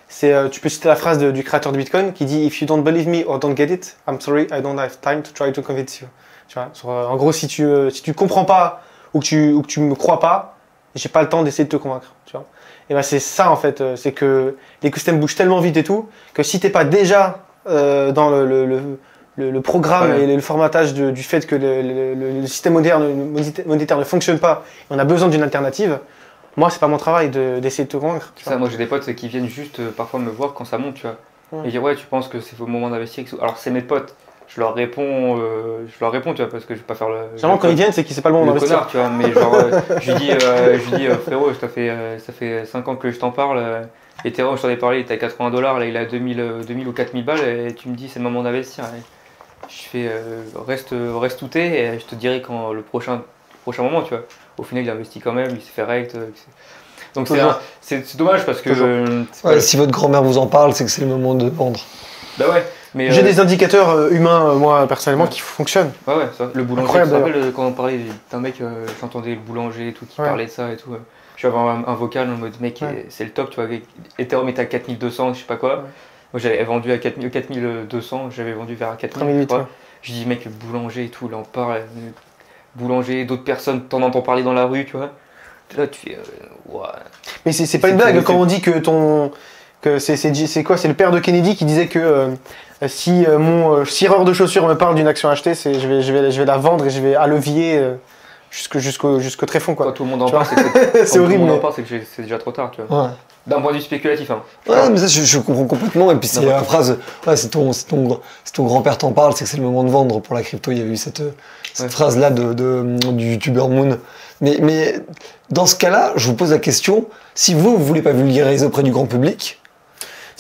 S1: C'est tu peux citer la phrase du créateur de Bitcoin qui dit If you don't believe me or don't get it, I'm sorry, I don't have time to try to convince you. Tu vois, en gros, si tu comprends pas ou que tu me crois pas, j'ai pas le temps d'essayer de te convaincre. Tu vois. Et ben c'est ça en fait, c'est que l'écosystème bouge tellement vite et tout que si t'es pas déjà dans le programme et le formatage du fait que le système monétaire ne fonctionne pas et on a besoin d'une alternative, moi c'est pas mon travail d'essayer de te convaincre.
S2: Ça, moi j'ai des potes qui viennent juste parfois me voir quand ça monte, tu vois. Et dire ouais, tu penses que c'est au moment d'investir. Alors c'est mes potes, je leur réponds, tu vois, parce que je vais pas faire le.
S1: Généralement, quand ils viennent, c'est qu'il sait pas le moment d'investir.
S2: Connard, tu vois, mais genre, je lui dis, frérot, ça fait 5 ans que je t'en parle. Ethereum, je t'en ai parlé, il était à $80, là il a 2000 ou 4000 balles, et tu me dis c'est le moment d'investir. Je fais, reste où t'es, et je te dirai quand le prochain moment, tu vois. Au final, il investit quand même, il s'est fait rect. Donc c'est dommage parce que.
S3: Si votre grand-mère vous en parle, c'est que c'est le moment de vendre.
S2: Bah ouais.
S1: J'ai des indicateurs humains, moi personnellement, qui fonctionnent.
S2: Ouais, ça. Le boulanger, tu te rappelles quand on parlait d'un mec, j'entendais le boulanger et tout, qui parlait de ça et tout. Je vais avoir un vocal en mode mec, c'est le top, tu vois. Ethereum était à 4200, je sais pas quoi. Moi j'avais vendu à 4200, j'avais vendu vers 4000. Je dis mec, boulanger et tout, là on parle. Boulanger, d'autres personnes, t'en entends parler dans la rue, tu vois. Là tu fais. Ouais.
S1: Mais c'est pas une blague quand on dit que c'est quoi, c'est le père de Kennedy qui disait que si mon cireur de chaussures me parle d'une action achetée, je vais la vendre et je vais à levier jusqu'au tréfonds, quoi.
S2: Quand tout le monde en parle, c'est
S1: horrible.
S2: Tout le monde en parle, c'est que c'est déjà trop tard, tu vois.
S3: Ouais.
S2: D'un point de vue spéculatif, hein.
S3: Ouais, mais ça je comprends complètement. Et puis c'est la phrase, c'est ton grand-père t'en parle, c'est que c'est le moment de vendre pour la crypto. Il y a eu cette phrase-là du youtubeur Moon. Mais dans ce cas-là, je vous pose la question, si vous voulez pas vulgariser auprès du grand public,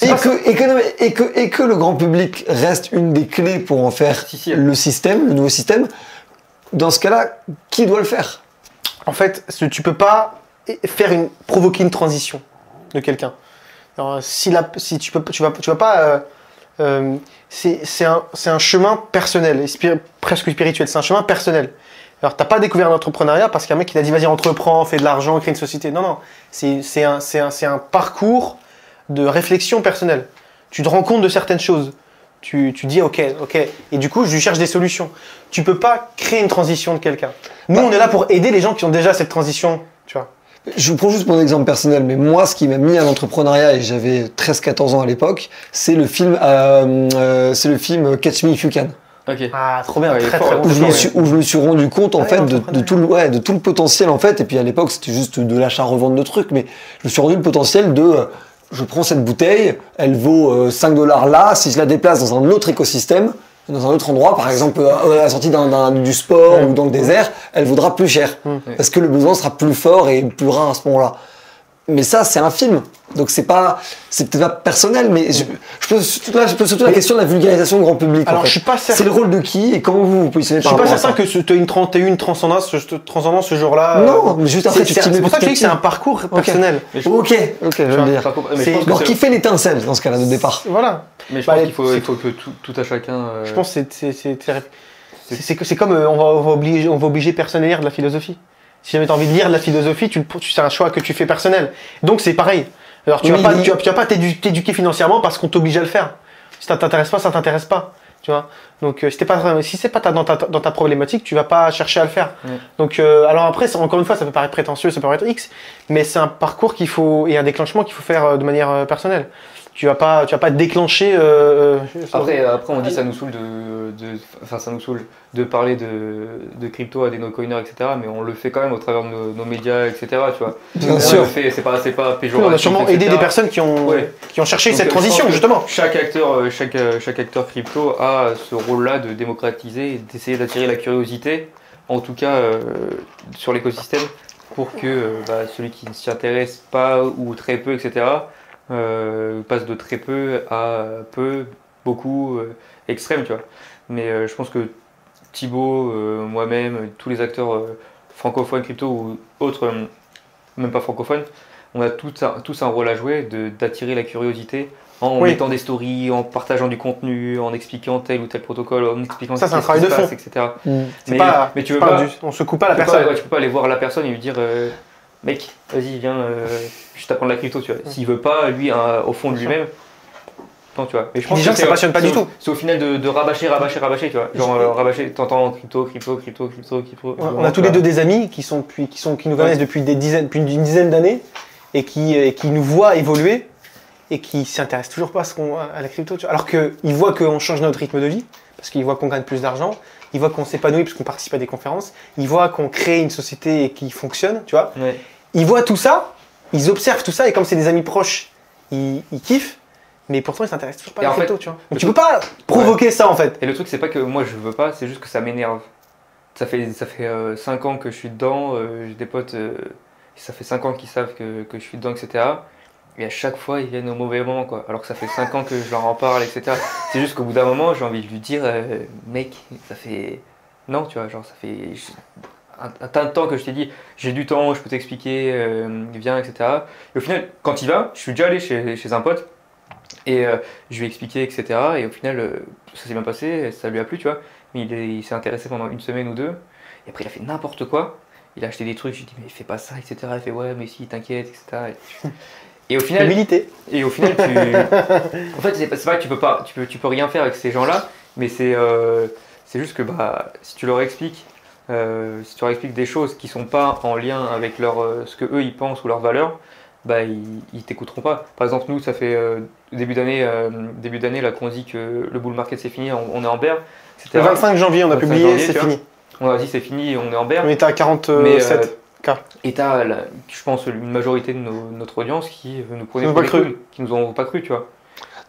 S3: et que le grand public reste une des clés pour en faire le nouveau système, dans ce cas-là, qui doit le faire?
S1: En fait, tu peux pas provoquer une transition de quelqu'un. Alors, si tu vas pas, c'est un chemin personnel, presque spirituel. C'est un chemin personnel. Alors, t'as pas découvert l'entrepreneuriat parce qu'un mec qui t'a dit vas-y entreprends, fais de l'argent, crée une société. Non, c'est un parcours de réflexion personnelle. Tu te rends compte de certaines choses. Tu dis ok, et du coup je lui cherche des solutions. Tu peux pas créer une transition de quelqu'un. Nous on est là pour aider les gens qui ont déjà cette transition, tu vois.
S3: Je vous prends juste mon exemple personnel, mais moi ce qui m'a mis à l'entrepreneuriat, et j'avais 13-14 ans à l'époque, c'est le film Catch Me If You Can.
S2: Okay.
S1: Ah trop bien, très
S3: où je me suis rendu compte en fait de tout le potentiel en fait, et puis à l'époque c'était juste de l'achat-revente de trucs, mais je me suis rendu le potentiel de je prends cette bouteille, elle vaut $5 là, si je la déplace dans un autre écosystème, dans un autre endroit, par exemple à la sortie du sport ou dans le désert, elle vaudra plus cher. Parce que le besoin sera plus fort et plus rare à ce moment-là. Mais ça, c'est un film. Donc c'est peut-être pas personnel, mais je pose surtout la question de la vulgarisation du grand public.
S1: Alors
S3: en fait.
S1: je suis pas certain.
S3: C'est le rôle de qui et comment vous positionnez par rapport à ça.
S1: Je suis pas certain que tu aies eu une transcendance ce jour-là.
S3: Non, mais juste après
S1: c'est pour ça que je dis que c'est un parcours personnel.
S3: Ok, je veux dire. Alors qui fait l'étincelle dans ce cas-là de départ?
S1: Voilà.
S2: Mais je pense qu'il faut que tout à chacun.
S1: Je pense que c'est comme on va obliger personne à lire de la philosophie. Si jamais tu as envie de lire de la philosophie, c'est un choix que tu fais personnel. Donc c'est pareil. Alors tu vas pas t'éduquer financièrement parce qu'on t'oblige à le faire. Si ça t'intéresse pas, ça t'intéresse pas. Tu vois. Donc si c'est pas dans ta problématique, tu vas pas chercher à le faire. Donc alors après, encore une fois, ça peut paraître prétentieux, ça peut paraître X, mais c'est un parcours et un déclenchement qu'il faut faire de manière personnelle. Tu vas pas déclencher.
S2: Après on dit ça nous saoule ça nous saoule de parler de crypto à des no-coiners, etc. Mais on le fait quand même au travers de nos médias, etc. Tu vois.
S3: Bien sûr.
S2: C'est pas péjoratif.
S1: On a sûrement aidé des personnes qui ont cherché cette transition justement.
S2: Chaque acteur crypto a ce rôle-là de démocratiser et d'essayer d'attirer la curiosité, en tout cas sur l'écosystème, pour que celui qui ne s'y intéresse pas ou très peu, etc. Passe de très peu à peu, beaucoup, extrême, tu vois. Mais je pense que Thibaut, moi-même, tous les acteurs francophones crypto ou autres, même pas francophones, on a tous un rôle à jouer d'attirer la curiosité en mettant des stories, en partageant du contenu, en expliquant tel ou tel protocole, en expliquant
S1: ça, c'est un travail de fond,
S2: etc.
S1: Mais tu veux pas, on se coupe pas à la personne.
S2: Tu peux pas aller voir la personne et lui dire mec, vas-y, viens, je t'apprends de la crypto, tu vois. S'il veut pas, lui, au fond de lui-même, non, tu vois. Mais je pense
S1: que ça passionne pas du tout.
S2: C'est au final de rabâcher, tu vois. Genre, rabâcher, t'entends crypto.
S1: On a tous les deux des amis qui nous connaissent depuis une dizaine d'années et qui nous voient évoluer et qui s'intéressent toujours pas à la crypto, tu vois. Alors qu'ils voient qu'on change notre rythme de vie, parce qu'ils voient qu'on gagne plus d'argent. Ils voient qu'on s'épanouit parce qu'on participe à des conférences. Ils voient qu'on crée une société qui fonctionne, tu vois. Ils voient tout ça, ils observent tout ça et comme c'est des amis proches, ils kiffent. mais pourtant ils s'intéressent toujours pas
S2: Et
S1: à la
S2: en fait,
S1: crypto, tu vois. Donc tu peux pas provoquer ça en fait.
S2: Et le truc, c'est pas que moi je veux pas, c'est juste que ça m'énerve. Ça fait 5 ans que je suis dedans, j'ai des potes, ça fait 5 ans qu'ils savent que je suis dedans, etc. Et à chaque fois, ils viennent au mauvais moment, quoi. Alors que ça fait 5 ans que je leur en parle, etc. C'est juste qu'au bout d'un moment, j'ai envie de lui dire, mec, ça fait. Non, tu vois, genre, ça fait un tas de temps que je t'ai dit, j'ai du temps, je peux t'expliquer, viens, etc. Et au final, quand il va, je suis déjà allé chez un pote, et je lui ai expliqué, etc. Et au final, ça s'est bien passé, ça lui a plu, tu vois. Mais il s'est intéressé pendant une semaine ou deux, et après, il a fait n'importe quoi. Il a acheté des trucs, je lui ai dit, mais fais pas ça, etc. Il fait, ouais, mais si, t'inquiète, etc. Et au final,
S1: Humilité.
S2: en fait, c'est pas que tu peux rien faire avec ces gens-là, mais c'est juste que bah, si tu leur expliques des choses qui sont pas en lien avec ce que eux ils pensent ou leurs valeurs, bah ils t'écouteront pas. Par exemple, nous, ça fait début d'année là qu'on dit que le bull market c'est fini, on est en bear, etc.
S1: Le 25 janvier, on a publié, c'est fini.
S2: On a dit c'est fini, on est en bear.
S1: On était à 47.
S2: Et t'as, je pense, une majorité de notre audience qui nous prenait
S1: pour des cru.
S2: qui nous ont pas cru, tu vois.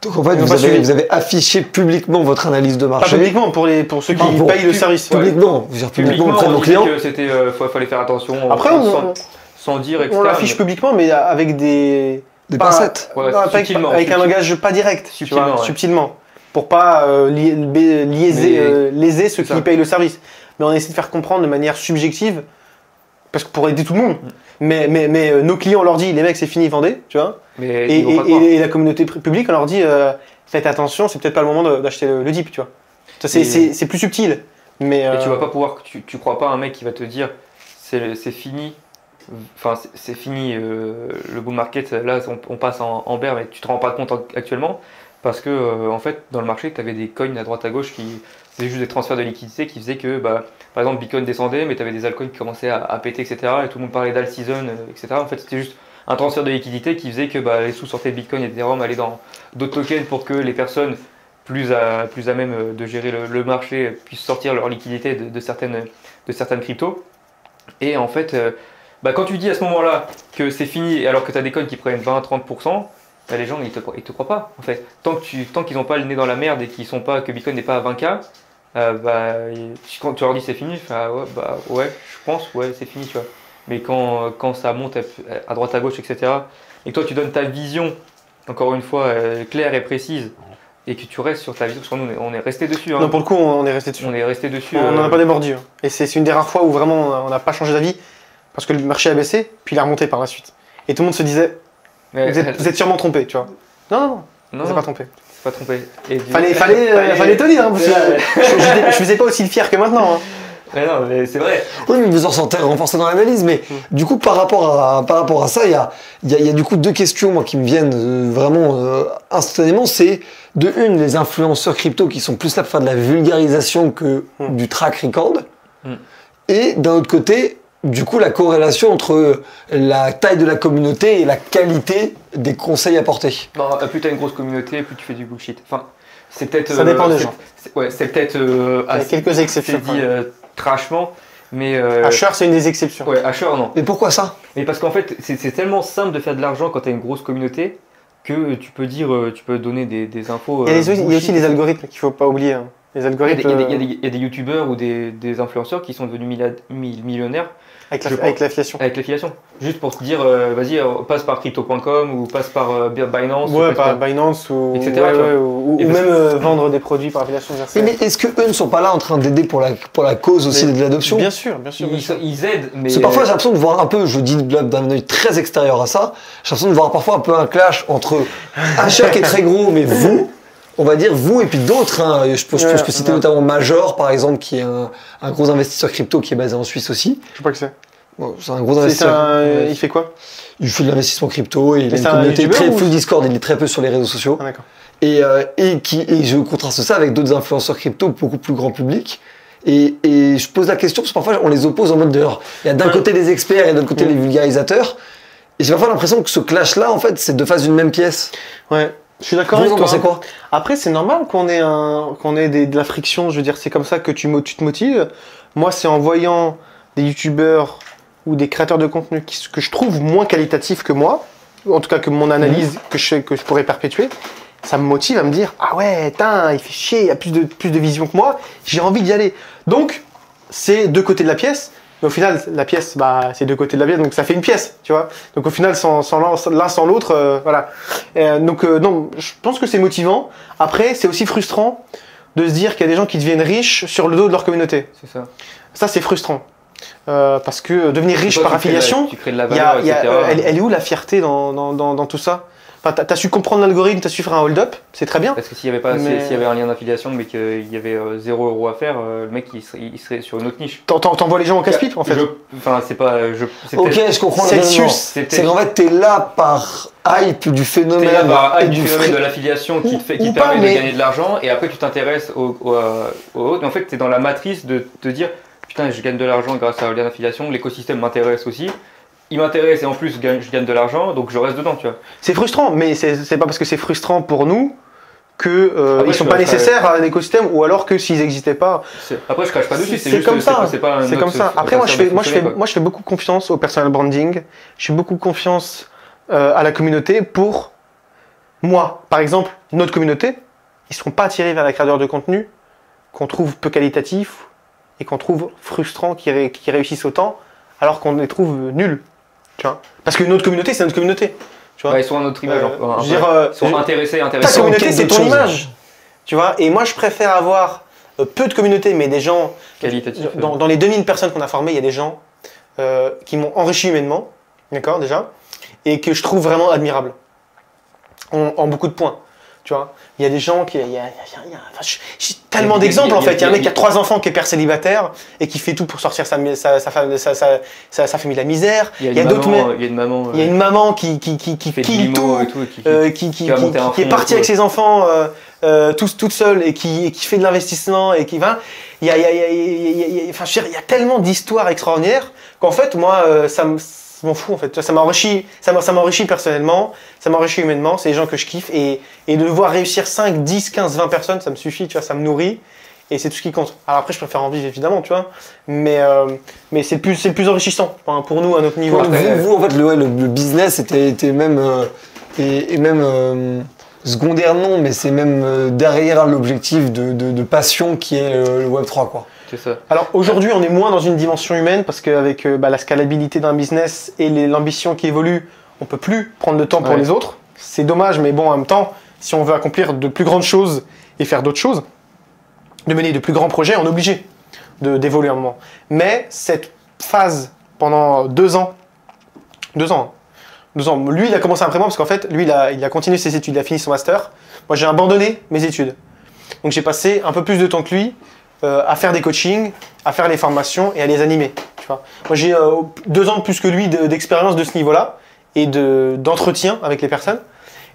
S3: Donc en fait, vous avez affiché publiquement votre analyse de marché.
S1: Pas publiquement pour ceux qui payent le service.
S3: Publiquement, vous dire publiquement auprès de nos clients.
S2: Que fallait faire attention.
S1: Après,
S2: sans dire, etc.
S1: On l'affiche publiquement, mais avec des
S3: pincettes.
S1: Avec un langage pas direct, subtilement. Pour pas léser ceux qui payent le service. Mais on essaie de faire comprendre de manière subjective, parce que pour aider tout le monde. Mais nos clients, on leur dit, les mecs, c'est fini, vendez, tu vois. Et la communauté publique, on leur dit, faites attention, c'est peut-être pas le moment d'acheter le dip, tu vois. C'est plus subtil. Mais
S2: tu vas pas pouvoir, tu crois pas un mec qui va te dire, c'est fini. Enfin, c'est fini le bull market. Là, on passe en bear, mais tu te rends pas compte actuellement. Parce que, en fait, dans le marché, tu avais des coins à droite à gauche qui faisaient juste des transferts de liquidités qui faisaient que, bah, par exemple, Bitcoin descendait, mais tu avais des altcoins qui commençaient à péter, etc. Et tout le monde parlait d'alt season, etc. En fait, c'était juste un transfert de liquidité qui faisait que les sous sortaient de Bitcoin et d'Ethereum allaient dans d'autres tokens pour que les personnes plus à même de gérer le marché puissent sortir leur liquidité de certaines cryptos. Et en fait, quand tu dis à ce moment-là que c'est fini alors que tu as des coins qui prennent 20-30%, les gens ils te croient pas en fait. Tant qu'ils n'ont pas le nez dans la merde et que Bitcoin n'est pas à 20K, quand tu leur dis c'est fini, ouais, je pense, ouais, c'est fini, tu vois. Mais quand ça monte à droite à gauche, etc., et que toi tu donnes ta vision, encore une fois, claire et précise, et que tu restes sur ta vision, parce que nous on est resté dessus. Hein.
S1: Non, pour le coup, on est resté dessus.
S2: On est resté dessus.
S1: On n'en a pas démordu. Hein. Et c'est une des rares fois où vraiment on n'a pas changé d'avis, parce que le marché a baissé, puis il a remonté par la suite. Et tout le monde se disait, vous êtes sûrement trompé, tu vois. Non, vous n'êtes pas trompé.
S2: C'est pas trompé.
S1: Fallait te dire, hein, parce que je faisais pas aussi le fier que maintenant. Hein.
S2: Mais non, mais c'est vrai.
S3: Oui, mais vous en sentez renforcé dans l'analyse. Mais du coup, par rapport à ça, il y a du coup deux questions moi, qui me viennent vraiment instantanément. C'est de une, les influenceurs crypto qui sont plus là pour faire de la vulgarisation que du track record. Et d'un autre côté, du coup, la corrélation entre la taille de la communauté et la qualité des conseils apportés.
S2: Non, plus tu as une grosse communauté, plus tu fais du bullshit. Enfin, c'est peut-être.
S1: Ça dépend des gens.
S2: C'est peut-être.
S1: Avec quelques exceptions.
S2: C'est dit trashement, mais.
S1: Asher, c'est une des exceptions.
S2: Ouais, Asher, non.
S3: Mais pourquoi ça?
S2: Mais parce qu'en fait, c'est tellement simple de faire de l'argent quand tu as une grosse communauté que tu peux donner des infos.
S1: Il y a aussi les algorithmes qu'il ne faut pas oublier. Hein. Les algorithmes.
S2: Il y a des youtubeurs ou des influenceurs qui sont devenus millionnaires.
S1: Avec l'affiliation.
S2: Avec l'affiliation. Juste pour te dire, vas-y, passe par crypto.com ou passe par Binance.
S1: Ouais, par Binance ou,
S2: etc.
S1: ou même vendre des produits par affiliation.
S3: Mais est-ce qu'eux ne sont pas là en train d'aider pour la cause aussi de l'adoption?
S1: Bien sûr.
S2: Ils aident, mais.
S3: Parce que parfois j'ai l'impression de voir un peu, je dis d'un œil très extérieur à ça, j'ai l'impression de voir parfois un peu un clash entre Asher qui est très gros, mais vous. On va dire vous et puis d'autres. Hein. Je peux citer notamment Major, par exemple, qui est un gros investisseur crypto qui est basé en Suisse aussi.
S1: Je sais pas que c'est.
S3: Bon, c'est un gros investisseur.
S1: Il fait quoi?
S3: Il fait de l'investissement crypto et il a une communauté très full Discord. Il est très peu sur les réseaux sociaux.
S1: Ah, d'accord.
S3: Et je contraste ça avec d'autres influenceurs crypto beaucoup plus grand public. Et je pose la question parce que parfois on les oppose en mode d'ailleurs. Il y a d'un côté les experts et d'un côté les vulgarisateurs. Et j'ai parfois l'impression que ce clash-là, en fait, c'est deux faces d'une même pièce.
S1: Ouais. Je suis d'accord
S3: avec
S1: toi.
S3: Vous en pensez quoi?
S1: Après, c'est normal qu'on ait de la friction. Je veux dire, c'est comme ça que tu te motives. Moi, c'est en voyant des youtubeurs ou des créateurs de contenu que je trouve moins qualitatifs que moi, en tout cas que mon analyse que je pourrais perpétuer. ça me motive à me dire ah ouais, il fait chier, il a plus de vision que moi, j'ai envie d'y aller. Donc c'est deux côtés de la pièce, mais au final la pièce c'est deux côtés de la pièce, donc ça fait une pièce, tu vois. Donc au final sans l'un sans l'autre, voilà. Non, je pense que c'est motivant. Après c'est aussi frustrant de se dire qu'il y a des gens qui deviennent riches sur le dos de leur communauté.
S2: C'est ça.
S1: Ça c'est frustrant. Parce que devenir riche par affiliation,
S2: tu crées de la valeur,
S1: elle est où la fierté dans tout ça? Enfin, t'as su comprendre l'algorithme, t'as su faire un hold-up, c'est très bien.
S2: Parce que s'il y avait un lien d'affiliation, mais qu'il y avait 0 € à faire, le mec il serait sur une autre niche.
S1: T'envoies les gens au casse-pipe en fait.
S2: Enfin, c'est pas.
S3: Ok, je comprends. C'est qu'en fait, t'es là par hype du phénomène.
S2: T'es là par hype du phénomène de l'affiliation qui te permet de gagner de l'argent, et après tu t'intéresses aux autres. Mais en fait, t'es dans la matrice de te dire putain, je gagne de l'argent grâce à un lien d'affiliation, l'écosystème m'intéresse aussi. Il m'intéresse et en plus je gagne de l'argent, donc je reste dedans, tu vois.
S1: C'est frustrant, mais c'est pas parce que c'est frustrant pour nous que ils sont pas nécessaires à l'écosystème, ou alors que s'ils n'existaient pas.
S2: Après je crache pas dessus,
S1: c'est comme ça. C'est comme ça. Après moi je fais beaucoup confiance au personal branding. Je fais beaucoup confiance à la communauté pour moi. Par exemple, notre communauté, ils seront pas attirés vers les créateurs de contenu qu'on trouve peu qualitatifs et qu'on trouve frustrants qui réussissent autant, alors qu'on les trouve nuls. Tu vois, parce que notre communauté, c'est notre communauté. Tu vois,
S2: ils sont à notre image.
S1: Ils
S2: sont intéressés.
S1: Ta communauté, c'est ton image. Tu vois, et moi, je préfère avoir peu de communauté, mais des gens
S2: qualitatifs.
S1: Dans les 2000 personnes qu'on a formées, il y a des gens qui m'ont enrichi humainement, d'accord, déjà, et que je trouve vraiment admirables en beaucoup de points. Tu vois, il y a des gens qui. J'ai tellement d'exemples en fait. Il y a un mec qui a 3 enfants qui est père célibataire et qui fait tout pour sortir sa famille de la misère. Il y a d'autres mecs.
S2: Il y a une maman.
S1: Il y a une maman qui
S2: fait
S1: kill tout, qui est partie avec ses enfants toute seule et qui fait de l'investissement et qui va. Il y a tellement d'histoires extraordinaires qu'en fait, moi, ça m'en fous en fait. Ça m'a enrichi personnellement, ça m'a enrichi humainement, c'est les gens que je kiffe et de voir réussir 5, 10, 15, 20 personnes, ça me suffit, tu vois, ça me nourrit et c'est tout ce qui compte. Alors après je préfère en vivre évidemment, tu vois, mais c'est le plus enrichissant pour nous à notre niveau.
S3: Vous en fait le business était même secondaire non, mais c'est même derrière l'objectif de passion qui est le Web3 quoi.
S2: Ça.
S1: Alors aujourd'hui, on est moins dans une dimension humaine parce qu'avec la scalabilité d'un business et l'ambition qui évolue, on peut plus prendre de temps pour les autres. C'est dommage, mais bon, en même temps, si on veut accomplir de plus grandes choses et faire d'autres choses, de mener de plus grands projets, on est obligé d'évoluer un moment. Mais cette phase pendant 2 ans, lui, il a commencé après moi parce qu'en fait, lui, il a continué ses études, il a fini son master. Moi, j'ai abandonné mes études. Donc j'ai passé un peu plus de temps que lui à faire des coachings, à faire les formations et à les animer. Tu vois. Moi, j'ai 2 ans de plus que lui d'expérience de ce niveau-là et d'entretien avec les personnes.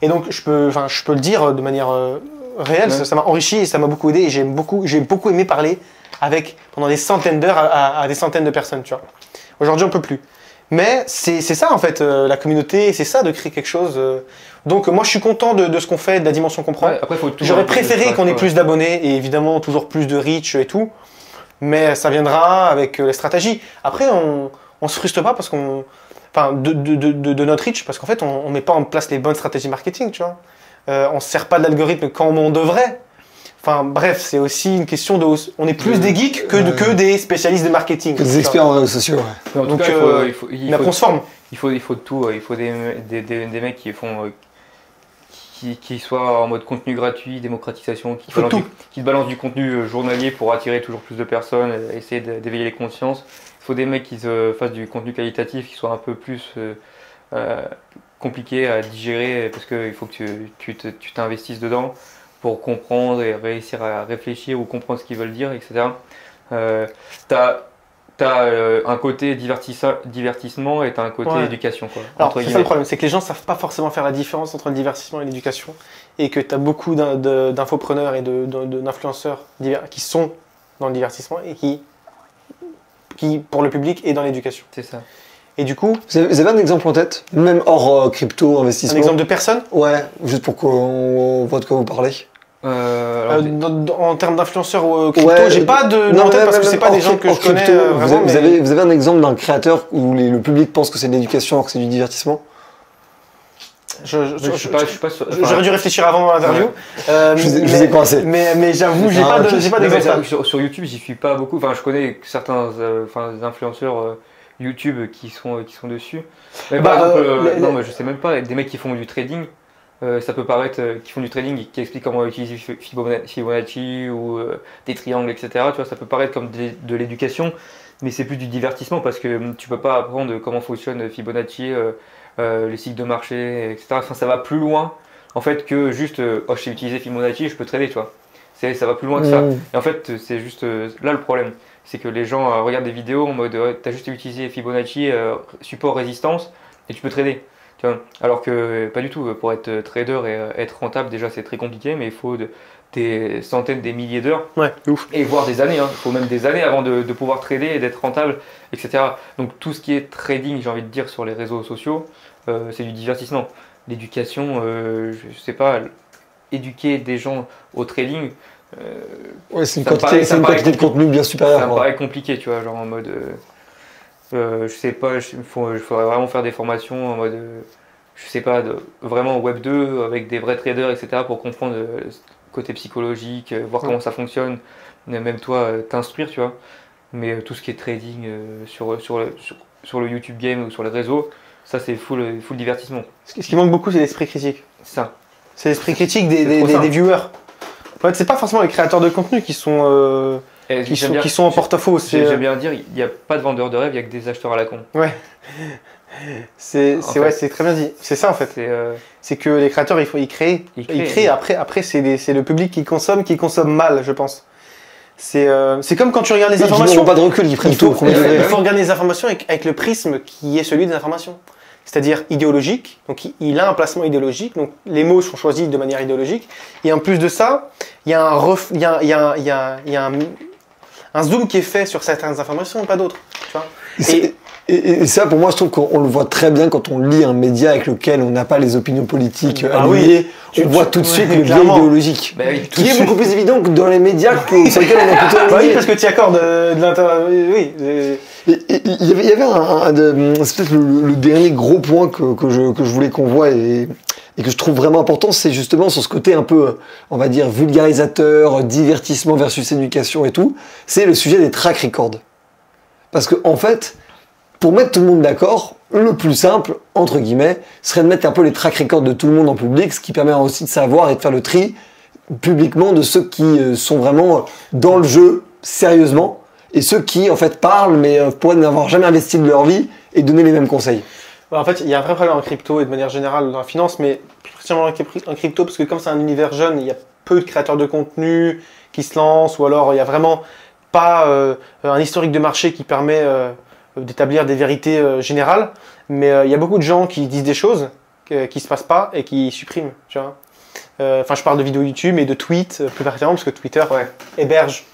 S1: Et donc, je peux le dire de manière réelle, ça m'a enrichi et ça m'a beaucoup aidé. Et j'ai beaucoup aimé parler pendant des centaines d'heures à des centaines de personnes. Tu vois. Aujourd'hui, on peut plus. Mais c'est ça en fait, la communauté, c'est ça de créer quelque chose. Donc moi je suis content de ce qu'on fait, de la dimension qu'on prend. J'aurais préféré qu'on ait plus d'abonnés et évidemment toujours plus de reach et tout, mais ça viendra avec les stratégies. Après on se frustre pas parce de notre reach, parce qu'en fait on met pas en place les bonnes stratégies marketing, tu vois. On se sert pas de l'algorithme quand on devrait. Enfin bref, c'est aussi une question on est plus des geeks que des spécialistes de marketing.
S3: Des experts en réseaux sociaux, ouais.
S1: Donc après on se forme.
S2: Il faut de tout, il faut des mecs qui soient en mode contenu gratuit, démocratisation, qui te balancent du contenu journalier pour attirer toujours plus de personnes, essayer d'éveiller les consciences. Il faut des mecs qui fassent du contenu qualitatif, qui soit un peu plus compliqué à digérer, parce qu'il faut que tu t'investisses dedans pour comprendre et réussir à réfléchir ou comprendre ce qu'ils veulent dire, etc. T'as un côté divertissement et t'as un côté éducation. Quoi,
S1: alors, c'est ça le problème, c'est que les gens savent pas forcément faire la différence entre le divertissement et l'éducation. Et que t'as beaucoup d'infopreneurs et d'influenceurs qui sont dans le divertissement et qui, pour le public, est dans l'éducation.
S2: C'est ça.
S1: Et du coup...
S3: Vous avez un exemple en tête? Même hors crypto, investissement? Un
S1: exemple de personne?
S3: Ouais, juste pour qu'on voit de quoi vous parlez.
S1: En termes d'influenceurs ou crypto, j'ai pas de nom en tête parce que c'est pas des gens que je connais vraiment.
S3: Vous avez un exemple d'un créateur où le public pense que c'est de l'éducation alors que c'est du divertissement?
S2: Je suis pas sûr.
S1: J'aurais dû réfléchir avant l'interview.
S3: Ouais. Je vous ai coincé.
S1: Mais j'avoue, j'ai pas d'exemple.
S2: Sur YouTube, j'y suis pas beaucoup. Enfin, je connais certains influenceurs YouTube qui sont dessus. Mais par exemple, non, mais je sais même pas. Des mecs qui font du trading. Ça peut paraître qui font du trading, qui expliquent comment utiliser Fibonacci ou des triangles, etc. Tu vois, ça peut paraître comme de l'éducation, mais c'est plus du divertissement parce que tu peux pas apprendre comment fonctionne Fibonacci, les cycles de marché, etc. Enfin, ça va plus loin en fait que juste oh, je sais utiliser Fibonacci, je peux trader, tu vois. Ça va plus loin que ça. Et en fait, c'est juste là le problème, c'est que les gens regardent des vidéos en mode t'as juste utilisé Fibonacci, support résistance et tu peux trader. Tu vois, alors que pas du tout, pour être trader et être rentable, déjà c'est très compliqué, mais il faut des centaines, des milliers d'heures,
S1: ouf.
S2: Et voire des années, il faut même des années avant de pouvoir trader et d'être rentable, etc. Donc tout ce qui est trading, j'ai envie de dire, sur les réseaux sociaux, c'est du divertissement. L'éducation, je sais pas, éduquer des gens au trading,
S3: c'est une quantité de contenu bien supérieure.
S2: Ça me paraît compliqué, tu vois, genre en mode... je sais pas, il faudrait vraiment faire des formations en mode, je sais pas, vraiment Web 2 avec des vrais traders, etc. pour comprendre le côté psychologique, voir comment ça fonctionne, même toi t'instruire, tu vois. Mais tout ce qui est trading sur le YouTube Game ou sur les réseaux, ça c'est full divertissement.
S1: Ce qui manque beaucoup, c'est l'esprit critique.
S2: C'est ça.
S1: C'est l'esprit critique des viewers. En fait, c'est pas forcément les créateurs de contenu qui sont en porte-à-faux.
S2: J'aime bien dire, il n'y a pas de vendeurs de rêve, il n'y a que des acheteurs à la con.
S1: Ouais. C'est très bien dit. C'est ça en fait. C'est que les créateurs, ils créent. Après c'est le public qui consomme mal, je pense. C'est comme quand tu regardes les informations.
S3: Ils n'ont pas de recul, ils prennent tout au premier degré.
S1: Il faut regarder les informations avec le prisme qui est celui des informations. C'est-à-dire idéologique, donc il a un placement idéologique, donc les mots sont choisis de manière idéologique, et en plus de ça, il y a un zoom qui est fait sur certaines informations, pas d'autres. Tu vois.
S3: Et ça, pour moi, je trouve qu'on le voit très bien quand on lit un média avec lequel on n'a pas les opinions politiques alignées. On voit tout de suite le biais idéologique.
S2: Bah oui,
S3: qui est beaucoup plus évident que dans les médias sur lesquels on a plutôt aligné.
S1: Oui, parce que tu accordes de l'intérêt. Oui.
S3: Il y avait c'est peut-être le dernier gros point que je voulais qu'on voit et que je trouve vraiment important, c'est justement sur ce côté un peu, on va dire, vulgarisateur, divertissement versus éducation et tout. C'est le sujet des track records. Parce que, en fait, pour mettre tout le monde d'accord, le plus simple, entre guillemets, serait de mettre un peu les track records de tout le monde en public, ce qui permet aussi de savoir et de faire le tri publiquement de ceux qui sont vraiment dans le jeu, sérieusement, et ceux qui, en fait, parlent, mais pourraient n'avoir jamais investi de leur vie et donner les mêmes conseils.
S1: En fait, il y a un vrai problème en crypto et de manière générale dans la finance, mais plus précisément en crypto, parce que comme c'est un univers jeune, il y a peu de créateurs de contenu qui se lancent, ou alors il n'y a vraiment pas un historique de marché qui permet d'établir des vérités générales, mais il y a beaucoup de gens qui disent des choses qui se passent pas et qui suppriment, tu vois. Enfin, je parle de vidéos YouTube et de tweets plus particulièrement parce que Twitter héberge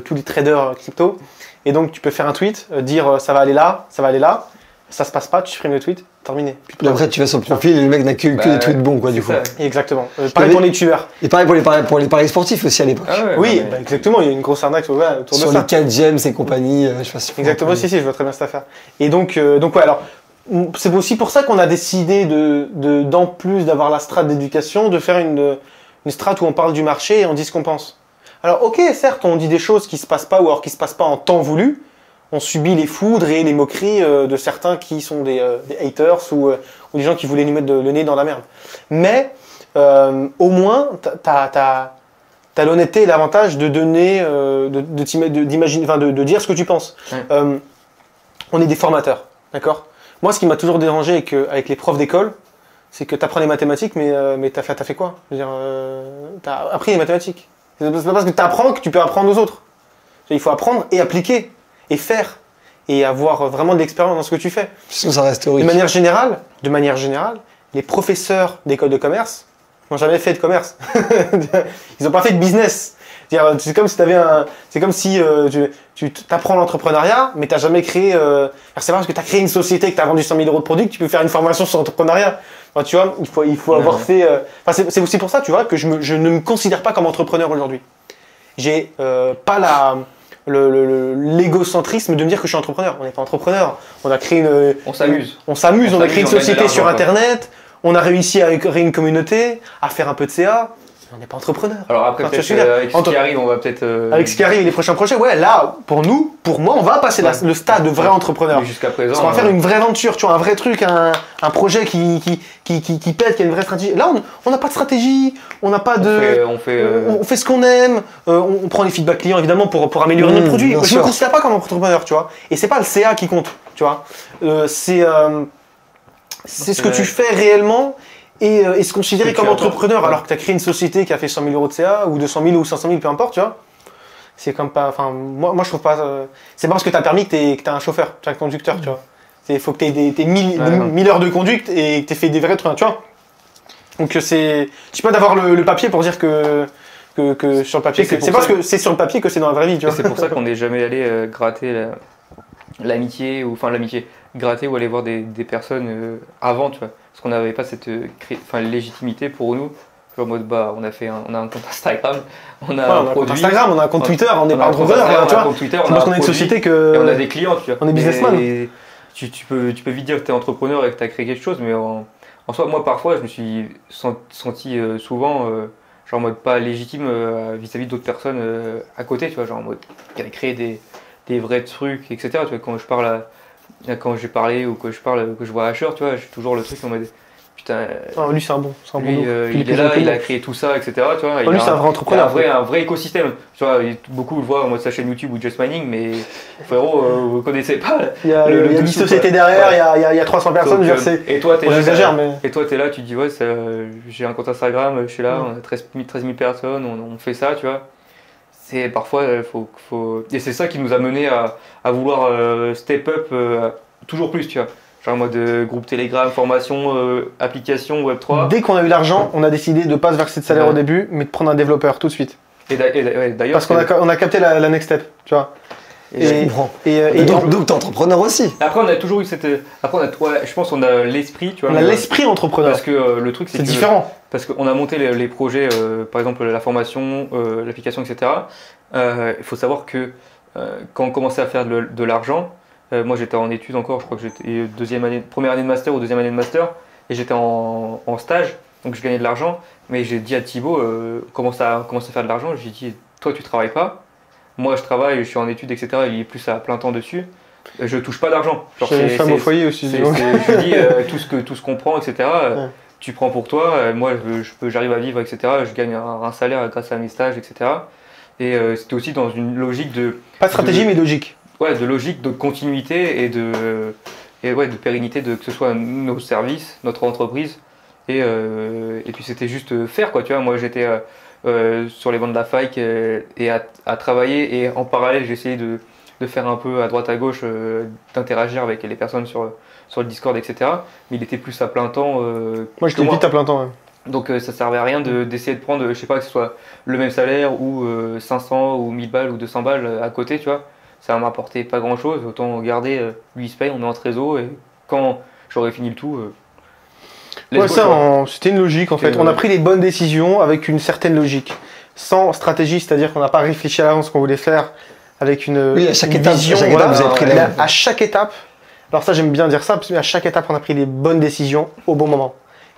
S1: tous les traders crypto, et donc tu peux faire un tweet, dire ça va aller là, ça se passe pas, tu supprimes le tweet, terminé.
S3: Et après tu vas sur le profil et le mec n'a que des tweets bons quoi du coup.
S1: Exactement. Pareil pour les tueurs.
S3: Et pareil pour les paris sportifs aussi à l'époque.
S1: Ah ouais, oui, exactement, il y a une grosse arnaque autour de ça.
S3: Sur les 4 gems et compagnie, je sais pas si
S1: exactement, si, je vois très bien cette affaire. Et donc ouais, alors c'est aussi pour ça qu'on a décidé d'en plus d'avoir la strate d'éducation, de faire une strate où on parle du marché et on dit ce qu'on pense. Alors ok, certes, on dit des choses qui se passent pas ou alors qui se passent pas en temps voulu. On subit les foudres et les moqueries de certains qui sont des haters ou des gens qui voulaient nous mettre le nez dans la merde. Mais au moins, t'as l'honnêteté et l'avantage de donner, d'imaginer, enfin de dire ce que tu penses. On est des formateurs, d'accord ? Moi, ce qui m'a toujours dérangé avec les profs d'école, c'est que t'apprends les mathématiques, mais t'as fait quoi ? Je veux dire, t'as appris les mathématiques. C'est pas parce que t'apprends que tu peux apprendre aux autres. Il faut apprendre et appliquer. Et faire, et avoir vraiment de l'expérience dans ce que tu fais.
S3: Sinon ça reste théorique.
S1: De manière générale, les professeurs d'école de commerce n'ont jamais fait de commerce. Ils n'ont pas fait de business. C'est comme si tu apprends l'entrepreneuriat, mais tu n'as jamais créé... c'est pas parce que tu as créé une société, que tu as vendu 100 000 euros de produits, que tu peux faire une formation sur l'entrepreneuriat. Enfin, tu vois, il faut avoir fait... c'est aussi pour ça, tu vois, que je ne me considère pas comme entrepreneur aujourd'hui. J'ai pas l'égocentrisme de me dire que je suis entrepreneur. On n'est pas entrepreneur. On a créé
S2: on s'amuse.
S1: On a créé une société sur Internet. on a réussi à créer une communauté, à faire un peu de CA. On n'est pas entrepreneur.
S2: Alors après,
S1: Enfin,
S2: peut-être
S1: tu vois ce que je veux
S2: avec
S1: dire.
S2: ce qui arrive, on va peut-être.
S1: Avec ce qui arrive, les prochains projets, ouais, là, pour moi, on va passer le stade de vrai entrepreneur.
S2: Mais jusqu'à présent.
S1: Parce qu'on va faire une vraie aventure, tu vois, un vrai truc, un projet qui pète, qui a une vraie stratégie. Là, on n'a pas de stratégie, on n'a pas de. On fait ce qu'on aime, on prend les feedbacks clients évidemment pour améliorer notre produit. Je ne me considère pas comme entrepreneur, tu vois. Et c'est pas le CA qui compte, tu vois. C'est ce que tu fais réellement. Et se considérer comme entrepreneur alors que tu as créé une société qui a fait 100 000 euros de CA ou 200 000 ou 500 000, peu importe, tu vois. C'est comme pas. Enfin, moi je trouve pas. C'est pas parce que tu as permis que tu as un chauffeur, tu as un conducteur, tu vois. Il faut que tu aies 1000 heures de conduite et que tu aies fait des vrais trucs, tu vois. Donc c'est. Je sais pas d'avoir le papier pour dire que sur le papier. C'est parce que c'est sur le papier que c'est dans la vraie vie, tu vois.
S2: C'est pour ça qu'on n'est jamais allé gratter l'amitié gratter ou aller voir des personnes avant, tu vois. Parce qu'on n'avait pas cette légitimité pour nous. En mode, on a un compte Instagram, on a un produit.
S1: Instagram, on a un compte Twitter, on n'est pas entrepreneur, tu vois. Parce qu'on a une société que.
S2: Et on a des clients, tu vois.
S1: On est businessman.
S2: Tu peux vite dire que tu es entrepreneur et que tu as créé quelque chose, mais en soi, moi parfois, je me suis senti souvent, genre en mode pas légitime vis-à-vis d'autres personnes à côté, tu vois, genre en mode qui avaient créé des vrais trucs, etc. Tu vois, quand j'ai parlé ou que je vois Asher, tu vois, j'ai toujours le truc en mode putain.
S1: Lui c'est un bon.
S2: Lui, il est là, il a créé tout ça, etc. Tu vois,
S1: lui c'est un vrai entrepreneur.
S2: Il a un vrai écosystème. Tu vois, beaucoup le voient en mode sa chaîne YouTube ou Just Mining, mais frérot, vous connaissez pas.
S1: Il y a 10 sociétés derrière, il y a 300 personnes.
S2: Donc, et toi, t'es là.
S1: Mais...
S2: Et toi, t'es là, tu te dis ouais, j'ai un compte Instagram, je suis là, on a 13 000 personnes, on fait ça, tu vois. C'est parfois et c'est ça qui nous a mené à vouloir step up toujours plus, tu vois. Genre en mode groupe Telegram, formation, application, Web3.
S1: Dès qu'on a eu l'argent, on a décidé de pas se verser de salaire au début, mais de prendre un développeur tout de suite.
S2: Et d'ailleurs,
S1: parce qu'on a capté la next step, tu vois.
S3: Je comprends. Et donc t'es entrepreneur aussi.
S2: Après on a toujours eu cette. Je pense qu'on a l'esprit, tu vois.
S1: On a l'esprit entrepreneur.
S2: Parce que le truc c'est
S1: différent.
S2: Parce qu'on a monté les projets, par exemple la formation, l'application, etc. Il faut savoir que quand on commençait à faire de l'argent, moi j'étais en études encore, je crois que j'étais première année de master ou deuxième année de master, et j'étais en stage, donc je gagnais de l'argent. Mais j'ai dit à Thibaut, commence à faire de l'argent. J'ai dit, toi tu travailles pas, moi je travaille, je suis en études, etc. Il est plus à plein temps dessus. Je touche pas d'argent.
S1: J'ai une femme au foyer aussi.
S2: Je lui dis tout ce qu'on prend, etc. Tu prends pour toi. Moi j'arrive à vivre, etc. Je gagne un salaire grâce à mes stages, etc. Et c'était aussi dans une logique de.
S1: Pas de stratégie, mais logique.
S2: Ouais, de logique, de continuité et de pérennité que ce soit nos services, notre entreprise. Et puis c'était juste faire, quoi, tu vois. Moi j'étais sur les bancs de la fac et à travailler, et en parallèle j'essayais de faire un peu à droite à gauche, d'interagir avec les personnes sur le Discord, etc. Mais il était plus à plein temps.
S1: Moi j'étais vite à plein temps. Ouais.
S2: Donc ça servait à rien d'essayer de prendre, je sais pas, que ce soit le même salaire ou 500 ou 1000 balles ou 200 balles à côté, tu vois. Ça m'apportait pas grand chose, autant garder, lui il se paye, on est en trésor, et quand j'aurai fini le tout.
S1: C'était une logique en fait. On a pris les bonnes décisions avec une certaine logique, sans stratégie, c'est-à-dire qu'on n'a pas réfléchi à l'avance ce qu'on voulait faire, avec une vision. À chaque étape, alors ça j'aime bien dire ça, parce qu'à chaque étape on a pris les bonnes décisions au bon moment,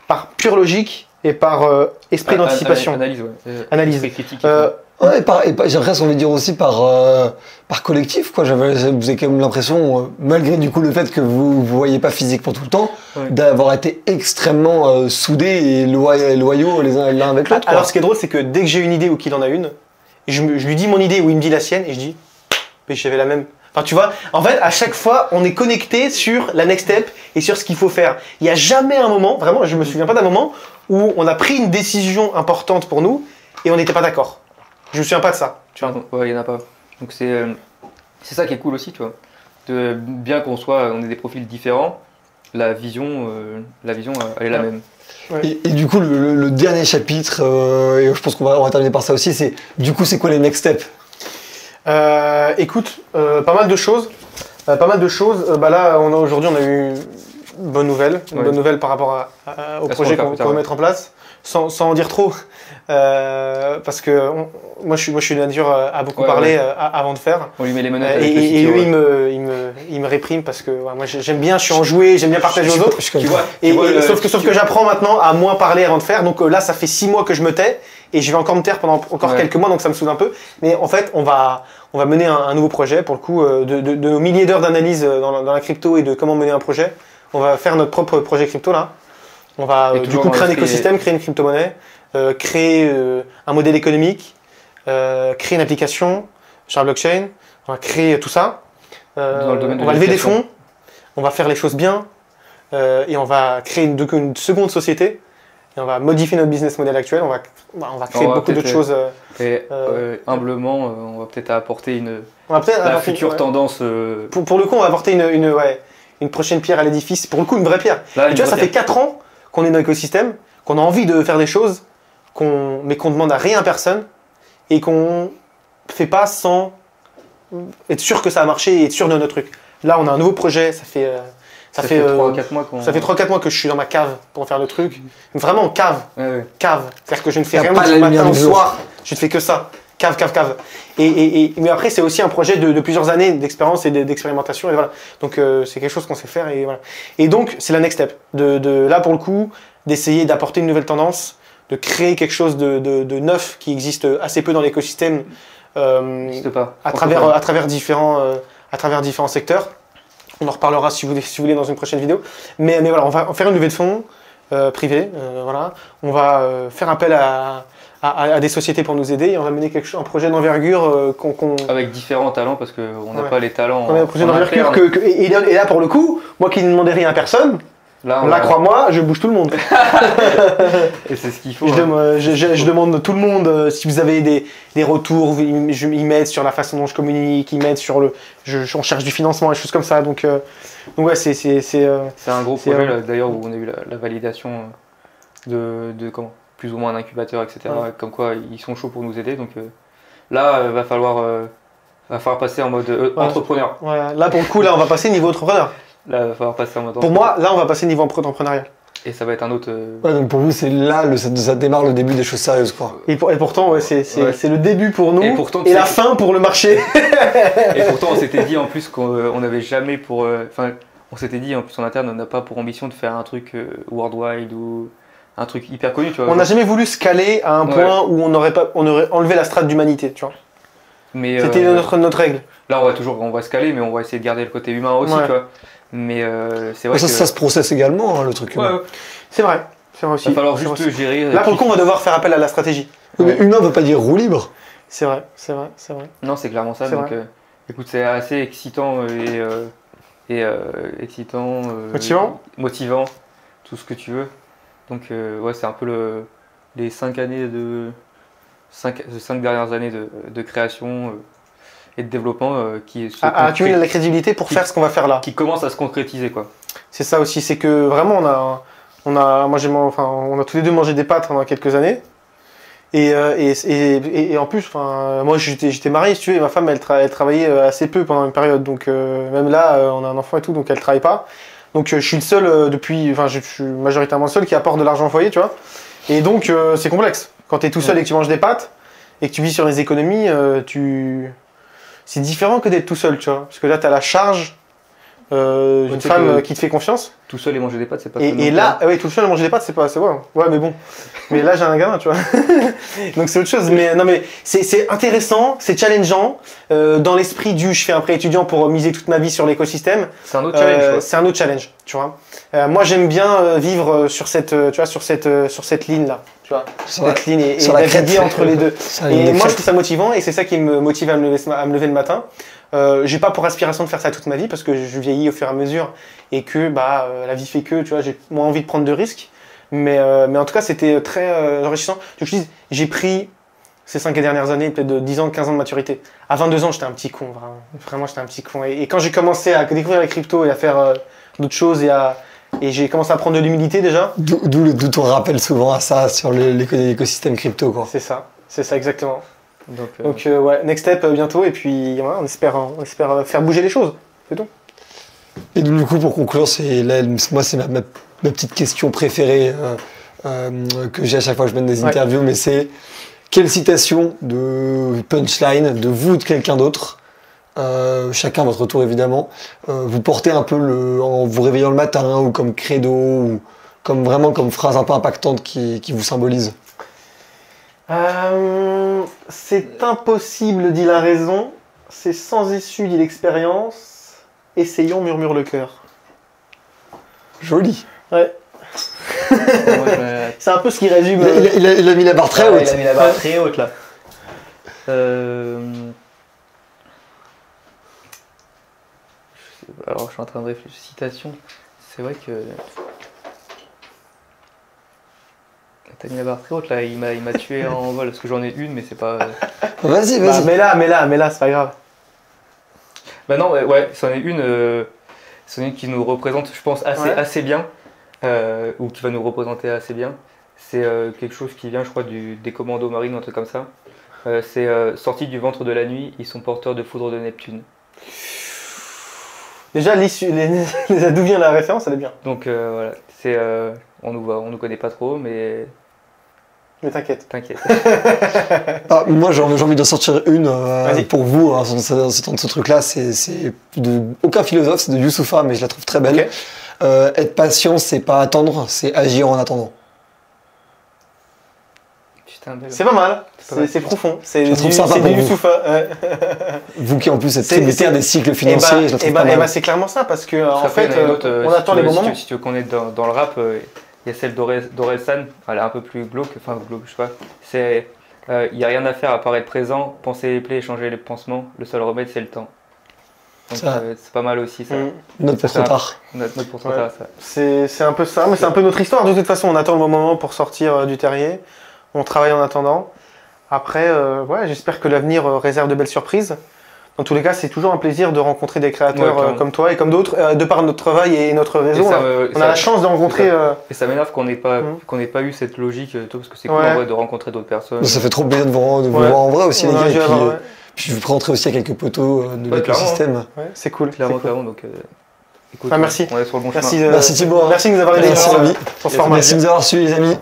S1: par pure logique et par esprit d'anticipation.
S2: Analyse. Critique.
S3: J'ai l'impression qu'on veut dire aussi par collectif, quoi. Vous avez quand même l'impression, malgré du coup le fait que vous voyez pas physiquement tout le temps, d'avoir été extrêmement soudés et loyaux l'un avec l'autre.
S1: Alors ce qui est drôle, c'est que dès que j'ai une idée ou qu'il en a une, je lui dis mon idée ou il me dit la sienne, et je dis, mais j'avais la même. Enfin, tu vois, en fait, à chaque fois, on est connecté sur la next step et sur ce qu'il faut faire. Il n'y a jamais un moment, vraiment, je me souviens pas d'un moment où on a pris une décision importante pour nous et on n'était pas d'accord. Je me souviens pas de ça, tu vois.
S2: Ouais, il y en a pas. Donc c'est ça qui est cool aussi, tu vois. Bien on ait des profils différents, la vision, elle est la même.
S3: Ouais. Et du coup, le dernier chapitre, et je pense qu'on va terminer par ça aussi, c'est du coup, c'est quoi les next steps?
S1: Écoute, pas mal de choses. Là, aujourd'hui, on a eu une bonne nouvelle par rapport au projet qu'on va mettre en place. sans en dire trop, parce que moi je suis de nature à beaucoup parler avant de faire.
S2: On lui met les menottes.
S1: Et eux ils me répriment parce que moi j'aime bien, je suis enjoué, j'aime bien partager aux autres. Sauf que j'apprends maintenant à moins parler avant de faire. Donc là ça fait 6 mois que je me tais et je vais encore me taire pendant encore quelques mois, donc ça me saoule un peu. Mais en fait on va mener un nouveau projet pour le coup de nos milliers d'heures d'analyse dans la crypto et de comment mener un projet. On va faire notre propre projet crypto là. On va du coup créer un écosystème, créer une crypto-monnaie, créer un modèle économique, créer une application sur la blockchain. On va créer tout ça. On va lever des fonds. On va faire les choses bien. Et on va créer une seconde société. Et on va modifier notre business model actuel. On va créer beaucoup d'autres choses.
S2: Humblement, on va peut-être apporter la future tendance.
S1: Pour le coup, on va apporter une prochaine pierre à l'édifice. Pour le coup, une vraie pierre. Là, tu vois, ça fait 4 ans qu'on est dans l'écosystème, qu'on a envie de faire des choses, mais qu'on demande à rien à personne et qu'on fait pas sans être sûr que ça a marché et être sûr de notre truc. Là, on a un nouveau projet, ça fait
S2: 3-4 mois
S1: ça fait 3-4 mois que je suis dans ma cave pour faire le truc. Vraiment cave. Cave. C'est-à-dire que je ne fais rien du matin au soir. Je ne fais que ça. Cave. Mais après, c'est aussi un projet de plusieurs années d'expérience et d'expérimentation. Et voilà. Donc, c'est quelque chose qu'on sait faire. Et, voilà. Et donc, c'est la next step. Là, pour le coup, d'essayer d'apporter une nouvelle tendance, de créer quelque chose de neuf qui existe assez peu dans l'écosystème à travers différents secteurs. On en reparlera si vous voulez dans une prochaine vidéo. Mais voilà, on va faire une levée de fonds privée. Voilà. On va faire appel à des sociétés pour nous aider et on va mener un projet d'envergure
S2: avec différents talents parce qu'on n'a pas les talents.
S1: On a un projet d'envergure et là pour le coup, moi qui ne demandais rien à personne, là crois-moi, je bouge tout le monde.
S2: Et c'est ce qu'il faut.
S1: Je demande à tout le monde si vous avez des retours, ils m'aident sur la façon dont je communique, ils m'aident sur on cherche du financement, des choses comme ça. Donc ouais, c'est
S2: un gros projet là, d'ailleurs où on a eu la validation de plus ou moins un incubateur, etc. Ouais. Comme quoi ils sont chauds pour nous aider. Donc là, va falloir passer en mode entrepreneur.
S1: Ouais, là pour le coup, on va passer niveau entrepreneur.
S2: Là, il va falloir passer en mode
S1: entrepreneur. Pour moi, là, on va passer niveau entrepreneurial.
S2: Et ça va être un autre.
S3: Ouais, donc pour vous, c'est là, ça démarre le début des choses sérieuses, quoi.
S1: Et pourtant, ouais, c'est le début pour nous et la fin pour le marché.
S2: Et pourtant, on s'était dit en plus qu'on n'avait jamais pour. On s'était dit en plus en interne, on n'a pas pour ambition de faire un truc worldwide ou un truc hyper connu, tu vois.
S1: On n'a jamais voulu scaler à un point où on aurait enlevé la strate d'humanité, tu vois. C'était notre règle.
S2: Là, on va scaler, mais on va essayer de garder le côté humain aussi, tu vois. Mais c'est vrai
S3: que ça se processe également, hein, le truc humain.
S1: C'est vrai aussi.
S2: Il va falloir juste gérer.
S1: Là, pour le coup, on va devoir faire appel à la stratégie.
S3: Mais humain ne veut pas dire roue libre.
S1: C'est vrai.
S2: Non, c'est clairement ça. Donc, écoute, c'est assez excitant et excitant, motivant, tout ce que tu veux. Donc, ouais, c'est un peu les 5 dernières années de création et de développement qui
S1: accumuler la crédibilité pour faire ce qu'on va faire là.
S2: Qui commence à se concrétiser, quoi.
S1: C'est ça aussi, c'est que vraiment on a tous les deux mangé des pâtes pendant quelques années. Et en plus, moi j'étais marié, si tu veux, et ma femme elle travaillait assez peu pendant une période, donc même là on a un enfant et tout, donc elle travaille pas. Donc je suis le seul je suis majoritairement le seul qui apporte de l'argent au foyer, tu vois. Et donc c'est complexe. Quand tu es tout seul et que tu manges des pâtes et que tu vis sur les économies, c'est différent que d'être tout seul, tu vois. Parce que là tu as la charge d'une femme qui te fait confiance.
S2: Tout seul et manger des pâtes, c'est pas
S1: et là, oui, tout seul et manger des pâtes, c'est pas, ouais, mais bon. Mais là, j'ai un gamin, tu vois. Donc c'est autre chose. Mais non, mais c'est intéressant, c'est challengeant. Dans l'esprit je fais un prêt étudiant pour miser toute ma vie sur l'écosystème.
S2: C'est un autre challenge.
S1: C'est un autre challenge, tu vois. Moi, j'aime bien vivre sur cette ligne là, tu vois. Cette ligne et naviguer entre les deux. Et moi, je trouve ça motivant et c'est ça qui me motive à me lever le matin. J'ai pas pour aspiration de faire ça toute ma vie parce que je vieillis au fur et à mesure et que la vie fait que, tu vois, j'ai moins envie de prendre de risques. Mais en tout cas, c'était très enrichissant. Donc, je dis, j'ai pris ces 5 dernières années peut-être de 10 ans, 15 ans de maturité. À 22 ans, j'étais un petit con, vraiment j'étais un petit con. Et quand j'ai commencé à découvrir les cryptos et à faire d'autres choses et j'ai commencé à prendre de l'humilité déjà.
S3: D'où ton rappel souvent à ça sur l'écosystème crypto, quoi.
S1: C'est ça exactement. Donc ouais, next step bientôt et puis voilà, on espère faire bouger les choses, c'est tout.
S3: Et du coup pour conclure, moi c'est ma petite question préférée que j'ai à chaque fois que je mène des
S1: Ouais.
S3: interviews, mais c'est quelle citation de punchline de vous ou de quelqu'un d'autre, chacun à votre tour évidemment, vous portez un peu en vous réveillant le matin ou comme credo ou comme vraiment comme phrase un peu impactante qui vous symbolise.
S1: C'est impossible, dit la raison. C'est sans issue, dit l'expérience. Essayons, murmure le cœur.
S3: Joli.
S1: Ouais.
S2: Moi, je-
S1: C'est un peu ce qui résume.
S3: Il a mis la barre très
S2: Ouais,
S3: haute.
S2: il a mis la barre très haute là. Alors je suis en train de réfléchir. Citation. C'est vrai que. T'as mis la barre très haute là. Il m'a tué en vol parce que j'en ai une, mais c'est pas.
S3: Vas-y,
S1: Bah,
S3: vas-y.
S1: mets-la, c'est pas grave.
S2: Bah non, ouais, c'en est une. C'en est une qui nous représente, je pense,
S1: Ouais.
S2: assez bien, ou qui va nous représenter assez bien. C'est quelque chose qui vient, je crois, des commandos marines ou un truc comme ça. C'est sortis du ventre de la nuit, ils sont porteurs de foudre de Neptune.
S1: Déjà, d'où vient la référence, elle est bien.
S2: Donc voilà, c'est on nous connaît pas trop, mais
S1: Mais t'inquiète.
S2: t'inquiète.
S3: Ah, moi, j'ai envie d'en sortir une
S1: Vas-y.
S3: pour vous. Hein, ce truc-là, c'est de aucun philosophe, c'est de Youssoufa, mais je la trouve très belle.
S1: Ok.
S3: Être patient, c'est pas attendre, c'est agir en attendant.
S2: Putain, belle.
S1: C'est pas mal.
S2: pas mal.
S1: C'est profond. C'est
S3: Je trouve
S1: du
S3: sympa
S1: c'est
S3: pour
S1: du
S3: vous.
S1: Youssoufa. Ouais.
S3: Vous qui en plus êtes
S1: C'est-
S3: tributaire
S1: c'est-
S3: des cycles financiers, je la trouve pas mal.
S1: c'est clairement ça, parce que en
S2: Après,
S1: fait,
S2: il y en a une autre,
S1: on
S2: si
S1: attend
S2: tu
S1: les
S2: veux-
S1: bons
S2: si tu-
S1: moments.
S2: Si tu veux qu'on est dans le rap, il y a celle d'Orelsan, elle est un peu plus glauque, enfin glauque, je sais pas. C'est il n'y a rien à faire à part être présent, penser les plaies, changer les pansements. Le seul remède, c'est le temps. Donc
S3: Ça.
S2: c'est pas mal aussi ça.
S1: Mm.
S3: Note pour
S2: Ça,
S3: trop tard.
S2: Notre pour
S1: Ouais.
S2: ça.
S1: C'est un peu ça, mais c'est un peu notre histoire. De toute façon, on attend le bon moment pour sortir du terrier. On travaille en attendant. Après, ouais, j'espère que l'avenir réserve de belles surprises. Dans tous les cas, c'est toujours un plaisir de rencontrer des créateurs
S2: Ouais, clairement.
S1: comme toi et comme d'autres. De par notre travail et notre réseau,
S2: Et ça,
S1: on a la chance de rencontrer.
S2: Et ça m'énerve qu'on n'ait pas,
S1: Mm.
S2: qu'on n'ait pas eu cette logique, toi, parce que c'est cool
S1: Ouais.
S2: en vrai de rencontrer d'autres personnes.
S3: Ça fait trop plaisir de vous
S1: Ouais.
S3: voir en vrai aussi, les
S1: on a
S3: gars. Et
S1: dû
S3: puis,
S1: avoir, ouais.
S3: puis je vous présenterai aussi à quelques poteaux de
S2: Ouais,
S3: l'écosystème.
S1: Ouais, c'est cool.
S2: Clairement,
S1: c'est cool.
S2: clairement. Donc, écoute,
S1: Ah, merci.
S2: on est sur le bon
S1: Merci,
S2: chemin.
S3: Merci Thibaut.
S1: Merci de nous avoir aidés
S3: Merci,
S1: pour
S3: Rémi.
S1: ce format.
S3: Merci de nous avoir suivis, les amis.